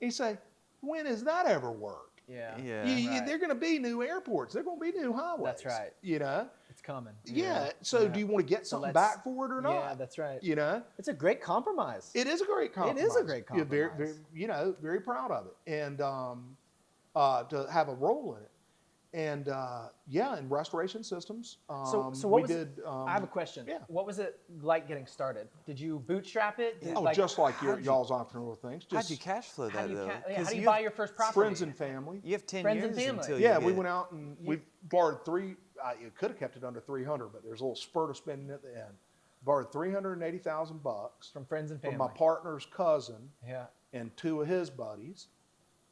You say, when has that ever worked? Yeah. They're going to be new airports. They're going to be new highways. That's right. You know? It's coming. Yeah. So do you want to get something back for it or not? Yeah, that's right. You know? It's a great compromise. It is a great compromise. It is a great compromise. You're very proud of it. And to have a role in it. And and restoration systems. So what was it? I have a question. Yeah. What was it like getting started? Did you bootstrap it? Just like y'all's entrepreneurial things. How'd you cash flow that though? How do you buy your first property? Friends and family. You have 10 Friends years and family. until Yeah, you we get... went out and we borrowed you could have kept it under 300, but there's a little spurt of spending at the end. Borrowed $380,000 from friends and family. from my partner's cousin Yeah. and 2 of his buddies.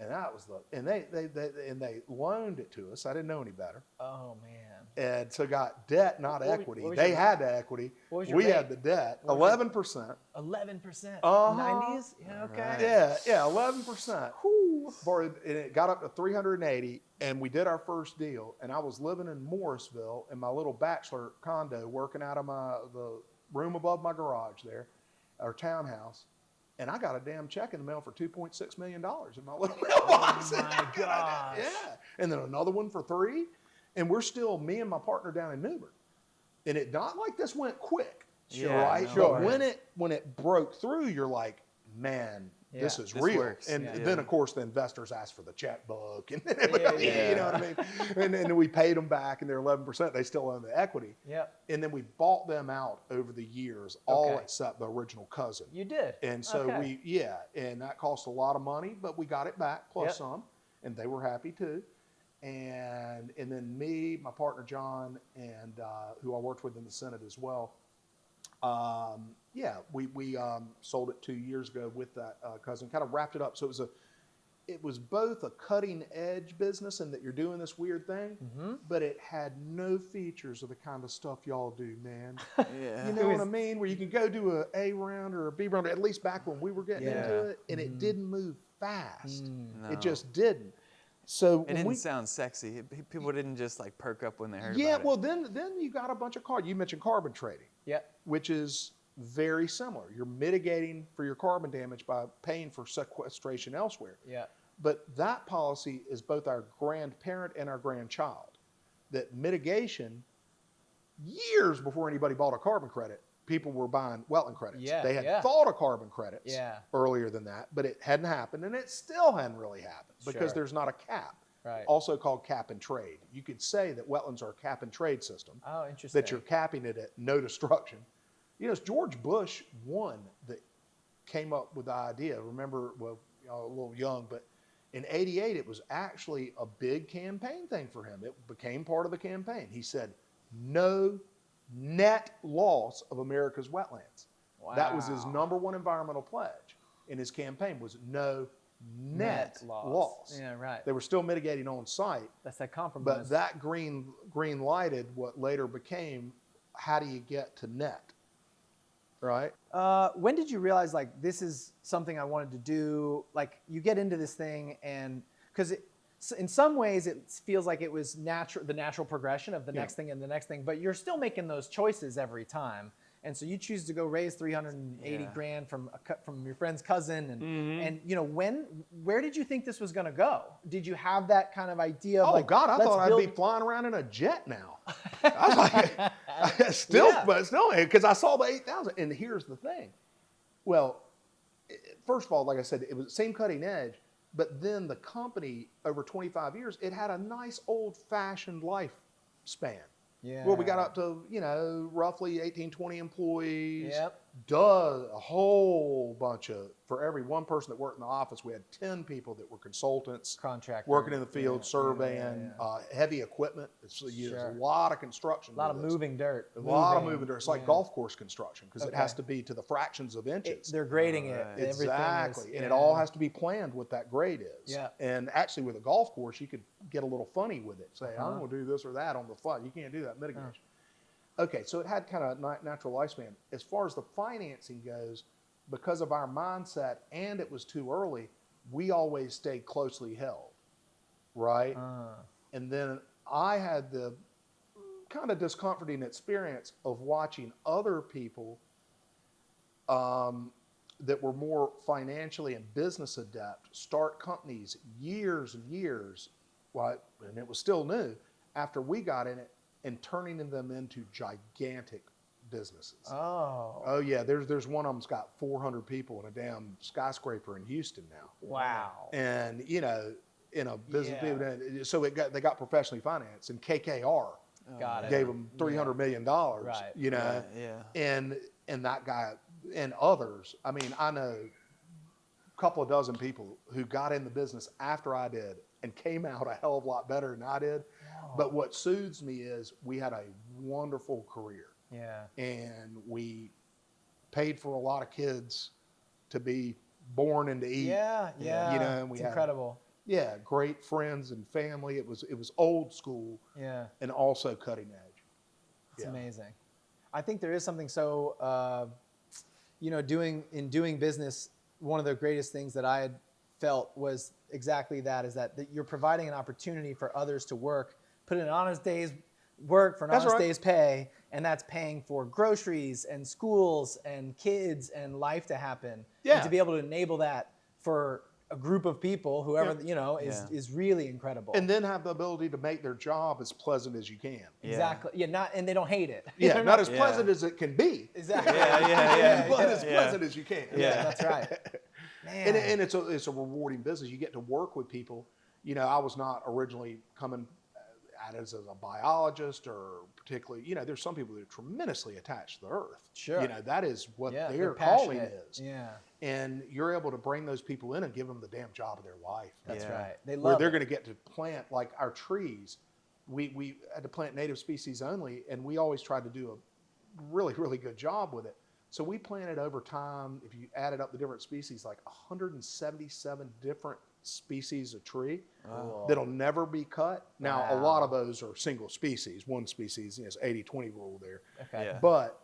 And that was they loaned it to us. I didn't know any better. Oh man. And so got debt, not equity. They had the equity. What was your We rate? had the debt. 11%. 11%. Uh-huh. 90s. Yeah. Okay. Right. Yeah, 11%. and it got up to 380, and we did our first deal. And I was living in Morrisville in my little bachelor condo, working out of the room above my garage there, our townhouse. And I got a damn check in the mail for $2.6 million in my little mailbox. Oh my gosh. Yeah. And then another one for $3 million. And we're still, me and my partner down in Newbern. And it not like this went quick. Right? No, But right. when it broke through, you're like, man, this is This real. works. And Yeah. then, of course, the investors asked for the checkbook. And Yeah. you know what I mean? And then we paid them back, and they're 11%. They still own the equity. Yep. And then we bought them out over the years, all Okay. except the original cousin. You did. And so Okay. and that cost a lot of money, but we got it back plus Yep. some, and they were happy too. And then me, my partner John, and who I worked with in the Senate as well. We sold it 2 years ago with that cousin. Kind of wrapped it up. So it was both a cutting edge business in that you're doing this weird thing, but it had no features of the kind of stuff y'all do, man. Yeah. You know what I mean? Where you can go do a A round or a B round, at least back when we were getting into it, and it didn't move fast. No. It just didn't. So It didn't sound sexy. People didn't just like perk up when they heard yeah, about well then you got a bunch of you mentioned carbon trading, Yep. which is very similar. You're mitigating for your carbon damage by paying for sequestration elsewhere. Yeah. But that policy is both our grandparent and our grandchild. That mitigation, years before anybody bought a carbon credit, people were buying wetland credits. Yeah, They had yeah. thought of carbon credits Yeah. earlier than that, but it hadn't happened, and it still hadn't really happened because Sure. there's not a cap. Right. Also called cap and trade. You could say that wetlands are a cap and trade system. Oh, interesting. That you're capping it at no destruction. You know, it's George Bush one that came up with the idea. Remember, well, y'all a little young, but in '88 it was actually a big campaign thing for him. It became part of the campaign. He said, no net loss of America's wetlands. Wow. That was his number one environmental pledge in his campaign, was no net loss. Yeah, right. They were still mitigating on site, That's that compromise. but that green lighted what later became, how do you get to net, right? When did you realize like this is something I wanted to do? Like you get into this thing, and because in some ways it feels like it was the natural progression of the next thing and the next thing, but you're still making those choices every time. And so you choose to go raise 380 grand from your friend's cousin, and you know where did you think this was going to go? Did you have that kind of idea? Of Oh like, God, I let's thought build... I'd be flying around in a jet now. I was like, still, because I saw the 8,000. And here's the thing. Well, first of all, like I said, it was the same cutting edge, but then the company over 25 years, it had a nice old-fashioned lifespan. Yeah. Well, we got up to, roughly 18, 20 employees. Yep. A whole bunch of, for every one person that worked in the office, we had 10 people that were consultants. Contractor. Working in the field, Yeah, surveying, heavy equipment. It's a lot of construction. A lot of moving dirt. A lot of moving dirt. It's like golf course construction because it Okay. has to be to the fractions of inches. They're grading it. Right. Everything Exactly. is- And it all has to be planned what that grade is. Yeah. And actually with a golf course, you could get a little funny with it. Say, I'm going to do this or that on the fly. You can't do that mitigation. Okay, so it had kind of natural lifespan. As far as the financing goes, because of our mindset and it was too early, we always stayed closely held, right? And then I had the kind of discomforting experience of watching other people that were more financially and business adept start companies years and years, and it was still new, after we got in it, and turning them into gigantic businesses. Oh yeah, there's one of them's got 400 people in a damn skyscraper in Houston now. Wow. And in a business, so they got professionally financed, and KKR Got it. gave them $300 million. Right. Yeah. And that guy and others. I mean, I know a couple of dozen people who got in the business after I did and came out a hell of a lot better than I did. But what soothes me is we had a wonderful career. Yeah. And we paid for a lot of kids to be born and to eat. Yeah. And we it's had, incredible. Yeah, great friends and family. It was old school. Yeah. And also cutting edge. It's amazing. I think there is something so, doing business, one of the greatest things that I had felt was exactly that, is that you're providing an opportunity for others to work, put in an honest day's work for an honest day's pay, and that's paying for groceries and schools and kids and life to happen. Yeah. And to be able to enable that for a group of people, whoever, is really incredible. And then have the ability to make their job as pleasant as you can. Exactly. Yeah, and they don't hate it. Yeah, not as pleasant as it can be. Exactly. But as pleasant as you can. Yeah, that's right. Man. And it's a rewarding business. You get to work with people. I was not originally coming at it as a biologist, or particularly, there's some people that are tremendously attached to the earth. Sure. That is what their passionate. calling is. Yeah. And you're able to bring those people in and give them the damn job of their life. That's right. They love where they're going to get to plant, like our trees. We had to plant native species only, and we always tried to do a really, really good job with it. So we planted over time, if you added up the different species, like 177 different species of tree that'll never be cut. Now, a lot of those are single species. One species, it's 80-20 rule there. Okay. Yeah. But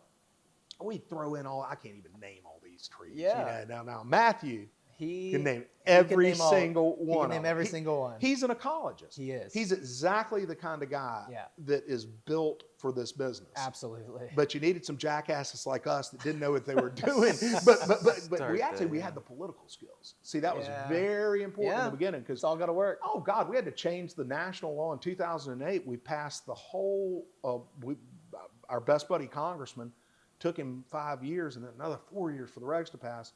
we throw in I can't even name all these trees. Yeah. Now Matthew He can name every single one. He can name every single one. He's an ecologist. He is. He's exactly the kind of guy that is built for this business. Absolutely. But you needed some jackasses like us that didn't know what they were doing. but we had the political skills. See, that was very important in the beginning, because it's all got to work. Oh God, we had to change the national law in 2008. We passed the whole. Our best buddy congressman, took him 5 years and then another 4 years for the regs to pass.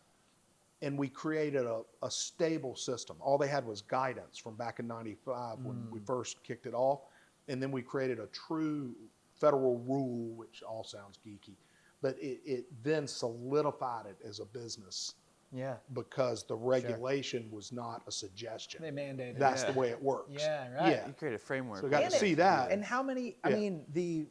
And we created a stable system. All they had was guidance from back in 95 when we first kicked it off. And then we created a true federal rule, which all sounds geeky. But it then solidified it as a business. Yeah. Because the regulation was not a suggestion. They mandated. That's the way it works. Yeah, right. Yeah. You create a framework. So we got to see that. And how many? I mean, the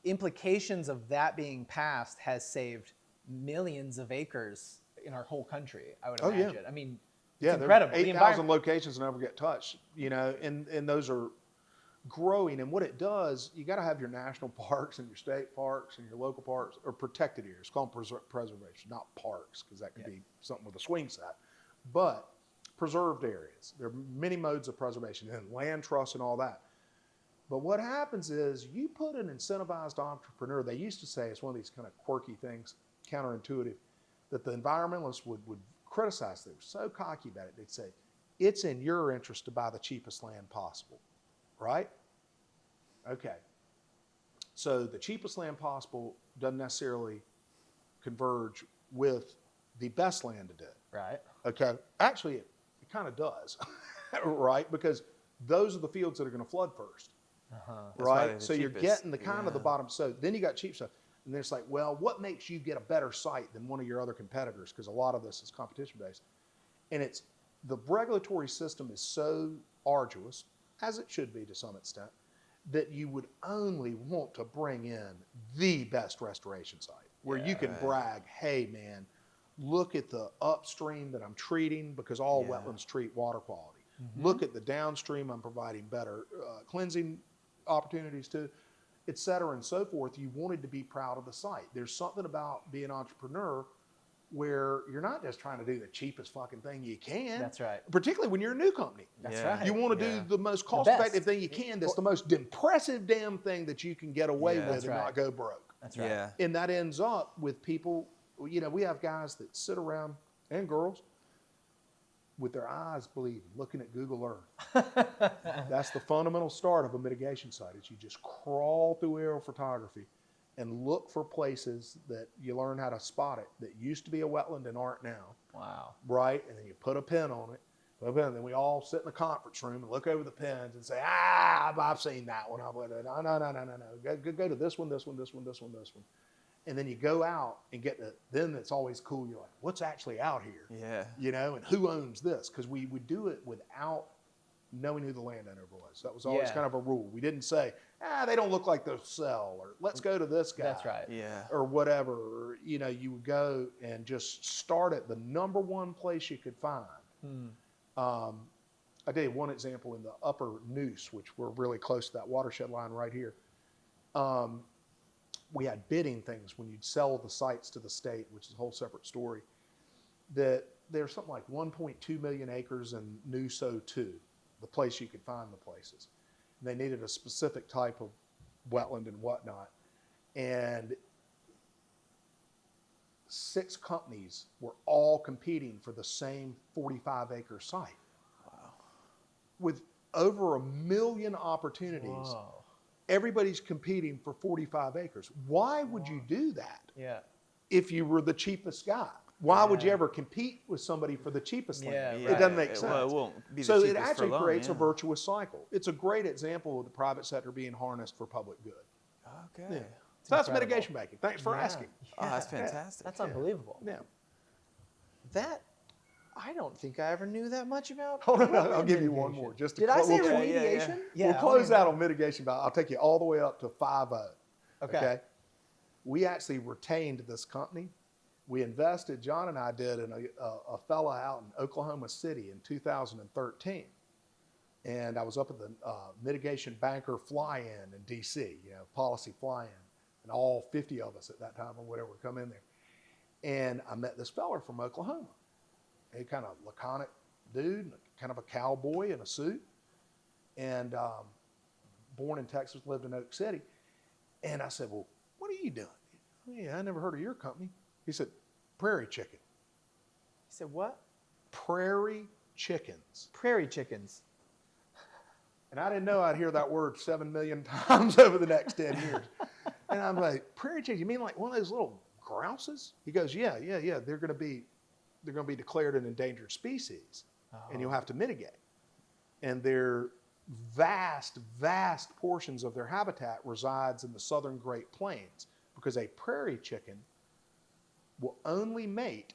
implications of that being passed has saved millions of acres in our whole country, I would imagine. I mean, it's incredible. 8,000 locations never get touched, and those are growing. And what it does, you got to have your national parks and your state parks and your local parks, or protected areas. Call them preservation, not parks, because that could be something with a swing set. But preserved areas. There are many modes of preservation, and land trusts and all that. But what happens is you put an incentivized entrepreneur. They used to say, it's one of these kind of quirky things, counterintuitive, that the environmentalists would criticize. They were so cocky about it. They'd say, it's in your interest to buy the cheapest land possible, right? Okay. So the cheapest land possible doesn't necessarily converge with the best land to do. Right. Okay. Actually, it kind of does, right? Because those are the fields that are going to flood first. Right? So you're getting the kind of the bottom. So then you got cheap stuff. And then it's like, well, what makes you get a better site than one of your other competitors? Because a lot of this is competition based. And it's the regulatory system is so arduous, as it should be to some extent, that you would only want to bring in the best restoration site where you can brag, hey man, look at the upstream that I'm treating, because all wetlands treat water quality. Look at the downstream, I'm providing better cleansing opportunities to, et cetera and so forth. You wanted to be proud of the site. There's something about being an entrepreneur where you're not just trying to do the cheapest fucking thing you can. That's right. Particularly when you're a new company. That's right. You want to do the most cost-effective thing you can. That's the most impressive damn thing that you can get away with and not go broke. That's right. Yeah. And that ends up with people, we have guys that sit around, and girls, with their eyes bleeding, looking at Google Earth. That's the fundamental start of a mitigation site, is you just crawl through aerial photography and look for places that you learn how to spot it that used to be a wetland and aren't now. Wow. Right? And then you put a pin on it. And then we all sit in the conference room and look over the pins and say, I've seen that one. No. Go to this one, this one, this one, this one, this one. And then you go out and get then it's always cool. You're like, what's actually out here? Yeah. And who owns this? Because we would do it without knowing who the landowner was. That was always kind of a rule. We didn't say, they don't look like they'll sell, or let's go to this guy. That's right. Yeah. Or whatever. Or, you would go and just start at the number one place you could find. I did one example in the upper Noose, which we're really close to that watershed line right here. We had bidding things when you'd sell the sites to the state, which is a whole separate story, that there's something like 1.2 million acres in Nuso 2, the place you could find the places. And they needed a specific type of wetland and whatnot. And 6 companies were all competing for the same 45-acre site. Wow. With over 1 million opportunities. Whoa. Everybody's competing for 45 acres. Why would you do that? Yeah. If you were the cheapest guy? Why would you ever compete with somebody for the cheapest land? Yeah, It doesn't make sense. Well, it won't be the So it cheapest actually for long, creates a yeah. virtuous cycle. It's a great example of the private sector being harnessed for public good. Okay. Yeah. So that's incredible. mitigation banking. Thanks for asking. Oh, that's fantastic. That's unbelievable. Yeah. That, I don't think I ever knew that much about. Hold on, I'll wetland give you one mitigation. more. Just to Did I say we'll- remediation? We'll close out on mitigation. I'll take you all the way up to 5-0. Okay. We actually retained this company. We invested, John and I did, in a fella out in Oklahoma City in 2013. And I was up at the mitigation banker fly-in DC, policy fly-in. And all 50 of us at that time or whatever come in there. And I met this fella from Oklahoma. A kind of laconic dude, kind of a cowboy in a suit. And born in Texas, lived in Oak City. And I said, well, what are you doing? Yeah, I never heard of your company. He said, Prairie Chicken. He said what? Prairie Chickens. Prairie chickens. And I didn't know I'd hear that word 7 million times over the next 10 years. And I'm like, Prairie Chicken, you mean like one of those little grouses? He goes, yeah. They're going to be declared an endangered species, and you'll have to mitigate. And their vast portions of their habitat resides in the southern Great Plains, because a prairie chicken will only mate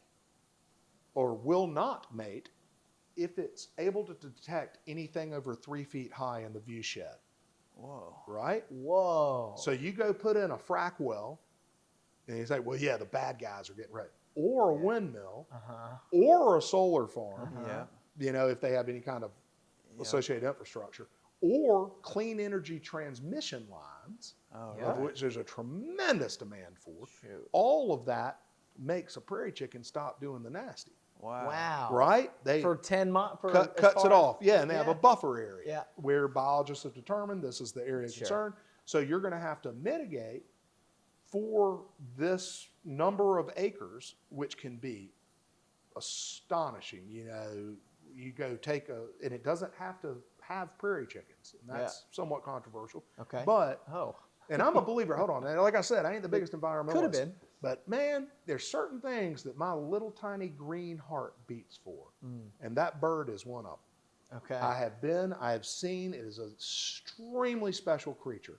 or will not mate if it's able to detect anything over 3 feet high in the view shed. Whoa. Right? Whoa. So you go put in a frack well, and you say, well, yeah, the bad guys are getting ready. Or a windmill, or a solar farm, Yeah. If they have any kind of associated infrastructure, or clean energy transmission lines, of which there's a tremendous demand for. Shoot. All of that makes a prairie chicken stop doing the nasty. Wow. Right? They For 10 months. cuts it off. Yeah, and they have a buffer area Yeah. where biologists have determined this is the area of concern. So you're going to have to mitigate for this number of acres, which can be astonishing. You go take and it doesn't have to have prairie chickens. And that's somewhat controversial. Okay. But, Oh. and I'm a believer, hold on. And like I said, I ain't the biggest environmentalist. Could have been. But man, there's certain things that my little tiny green heart beats for. And that bird is one of them. Okay. I have seen, it is an extremely special creature.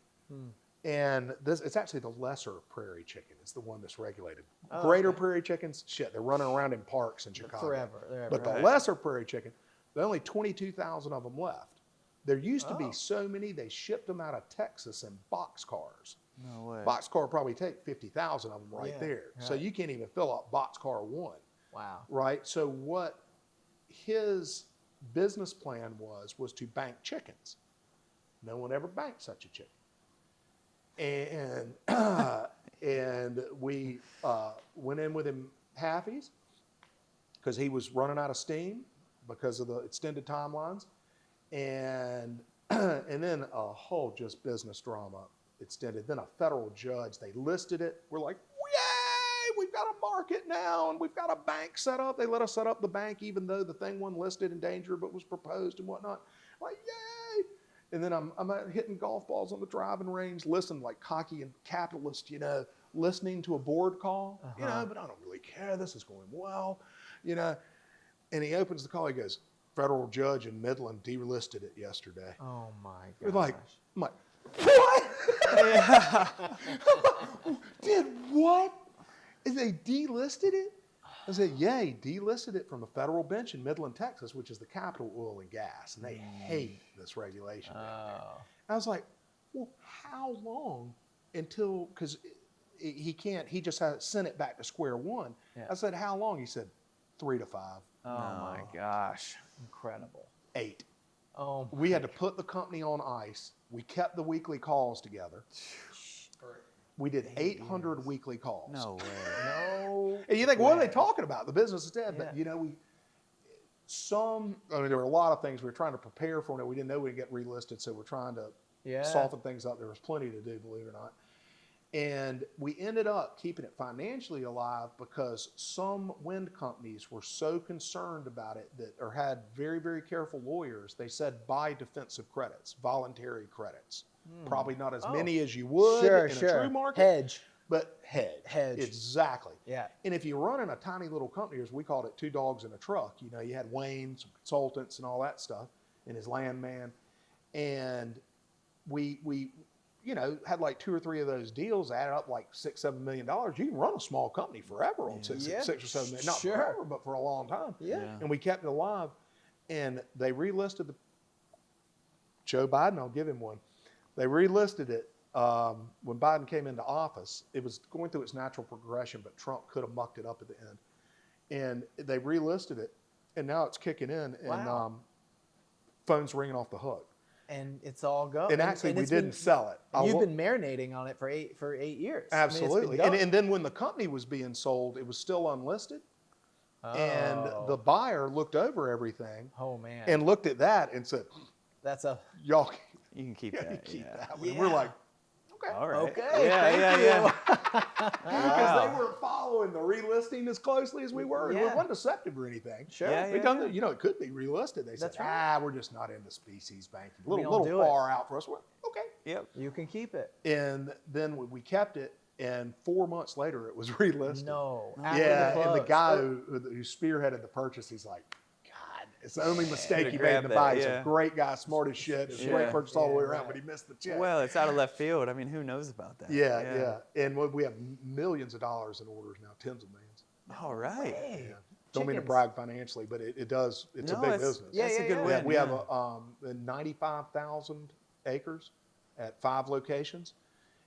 And it's actually the lesser prairie chicken. It's the one that's regulated. Greater prairie chickens, they're running around in parks in Chicago. Forever. But the lesser prairie chicken, there are only 22,000 of them left. There used to be so many, they shipped them out of Texas in boxcars. No way. Boxcar probably take 50,000 of them right there. So you can't even fill up boxcar one. Wow. Right? So what his business plan was to bank chickens. No one ever banked such a chicken. And and we went in with him halfies because he was running out of steam because of the extended timelines, and then a whole just business drama extended. Then a federal judge, they listed it. We're like, yay, we've got a market now, and we've got a bank set up. They let us set up the bank even though the thing wasn't listed in danger but was proposed and whatnot. Like, yay. And then I'm out hitting golf balls on the driving range, listening like cocky and capitalist, listening to a board call, but I don't really care. This is going well, And he opens the call. He goes, federal judge in Midland delisted it yesterday. Oh my We're gosh. I'm like, what? Did what? And they delisted it? I said, yeah, he delisted it from a federal bench in Midland, Texas, which is the capital of oil and gas, and they hate this regulation. I was like, well, how long until, because he just sent it back to square one. Yeah. I said, how long? He said, 3 to 5. Oh my gosh. Incredible. 8. Oh. We had to put the company on ice. We kept the weekly calls together. We did 800 weekly calls. No way. No And you think, what are they talking about? The business is dead. Yeah. But, you know, there were a lot of things we were trying to prepare for that we didn't know we'd get relisted, so we're trying to soften things up. There was plenty to do, believe it or not. And we ended up keeping it financially alive because some wind companies were so concerned about it or had very, very careful lawyers. They said buy defensive credits, voluntary credits. Probably not as many as you would in a true market. Hedge. But hedge. Exactly. Yeah. And if you're running a tiny little company, as we called it, 2 dogs in a truck, you know, you had Wayne, some consultants and all that stuff, and his landman. And we you know, had like 2 or 3 of those deals, added up like $6-7 million. You can run a small company forever on six or 7 million. Not forever, but for a long time. Yeah. And we kept it alive. And they relisted Joe Biden, I'll give him one. They relisted it when Biden came into office. It was going through its natural progression, but Trump could have mucked it up at the end. And they relisted it, and now it's kicking in, and phone's ringing off the hook. And it's all go. And actually, we didn't sell it. You've been marinating on it for 8 years. Absolutely. I mean, and then when the company was being sold, it was still unlisted. Oh. And the buyer looked over everything. Oh, man. And looked at that and said, "That's a y'all You can keep that. keep Yeah. that one." And we're like, okay. All right. Okay. Yeah. Because they weren't following the relisting as closely as we were. Yeah. It wasn't deceptive or anything. Sure. Yeah, We told them, you know, it could be relisted. They said, That's right. we're just not into species banking. A We little don't do it. far out for us. We're, okay. Yep. You can keep it. And then we kept it, and 4 months later, it was relisted. No. Yeah, and the close. guy who spearheaded the purchase, he's like, God, it's the only mistake he made in grab the that, buy. He's yeah. a great guy, smart as shit. It's a great Yeah. purchase all the way Yeah, around, right. but he missed the check. Well, it's out of left field. I mean, who knows about that? Yeah. And we have millions of dollars in orders now, tens of millions. All right. Hey, Yeah. Don't mean to chickens. brag financially, but it does. It's a No, big it's- business. Yeah, That's a good yeah. win. Yeah, we have 95,000 acres at 5 locations.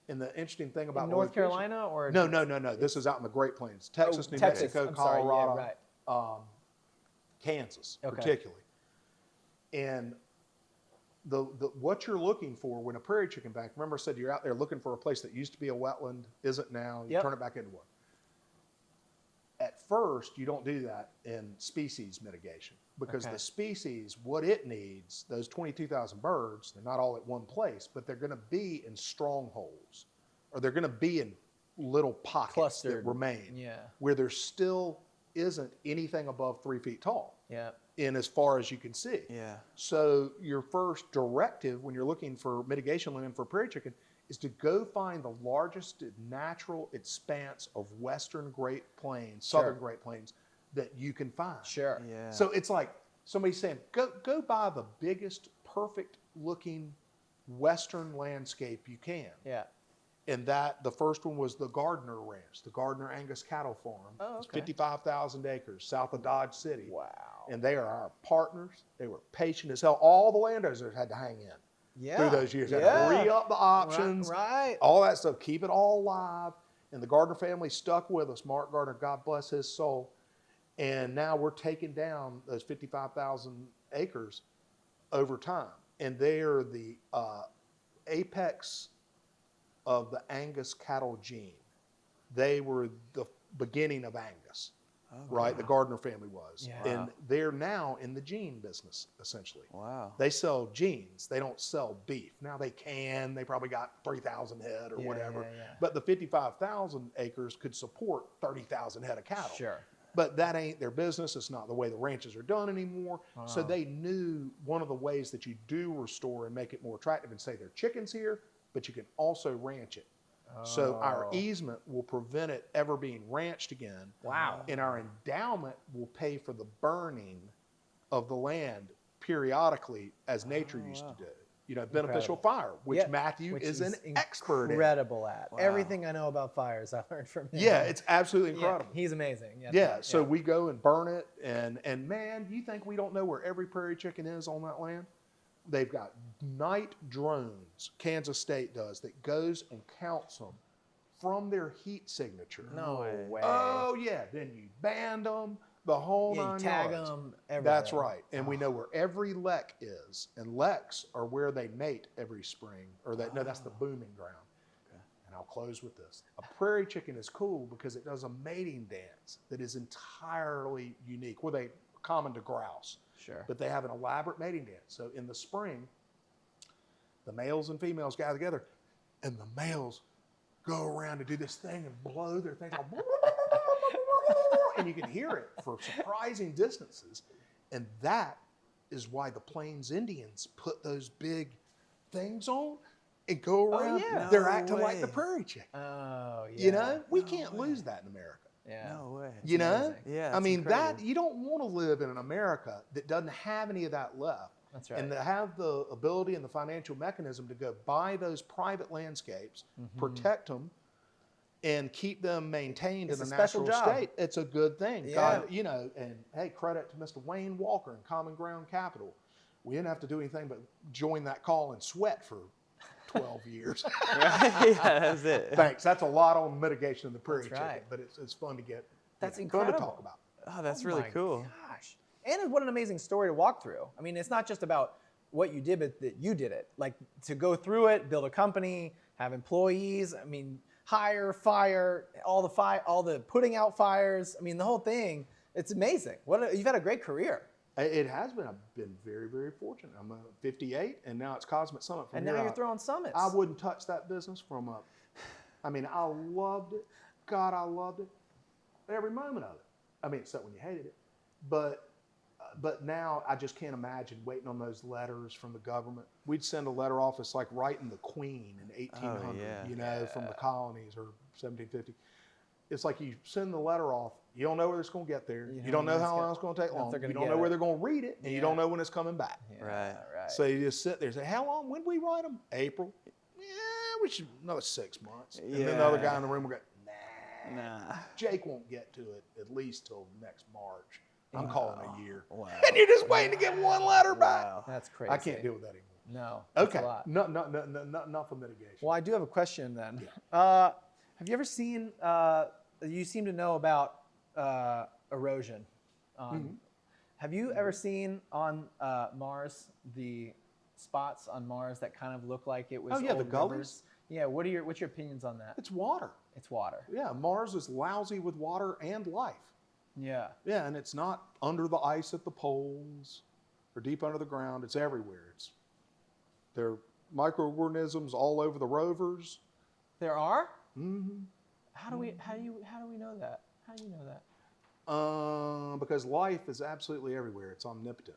And the interesting thing about In North location- Carolina or No. This is out in the Great Plains, Texas, New Mexico, I'm sorry, Colorado, yeah, right. Kansas, Okay. particularly. And the what you're looking for when a prairie chicken bank, remember I said you're out there looking for a place that used to be a wetland, isn't now, you Yep. turn it back into one. At first, you don't do that in species mitigation because Okay. the species, what it needs, those 22,000 birds, they're not all at one place, but they're going to be in strongholds, or they're going to be in little pockets Clustered. that remain Yeah. where there still isn't anything above 3 feet tall Yeah. in as far as you can see. Yeah. So your first directive when you're looking for mitigation land for prairie chicken is to go find the largest natural expanse of western Great Plains, southern Great Plains that you can find. Sure. Yeah. So it's like somebody saying, go buy the biggest, perfect looking western landscape you can. Yeah. And the first one was the Gardner Ranch, the Gardner Angus Cattle Farm. Oh, It's okay. 55,000 acres south of Dodge City. Wow. And they are our partners. They were patient as hell. All the landowners had to hang in Yeah. through those years. Had Yeah. to re-up the options, Right. all that stuff, keep it all alive. And the Gardner family stuck with us. Mark Gardner, God bless his soul. And now we're taking down those 55,000 acres over time. And they are the apex of the Angus cattle gene. They were the beginning of Angus, right? The Gardner family was. Yeah. And they're now in the gene business, essentially. Wow. They sell genes. They don't sell beef. Now they can. They probably got 3,000 head or Yeah, whatever. yeah. But the 55,000 acres could support 30,000 head of cattle. Sure. But that ain't their business. It's not the way the ranches are done anymore. So they knew one of the ways that you do restore and make it more attractive and say there are chickens here, but you can also ranch it. So our easement will prevent it ever being ranched again. Wow. And our endowment will pay for the burning of the land periodically as nature used to do. You know, beneficial fire, which Yeah, Matthew which is an he's expert in. incredible at. Everything I know about fires, I learned from him. Yeah, it's absolutely Yeah, incredible. he's amazing. Yeah, so we go and burn it, and man, you think we don't know where every prairie chicken is on that land? They've got night drones, Kansas State does, that goes and counts them from their heat signature. No way. Oh, yeah, then you band them, the whole Yeah, you nine tag yards. them, everything. That's right, and we know where every lek is, and leks are where they mate every spring, or that no, that's the booming ground. And and I'll close with this. A prairie chicken is cool because it does a mating dance that is entirely unique. Well, they common to grouse. Sure. But they have an elaborate mating dance. So in the spring, the males and females gather together, and the males go around to do this thing and blow their things out. And you can hear it for surprising distances. And that is why the Plains Indians put those big things on and go around. Oh, yeah. They're No acting like way. the prairie chicken. Oh, yeah. You know, we No can't way. lose that in America. Yeah. No way. You know, amazing. Yeah. I that's mean, incredible. that you don't want to live in an America that doesn't have any of that left. That's right. And to have the ability and the financial mechanism to go buy those private landscapes, protect them, and keep them maintained It's in a the special natural job. state, it's a good thing. Yeah. God, you know, and hey, credit to Mr. Wayne Walker and Common Ground Capital. We didn't have to do anything but join that call and sweat for 12 years. Right? Yeah, that's it. Thanks. That's a lot on mitigation of the prairie That's chicken, right. but it's fun to get. That's fun incredible. to talk about. Oh, that's Oh really my cool. Gosh. And what an amazing story to walk through. I mean, it's not just about what you did, but that you did it. Like to go through it, build a company, have employees. I mean, hire, fire, all the putting out fires. I mean, the whole thing. It's amazing. You've had a great career. It has been. I've been very, very fortunate. I'm 58, and now it's Cosmic Summit. From And here now you're out. throwing summits. I wouldn't touch that business from up. I mean, I loved it. God, I loved it. Every moment of it. I mean, except when you hated it. But now I just can't imagine waiting on those letters from the government. We'd send a letter off. It's like writing the Queen in 1800, yeah. you know, from the colonies, or 1750. It's like you send the letter off. You don't know where it's going to get there. You don't know how long it's going to take long. they're You gonna don't know get where it. they're going to read it, and you don't know when it's coming back. Yeah, Right. Right. So you just sit there and say, how long? When did we write them? April. Yeah, we should another 6 months. And then the other guy in the room will go, Nah. Jake won't get to it at least till next March. I'm calling a year. Wow. And you're just waiting to get one letter back. Wow. That's crazy. I can't deal with that anymore. No. That's Okay. a lot. Not for mitigation. Well, I do have a question then. Have you ever seen? You seem to know about erosion. Have you ever seen on Mars the spots on Mars that kind of look like it was? Oh, yeah, the old gullies? rivers? Yeah. What's your opinions on that? It's water. It's water. Yeah, Mars is lousy with water and life. Yeah. Yeah, and it's not under the ice at the poles or deep under the ground. It's everywhere. There are microorganisms all over the rovers. There are. Mm-hmm. How do we know that? How do you know that? Because life is absolutely everywhere. It's omnipotent.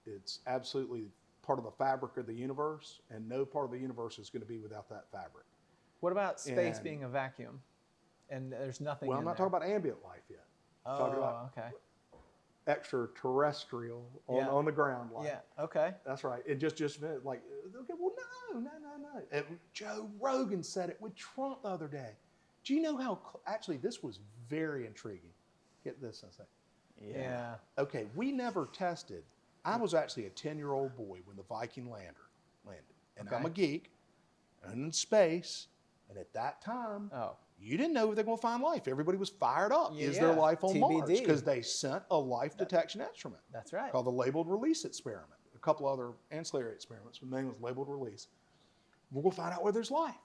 It's absolutely part of the fabric of the universe, and no part of the universe is going to be without that fabric. What about space And- being a vacuum, and there's nothing? Well, I'm in not there? talking about ambient life yet. Oh, talking about okay. Extraterrestrial Yeah. on the ground life. Yeah. Okay. That's right. It just like, okay, well, no. Joe Rogan said it with Trump the other day. Do you know how, actually, this was very intriguing. Get this in a second. Yeah. Okay, we never tested. I was actually a 10-year-old boy when the Viking lander landed. And I'm Okay. a geek, and in space, and at that time, Oh. you didn't know they're going to find life. Everybody was fired up. Is there Yeah, life on Mars? TBD. Because they sent a life detection instrument That's right. called the Labeled Release Experiment. A couple other ancillary experiments. The name was Labeled Release. We're going to find out where there's life.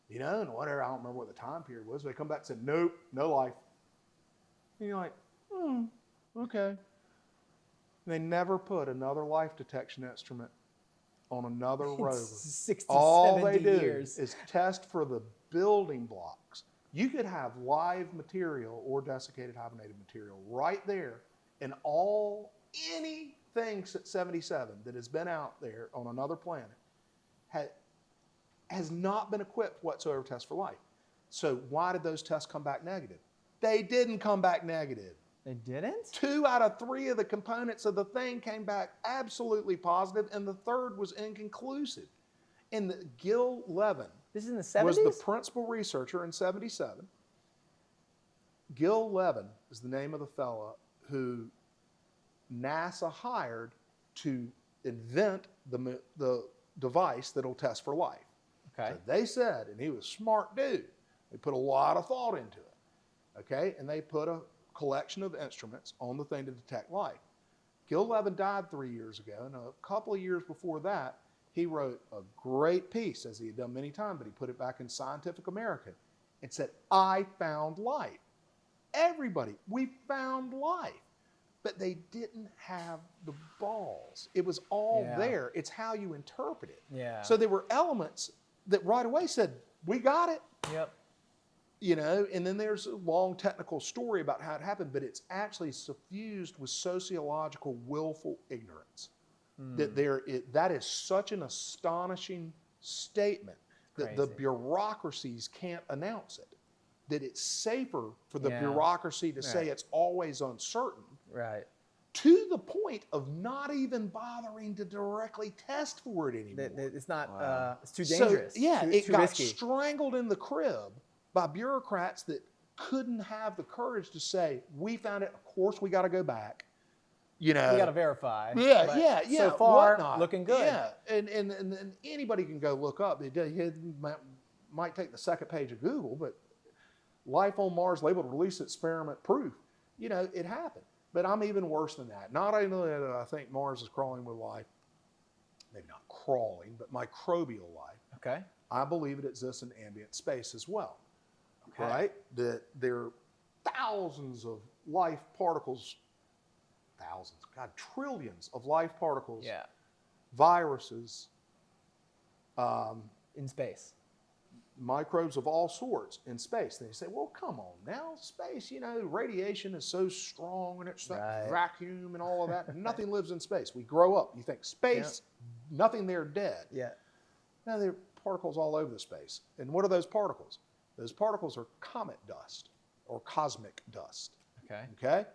You know, and whatever, I don't remember what the time period was. They come back and said, nope, no life. And you're like, okay. They never put another life detection instrument on another rover. 60, All 70 they do years. is test for the building blocks. You could have live material or desiccated hibernated material right there, and anything 77 that has been out there on another planet has not been equipped whatsoever to test for life. So why did those tests come back negative? They didn't come back negative. They didn't? 2 out of 3 of the components of the thing came back absolutely positive, and the third was inconclusive. And Gil Levin This is in the 70s? was the principal researcher in 77. Gil Levin is the name of the fella who NASA hired to invent the device that'll test for life. Okay. So they said, and he was a smart dude, they put a lot of thought into it, okay? And they put a collection of instruments on the thing to detect life. Gil Levin died 3 years ago, and a couple of years before that, he wrote a great piece, as he had done many times, but he put it back in Scientific American and said, I found life. Everybody, we found life. But they didn't have the balls. It was all there. It's how you interpret it. Yeah. So there were elements that right away said, we got it. Yep. You know, and then there's a long technical story about how it happened, but it's actually suffused with sociological willful ignorance. That is such an astonishing statement that the bureaucracies can't announce it. That it's safer for the bureaucracy to say it's always uncertain. Right. To the point of not even bothering to directly test for it anymore. It's not, it's too dangerous. So, yeah, it too got risky. strangled in the crib by bureaucrats that couldn't have the courage to say, we found it, of course we got to go back. You know, we got to verify. Yeah. So far, whatnot. looking good. Yeah, and anybody can go look up. It might take the second page of Google, but life on Mars labeled release experiment proof. You know, it happened. But I'm even worse than that. Not only that I think Mars is crawling with life, maybe not crawling, but microbial life. Okay. I believe it exists in ambient space as well. Okay. Right? That there are thousands of life particles, trillions of life particles, viruses, in space. microbes of all sorts in space. They say, well, come on now, space, you know, radiation is so strong and it's that vacuum and all of that. Nothing lives in space. We grow up, you think space, nothing there dead. Yeah. Now there are particles all over the space. And what are those particles? Those particles are comet dust or cosmic dust. Okay. Okay?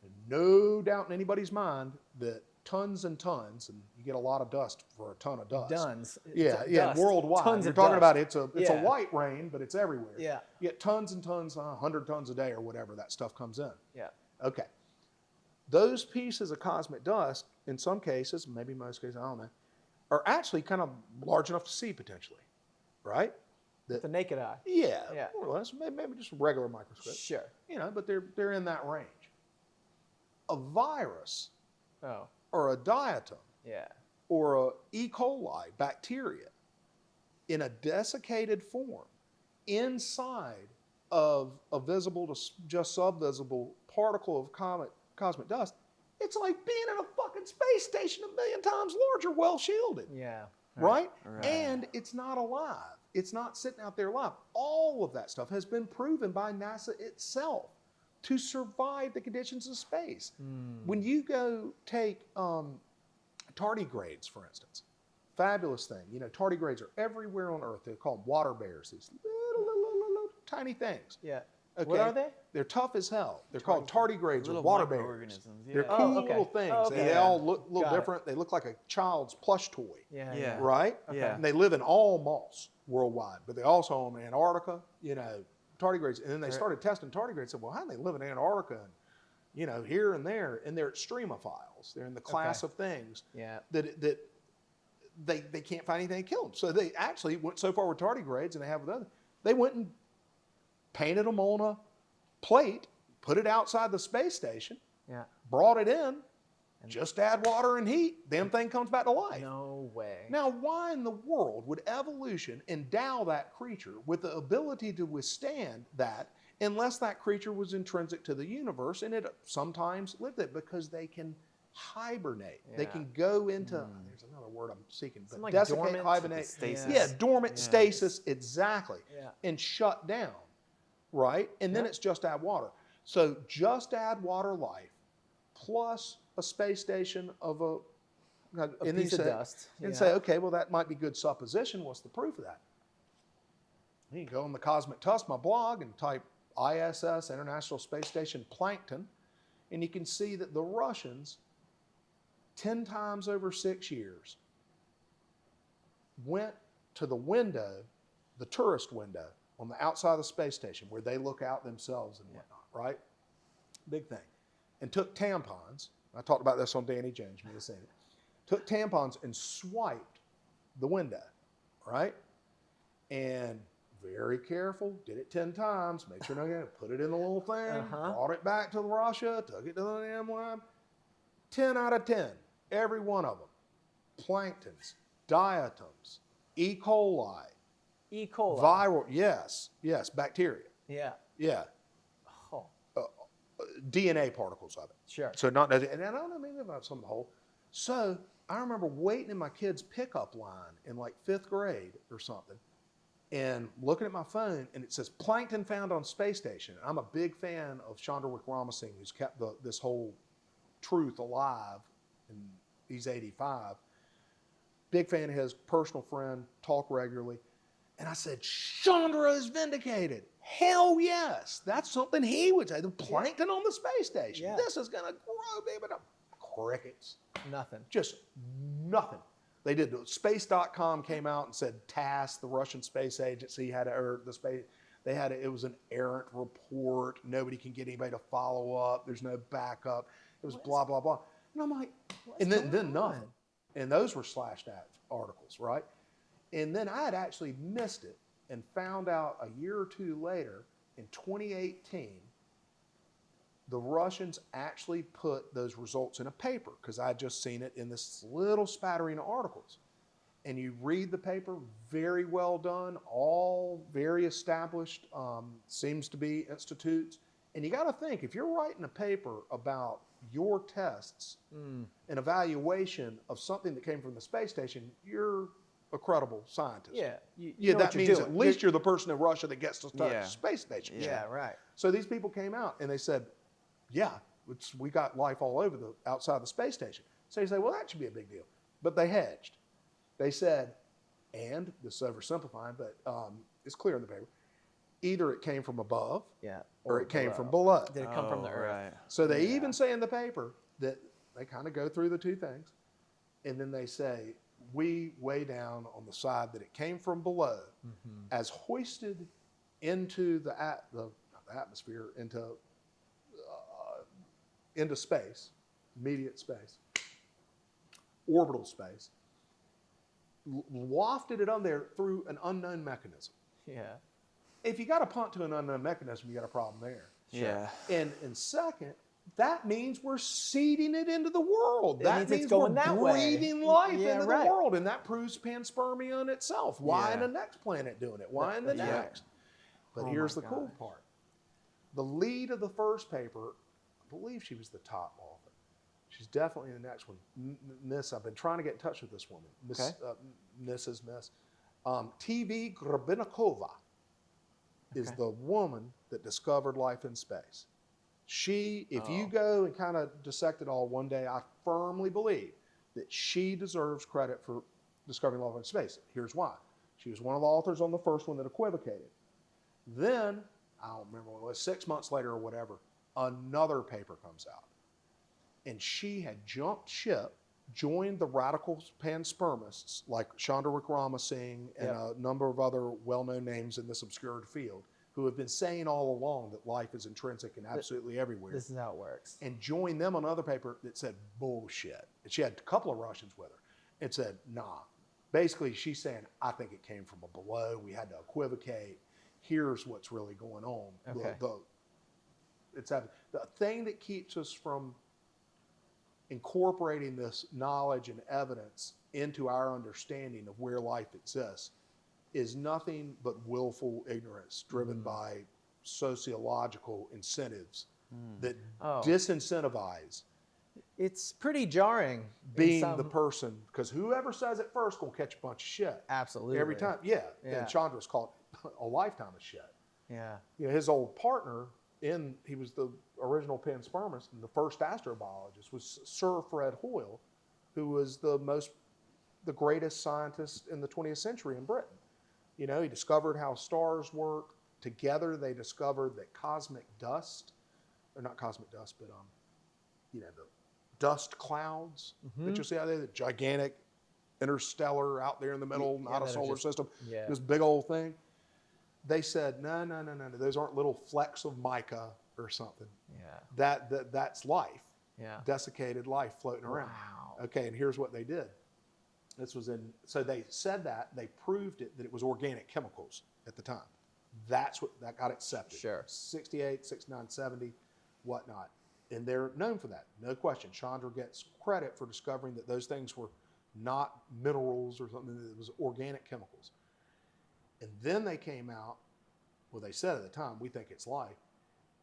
And no doubt in anybody's mind that tons and tons, and you get a lot of dust for a ton of dust. Dust. Worldwide. Tons You're of talking dust. about it's a white rain, but it's everywhere. Yeah. You get tons and tons, 100 tons a day or whatever that stuff comes in. Yeah. Okay. Those pieces of cosmic dust, in some cases, maybe most cases, I don't know, are actually kind of large enough to see potentially, right? With the naked eye. Yeah, more or less. Maybe just a regular microscope. Sure. You know, but they're in that range. A virus Oh. or a diatom Yeah. or a E. coli bacteria in a desiccated form inside of a visible to just subvisible particle of cosmic dust, it's like being in a fucking space station 1,000,000 times larger, well shielded. Yeah. Right? And it's not alive. It's not sitting out there alive. All of that stuff has been proven by NASA itself to survive the conditions of space. When you go take tardigrades, for instance, fabulous thing. You know, tardigrades are everywhere on Earth. They're called water bears, these little tiny things. Yeah. Okay? What are they? They're tough as hell. They're called tardigrades or water bears. Microorganisms. They're cool little things. They all look a little Got it. different. They look like a child's plush toy. Yeah. Right? Yeah. And they live in all moss worldwide, but they also own Antarctica, you know, tardigrades. And then they started testing tardigrades. Said, well, how do they live in Antarctica and, you know, here and there? And they're extremophiles. They're in the class of things that they can't find anything to kill them. So they actually went so far with tardigrades, and they have with other. They went and painted them on a plate, put it outside the space station, brought it in, just add water and heat, damn thing comes back to life. No way. Now, why in the world would evolution endow that creature with the ability to withstand that unless that creature was intrinsic to the universe and it sometimes lived it? Because they can hibernate. They can go into, there's another word I'm seeking, but like desiccate, dormant hibernate. stasis. Yeah, dormant stasis, exactly. Yeah. And shut down, right? And then it's just add water. So just add water life plus a space station of a piece of dust. And say, okay, well, that might be good supposition. What's the proof of that? You can go on the Cosmic Tusk, my blog, and type ISS, International Space Station Plankton, and you can see that the Russians, 10 times over 6 years, went to the window, the tourist window, on the outside of the space station where they look out themselves and whatnot, right? Big thing. And took tampons. I talked about this on Danny Jones, you may have seen it. Took tampons and swiped the window, right? And very careful, did it 10 times, make sure no, put it in the little thing, brought it back to Russia, took it to the damn lab. 10 out of 10, every one of them, planktons, diatoms, E. coli, E. coli. viral, yes, bacteria, Yeah. yeah, Oh, DNA particles of it. sure. So not, and I don't know, maybe about some whole. So I remember waiting in my kid's pickup line in like 5th grade or something, and looking at my phone, and it says plankton found on space station. I'm a big fan of Chandra Wickramasinghe, who's kept this whole truth alive, and he's 85. Big fan of his, personal friend, talk regularly. And I said, Chandra is vindicated. Hell yes. That's something he would say. The plankton on the space station. Yeah. This is going to grow, baby. Crickets. Nothing. Just nothing. They did. Space.com came out and said TASS, the Russian space agency, had the space. They had it was an errant report. Nobody can get anybody to follow up. There's no backup. It was blah, blah, blah. And I'm like, and then nothing. And those were slashed out articles, right? And then I had actually missed it and found out a year or two later, in 2018, the Russians actually put those results in a paper, because I had just seen it in this little spattering of articles. And you read the paper, very well done, all very established, seems to be institutes. And you got to think, if you're writing a paper about your tests and evaluation of something that came from the space station, you're a credible scientist. Yeah. Yeah, that means at least you're the person in Russia that gets to touch the space station. Yeah, right. So these people came out and they said, yeah, we got life all over the outside the space station. So you say, well, that should be a big deal. But they hedged. They said, and this is oversimplifying, but it's clear in the paper, either it came from above, or it came from below. Did it come from the earth? Right. So they even say in the paper that they kind of go through the two things, and then they say, we weigh down on the side that it came from below, as hoisted into the atmosphere, into space, immediate space, orbital space, wafted it on there through an unknown mechanism. Yeah. If you got to punt to an unknown mechanism, you got a problem there. Yeah. And second, that means we're seeding it into the world. That means it's going we're that way. breathing life into right. the world, and that proves panspermia in itself. Why in the next planet doing it? Why in the next? But here's the cool part. The lead of the first paper, I believe she was the top author. She's definitely in the next one. Miss, I've been trying to get in touch with this woman. Mrs. Miss. TV Grabinikova is the woman that discovered life in space. She, if you go and kind of dissect it all one day, I firmly believe that she deserves credit for discovering life in space. Here's why. She was one of the authors on the first one that equivocated. Then, I don't remember what it was, 6 months later or whatever, another paper comes out. And she had jumped ship, joined the radical panspermists like Chandra Wickramasinghe and a number of other well-known names in this obscure field, who have been saying all along that life is intrinsic and absolutely everywhere. This is how it works. And joined them on another paper that said bullshit. And she had a couple of Russians with her. It said, nah. Basically, she's saying, I think it came from below. We had to equivocate. Here's what's really going on. Okay. The thing that keeps us from incorporating this knowledge and evidence into our understanding of where life exists is nothing but willful ignorance driven by sociological incentives that disincentivize It's pretty jarring. being the person, because whoever says it first will catch a bunch of shit. Absolutely. Every time. And Chandra's called a lifetime of shit. Yeah. You know, his old partner, he was the original panspermist and the first astrobiologist, was Sir Fred Hoyle, who was the greatest scientist in the 20th century in Britain. You know, he discovered how stars work. Together, they discovered that cosmic dust, or not cosmic dust, but the dust clouds that you see out there, the gigantic interstellar out there in the middle, not a solar system, this big old thing. They said, no, those aren't little flecks of mica or something. Yeah. That's life. Yeah. Desiccated life floating around. Wow. Okay, and here's what they did. So they said that, they proved it, that it was organic chemicals at the time. That got accepted. Sure. 68, 69, 70, whatnot. And they're known for that, no question. Chandra gets credit for discovering that those things were not minerals or something. It was organic chemicals. And then they came out, well, they said at the time, we think it's life.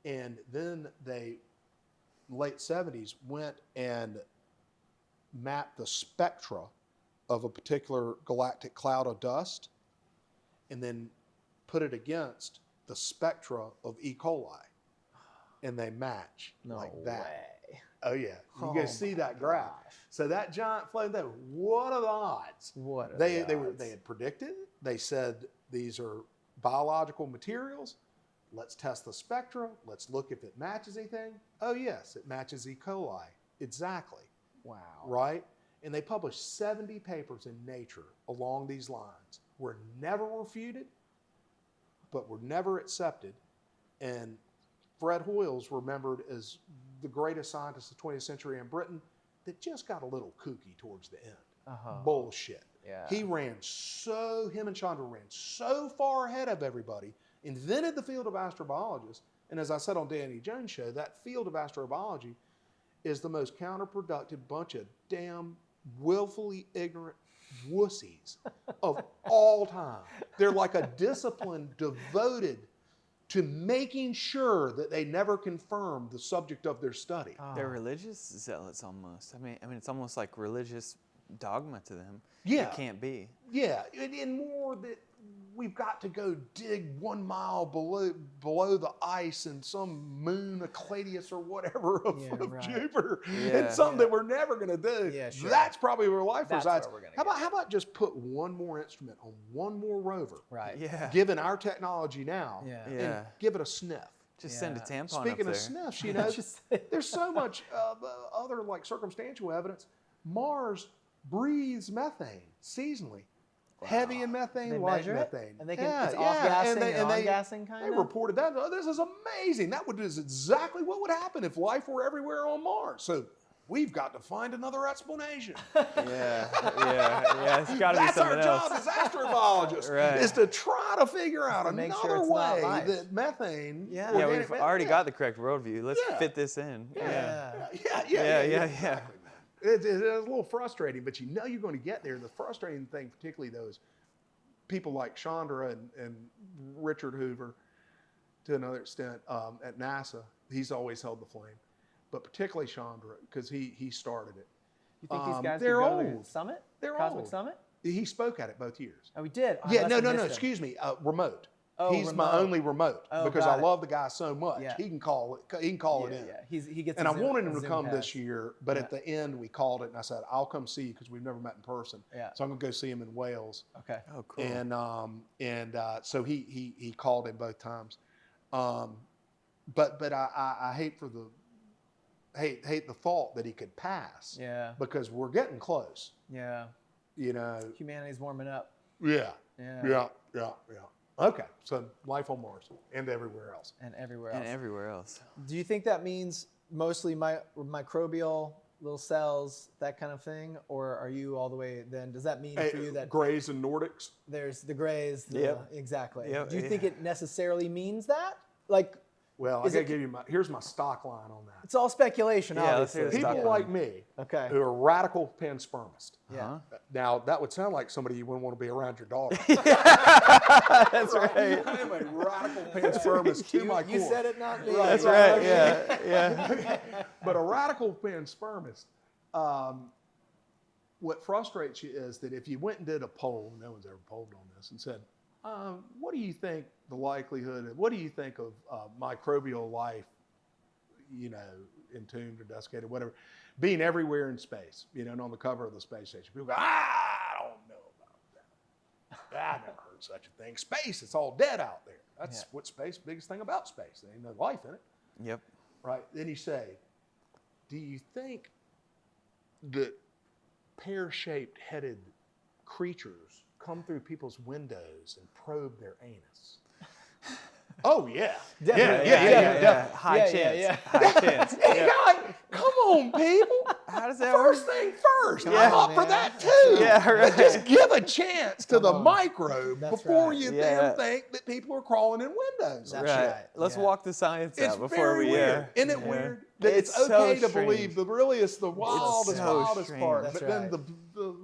And then they, late 70s, went and mapped the spectra of a particular galactic cloud of dust and then put it against the spectra of E. coli. And they match like that. Way. Oh, yeah. You guys see that graph. Gosh. So that giant flame, what are the odds? What are They the odds? had predicted. They said these are biological materials. Let's test the spectra. Let's look if it matches anything. Oh, yes, it matches E. coli. Exactly. Wow. Right? And they published 70 papers in Nature along these lines. Were never refuted, but were never accepted. And Fred Hoyle's remembered as the greatest scientist of the 20th century in Britain that just got a little kooky towards the end. Bullshit. Yeah. Him and Chandra ran so far ahead of everybody, invented the field of astrobiologists. And as I said on Danny Jones' show, that field of astrobiology is the most counterproductive bunch of damn willfully ignorant wussies of all time. They're like a discipline devoted to making sure that they never confirm the subject of their study. They're religious zealots almost. I mean, it's almost like religious dogma to them. Yeah. It can't be. Yeah, and more that we've got to go dig 1 mile below the ice in some moon, Ecladius or whatever of Jupiter, and something that we're never going to do. Yeah, sure. That's probably where life resides. Where we're gonna How about just put one more instrument on one more rover? Right. Yeah. Given our technology now, Yeah. and give it a sniff. Just send a tampon Speaking up there. of sniffs, you know, there's so much other like circumstantial evidence. Mars breathes methane seasonally. Wow. Heavy in methane, They light measure methane. It? And they can, it's off-gassing and on-gassing kind They of? reported that. Oh, this is amazing. That is exactly what would happen if life were everywhere on Mars. So we've got to find another explanation. Yeah. It's got to be That's something our else. job as astrobiologists, Right. is to try to figure out make another sure it's not way life. that methane. Yeah, organic we've already methane- got the correct worldview. Let's Yeah. fit this in. Yeah. Yeah. It's a little frustrating, but you know you're going to get there. The frustrating thing, particularly those people like Chandra and Richard Hoover, to another extent, at NASA, he's always held the flame. But particularly Chandra, because he started it. You think these guys could they're go to the old. summit? They're Cosmic old. Summit? He spoke at it both years. Oh, we did? Oh, I Yeah, must no, have missed him. excuse me, remote. Oh, He's my remote. only remote Oh, because got I it. love the guy so much. Yeah. He can call it. He can call it in. Yeah, he gets. And a I Zoom- wanted a him to Zoom come pass. this year, but at the end we called it, and I said I'll come see you because we've never met in person. Yeah. So I'm gonna go see him in Wales. Okay. Oh, cool. And so he called him both times. But I hate for the hate the thought that he could pass. Yeah. Because we're getting close. Yeah. You know. Humanity's warming up. Yeah. Yeah. Yeah. Okay. So life on Mars and everywhere else. And everywhere else. And everywhere else. Do you think that means mostly microbial little cells, that kind of thing, or are you all the way? Then does that mean for you that Greys and Nordics? there's the Greys? Exactly. Yep, Do you think it necessarily means that? Like, Well, I gotta give you here's my stock line on that. it's all speculation, Yeah, let's hear obviously. the People stock line. like me Okay. who are radical panspermist. Yeah. Now that would sound like somebody you wouldn't want to be around your daughter. That's right. I am a radical panspermist to my core. You said it, not me. That's right. Yeah. But a radical panspermist, what frustrates you is that if you went and did a poll, no one's ever polled on this, and said, what do you think the likelihood, what do you think of microbial life, you know, entombed or desiccated, whatever, being everywhere in space, you know, and on the cover of the space station? People go, I don't know about that. I never heard such a thing. Space, it's all dead out there. That's what space, biggest thing about space. There ain't no life in it. Yep. Right? Then you say, do you think that pear-shaped headed creatures come through people's windows and probe their anus? Oh, yeah. Yeah. High chance. High chance. Hey, God, come on, people. How does that First work? thing first. Yeah, I'm up for man. that too. Yeah, right. But just give a chance to the on. microbe That's before right. you Yeah. then think that people are crawling in windows. That's Right. right. Let's Yeah. walk the science It's out before very we. weird. Isn't it Yeah. weird? That it's It's so okay to strange. believe the wildest so part. strange. But then That's the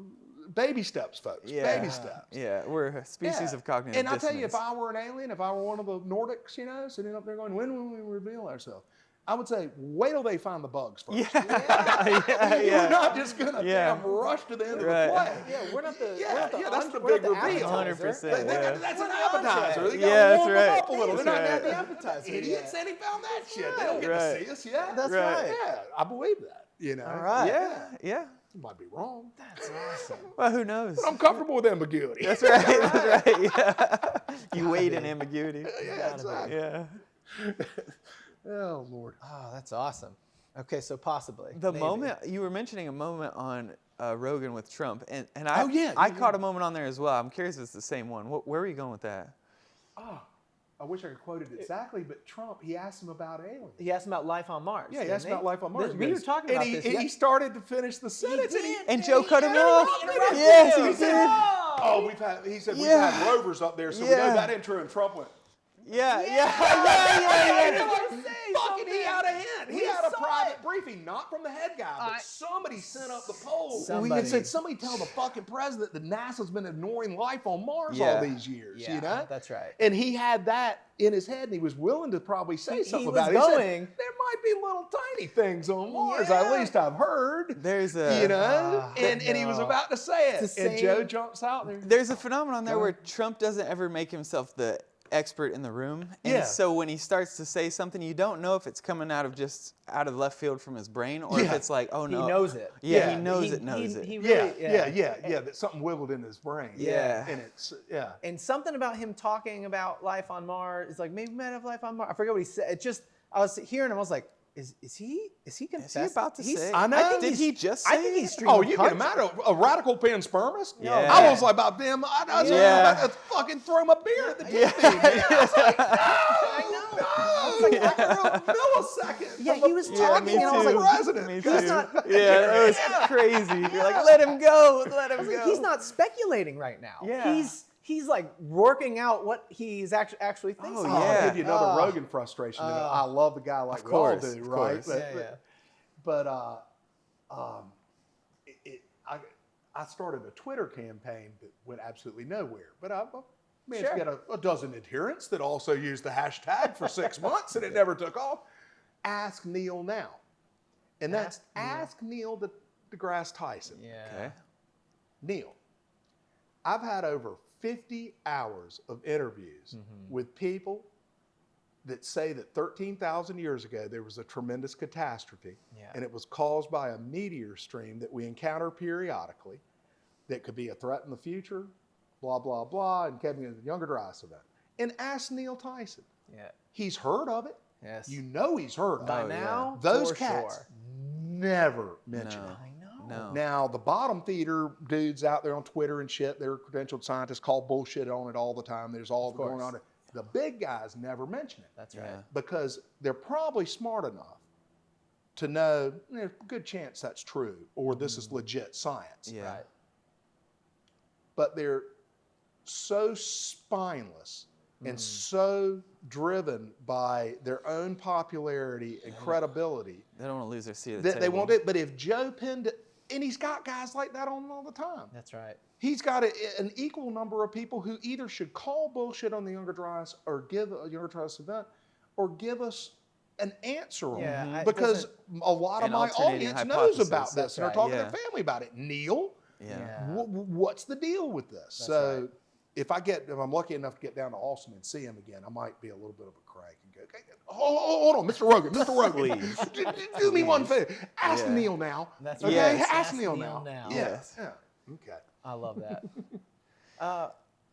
baby steps, folks. Yeah. Baby steps. Yeah, we're a species of cognitive And I'll dissonance. tell you, if I were an alien, if I were one of the Nordics, sitting up there going, when will we reveal ourselves? I would say, wait till they find the bugs first. We're not just going to damn rush to the end of the play. Yeah, we're not the. That's the big reveal. 100%. That's an appetizer. They Yeah, got to warm them up a little. They're They're not not at the that appetizer. idiots, and he found that shit. They don't get to see us yet. That's right. Yeah, I believe that. All right. Yeah. You might be wrong. That's awesome. Well, who knows? But I'm comfortable with ambiguity. That's right. That's right. Yeah. You wait in ambiguity. Yeah, exactly. Yeah. Oh, Lord. Oh, that's awesome. Okay, so possibly. The maybe. moment you were mentioning a moment on Rogan with Trump, and Oh, yeah, I yeah, caught a moment on there as well. I'm curious if it's the same one. Where were you going with that? Oh, I wish I could quote it exactly, but Trump, he asked him about aliens. He asked about life on Mars. Yeah, he asked about life on Mars. We were talking about this. He started to finish the sentence. And Joe cut him off. interrupted Yes, him. he He said, did. he said, we've Yeah. had rovers up there, so we know Yeah. that ain't true. And Trump went, Yeah. fucking, he had a hint. He We had a saw private it. briefing, not from the head guy, but somebody sent up the poll Somebody. and said, somebody tell the fucking president that NASA's been ignoring life on Mars Yeah. all these years, Yeah, that's right. And he had that in his head, and he was willing to probably say something was about it. He said, going. there might be little tiny things on Mars, at least I've heard. There's a And he was about to say it. It's the And Joe same- jumps out there. There's a phenomenon there where Trump doesn't ever make himself the expert in the room. And Yeah. so when he starts to say something, you don't know if it's coming out of left field from his brain or if Yeah. it's like, oh He no. knows it. Yeah, he Yeah. knows it. He Yeah, really, yeah. That something wiggled in his brain. Yeah. And it's, yeah. And something about him talking about life on Mars is like, maybe we might have life on Mars. I forget what he said. It just, I was hearing him, I was like, is he confessing? about to say? I know. I think Did he's- he just I say think it? he's streaming Oh, you can country. imagine a radical panspermist? Yeah. I was like about them. I was Yeah. about to fucking throw my beer at the TV. I was like, no, I know. I was like, for a millisecond. Yeah, from he was the talking, fucking and I was like, president. Me He's too. not- Yeah, that was crazy. You're like, let him go. Let him go. he's not speculating right now. Yeah. He's like working out what he's actually thinking. Oh, I'll yeah. give you another Rogan frustration. I love the guy like we all course, do, of right? course. But I started a Twitter campaign that went absolutely nowhere. But I managed to get a dozen adherents that also used the hashtag for 6 months, and it never took off. Ask Neil now. And that's Ask Neil deGrasse Tyson. Yeah. Okay. Neil, I've had over 50 hours of interviews with people that say that 13,000 years ago there was a tremendous catastrophe, and it was caused by a meteor stream that we encounter periodically that could be a threat in the future, blah, blah, blah, and Kevin the Younger Dryas event. And ask Neil Tyson. Yeah. He's heard of it. Yes. You know he's heard of By it. now, Those for cats sure. never mention No. it. I know. No. Now, the bottom feeder dudes out there on Twitter and shit, they're credentialed scientists, call bullshit on it all the time. There's all going on. The big guys never mention it. That's right. Yeah. Because they're probably smart enough to know there's a good chance that's true or this is legit science. Yeah. Right. But they're so spineless and so driven by their own popularity and credibility They don't want to lose their seat at the that table. they won't do it. But if Joe pinned it, and he's got guys like that on all the time. That's right. He's got an equal number of people who either should call bullshit on the Younger Dryas or give a Younger Dryas event or give us an answer on Yeah, it. Because a lot of An my alternating audience knows hypothesis. about this That's and are right, talking to yeah. their family about it. Neil, Yeah. what's the deal with this? That's So right. if I'm lucky enough to get down to Austin and see him again, I might be a little bit of a crank and go, okay, hold on, Mr. Rogan, Mr. Rogan, Please. do me one favor. Ask Yeah. Neil now. That's okay? right. Yes. Ask Neil now. Yes. Yeah. Okay. I love that.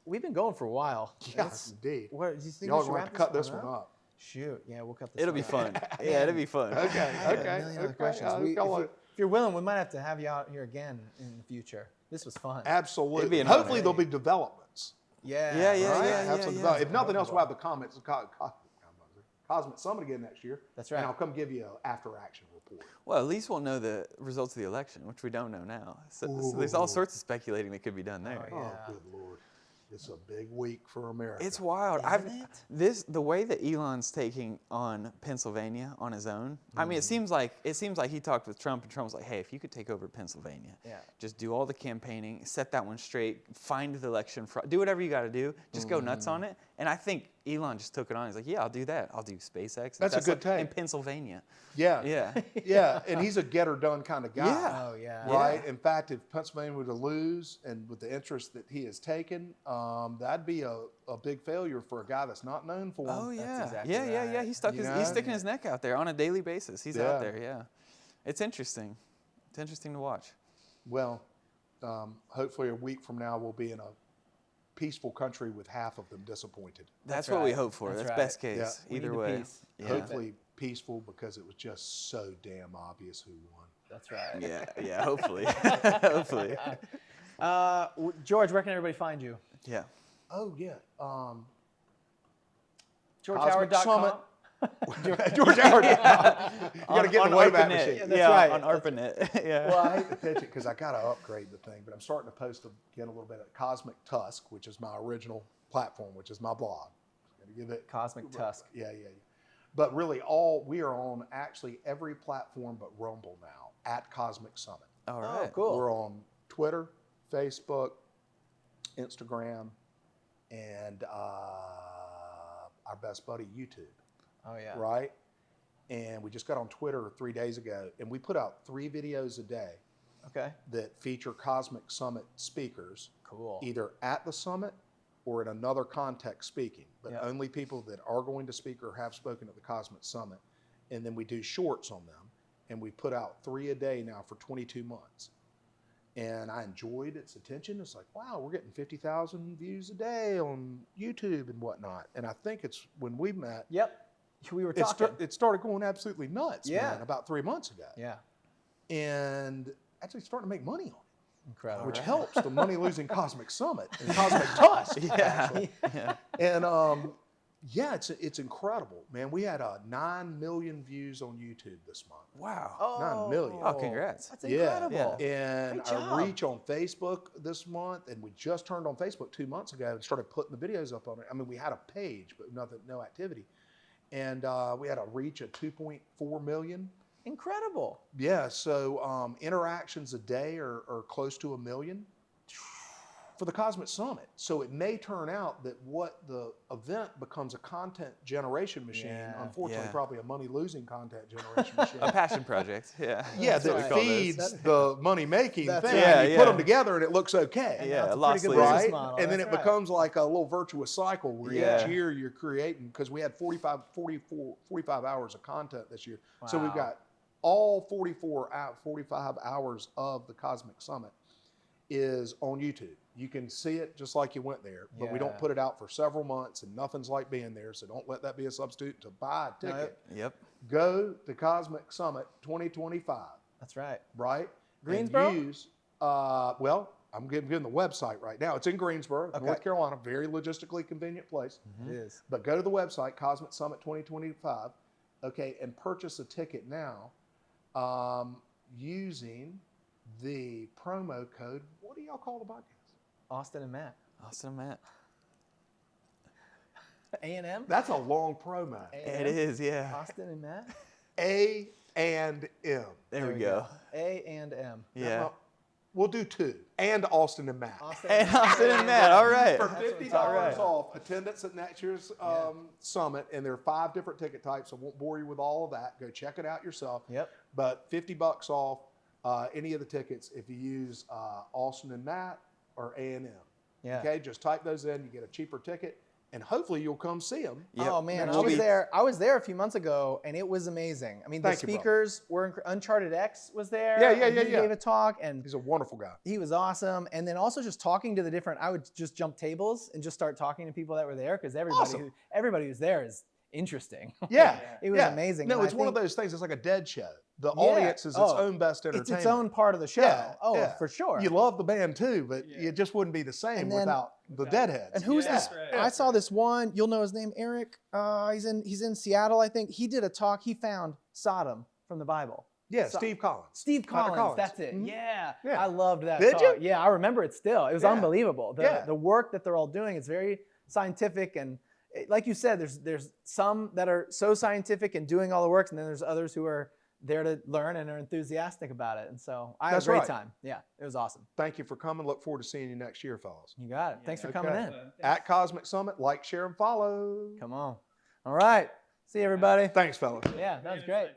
We've been going for a while. Yes, indeed. What, do you think Y'all we should going to wrap cut this one up? up. Shoot, yeah, we'll cut this. It'll one be up. fun. Yeah, it'll be fun. Okay, I have a okay, million other okay. questions. If If you're willing, we might have to have you out here again in the future. This was fun. Absolutely. It'd be an Hopefully honor. there'll be developments. Yeah. Yeah, yeah, Right? yeah. Have some development. If nothing else, we'll have the comments of Cosmic Summit again next year. That's right. And I'll come give you an after-action report. Well, at least we'll know the results of the election, which we don't know now. So there's all sorts of speculating that could be done there. Oh, yeah. Oh, good Lord. It's a big week for America. It's wild. The way that Elon's taking on Pennsylvania on his own. I mean, it seems like he talked with Trump, and Trump was like, "Hey, if you could take over Pennsylvania, just do all the campaigning, set that one straight, find the election fraud, do whatever you got to do, just go nuts on it." And I think Elon just took it on. He's like, "Yeah, I'll do that. I'll do SpaceX." That's a good take. In Pennsylvania. Yeah. Yeah. And he's a get-her-done kind of guy. Yeah. Oh, yeah. Right? In fact, if Pennsylvania were to lose, and with the interest that he has taken, that'd be a big failure for a guy that's not known for him. Oh, yeah. That's exactly Yeah. right. He's sticking his neck out there on a daily basis. He's out there, yeah. It's interesting. It's interesting to watch. Well, hopefully a week from now we'll be in a peaceful country with half of them disappointed. That's right. what we hope for. That's That's right. best case. We Either need the way. peace. Yeah. Hopefully peaceful, because it was just so damn obvious who won. That's right. Yeah, hopefully. Hopefully. George, where can everybody find you? Yeah. Oh, yeah. GeorgeHoward.com. George Howard. You got to get in the Wayback Machine. Yeah, that's right. On ARPANET. Yeah. Well, I hate to pitch it because I got to upgrade the thing, but I'm starting to post again a little bit at Cosmic Tusk, which is my original platform, which is my blog. I'm gonna give it Cosmic Tusk. Yeah. But really, we are on actually every platform but Rumble now at Cosmic Summit. All right. Oh, cool. We're on Twitter, Facebook, Instagram, and our best buddy, YouTube. Oh, yeah. Right? And we just got on Twitter 3 days ago, and we put out 3 videos a day Okay. that feature Cosmic Summit speakers, Cool. either at the summit or in another context speaking, but only people that are going to speak or have spoken at the Cosmic Summit. And then we do shorts on them, and we put out 3 a day now for 22 months. And I enjoyed its attention. It's like, wow, we're getting 50,000 views a day on YouTube and whatnot. And I think it's when we met, Yep. We were talking. it started going absolutely nuts, Yeah. man, about 3 months ago. Yeah. And actually starting to make money on it, Incredible. which helps the money-losing Cosmic Summit and Cosmic Tusk. actually. Yeah. And it's incredible, man. We had 9 million views on YouTube this month. Wow. 9 million. Oh, congrats. That's incredible. And Great our job. reach on Facebook this month, and we just turned on Facebook 2 months ago and started putting the videos up on it. I mean, we had a page, but no activity. And we had a reach of 2.4 million. Incredible. Yeah, so interactions a day are close to 1 million for the Cosmic Summit. So it may turn out that what the event becomes a content generation machine, unfortunately probably a money-losing content generation machine. A passion project. Yeah. Yeah, That's what we that call feeds this. the money-making thing. right. You put them together and it looks okay. Yeah, That's a lost pretty good leader. business Right? model. And then That's it right. becomes like a little virtuous cycle where Yeah. each year you're creating, because we had 45 hours of content this year. So we've Wow. got all 45 hours of the Cosmic Summit is on YouTube. You can see it just like you went there, but we don't Yeah. put it out for several months, and nothing's like being there. So don't let that be a substitute to buy a ticket. Yep. Go to Cosmic Summit 2025. That's right. Right? Greensboro? And use, I'm giving the website right now. It's in Greensboro, Okay. North Carolina, very logistically convenient place. It is. But go to the website, Cosmic Summit 2025, okay, and purchase a ticket now using the promo code. What do y'all call the podcast? Austin and Matt. Austin and Matt. A&M? That's a long promo. It is, yeah. Austin and Matt? A and M. There we go. A and M. Yeah. Well, we'll do 2. And Austin and Matt. Austin And Austin and Matt. All right. For $50 all right. off attendance at next year's summit, and there are 5 different ticket types. I won't bore you with all of that. Go check it out yourself. Yep. But $50 off any of the tickets if you use Austin and Matt or A&M. Yeah. Okay, just type those in. You get a cheaper ticket, and hopefully you'll come see them. Yep. Oh man, Next I was week. there. I was there a few months ago, and it was amazing. I mean, the Thank you, brother. speakers were Uncharted X was there. Yeah, and he yeah. gave a talk, and He's a wonderful guy. he was awesome. And then also just talking to the different. I would just jump tables and just start talking to people that were there because Awesome. everybody who's there is interesting. Yeah, It was amazing. No, And I it's one of think those things. It's like a dead show. The Yeah. audience is its Oh, own best It's entertainment. its own part of the show. Yeah, Oh, yeah. for sure. You love the band too, but it just wouldn't be the same And then- without the Deadheads. And who's this? right. I saw this one. You'll know his name, Eric. He's in Seattle, I think. He did a talk. He found Sodom from the Bible. Yeah, Steve Collins. Steve Dr. Collins, that's it. Mhm. Yeah. Yeah. I loved that Did talk. you? Yeah, I remember it still. It was Yeah. unbelievable. Yeah. The work that they're all doing is very scientific, and like you said, there's some that are so scientific and doing all the work, and then there's others who are there to learn and are enthusiastic about it. And so I had a great time. Yeah, it was awesome. Thank you for coming. Look forward to seeing you next year, fellas. You got it. Thanks for coming in. At Cosmic Summit, like, share, and follow. Come on. All right. See you, everybody. Thanks, fellas. Yeah, that was great.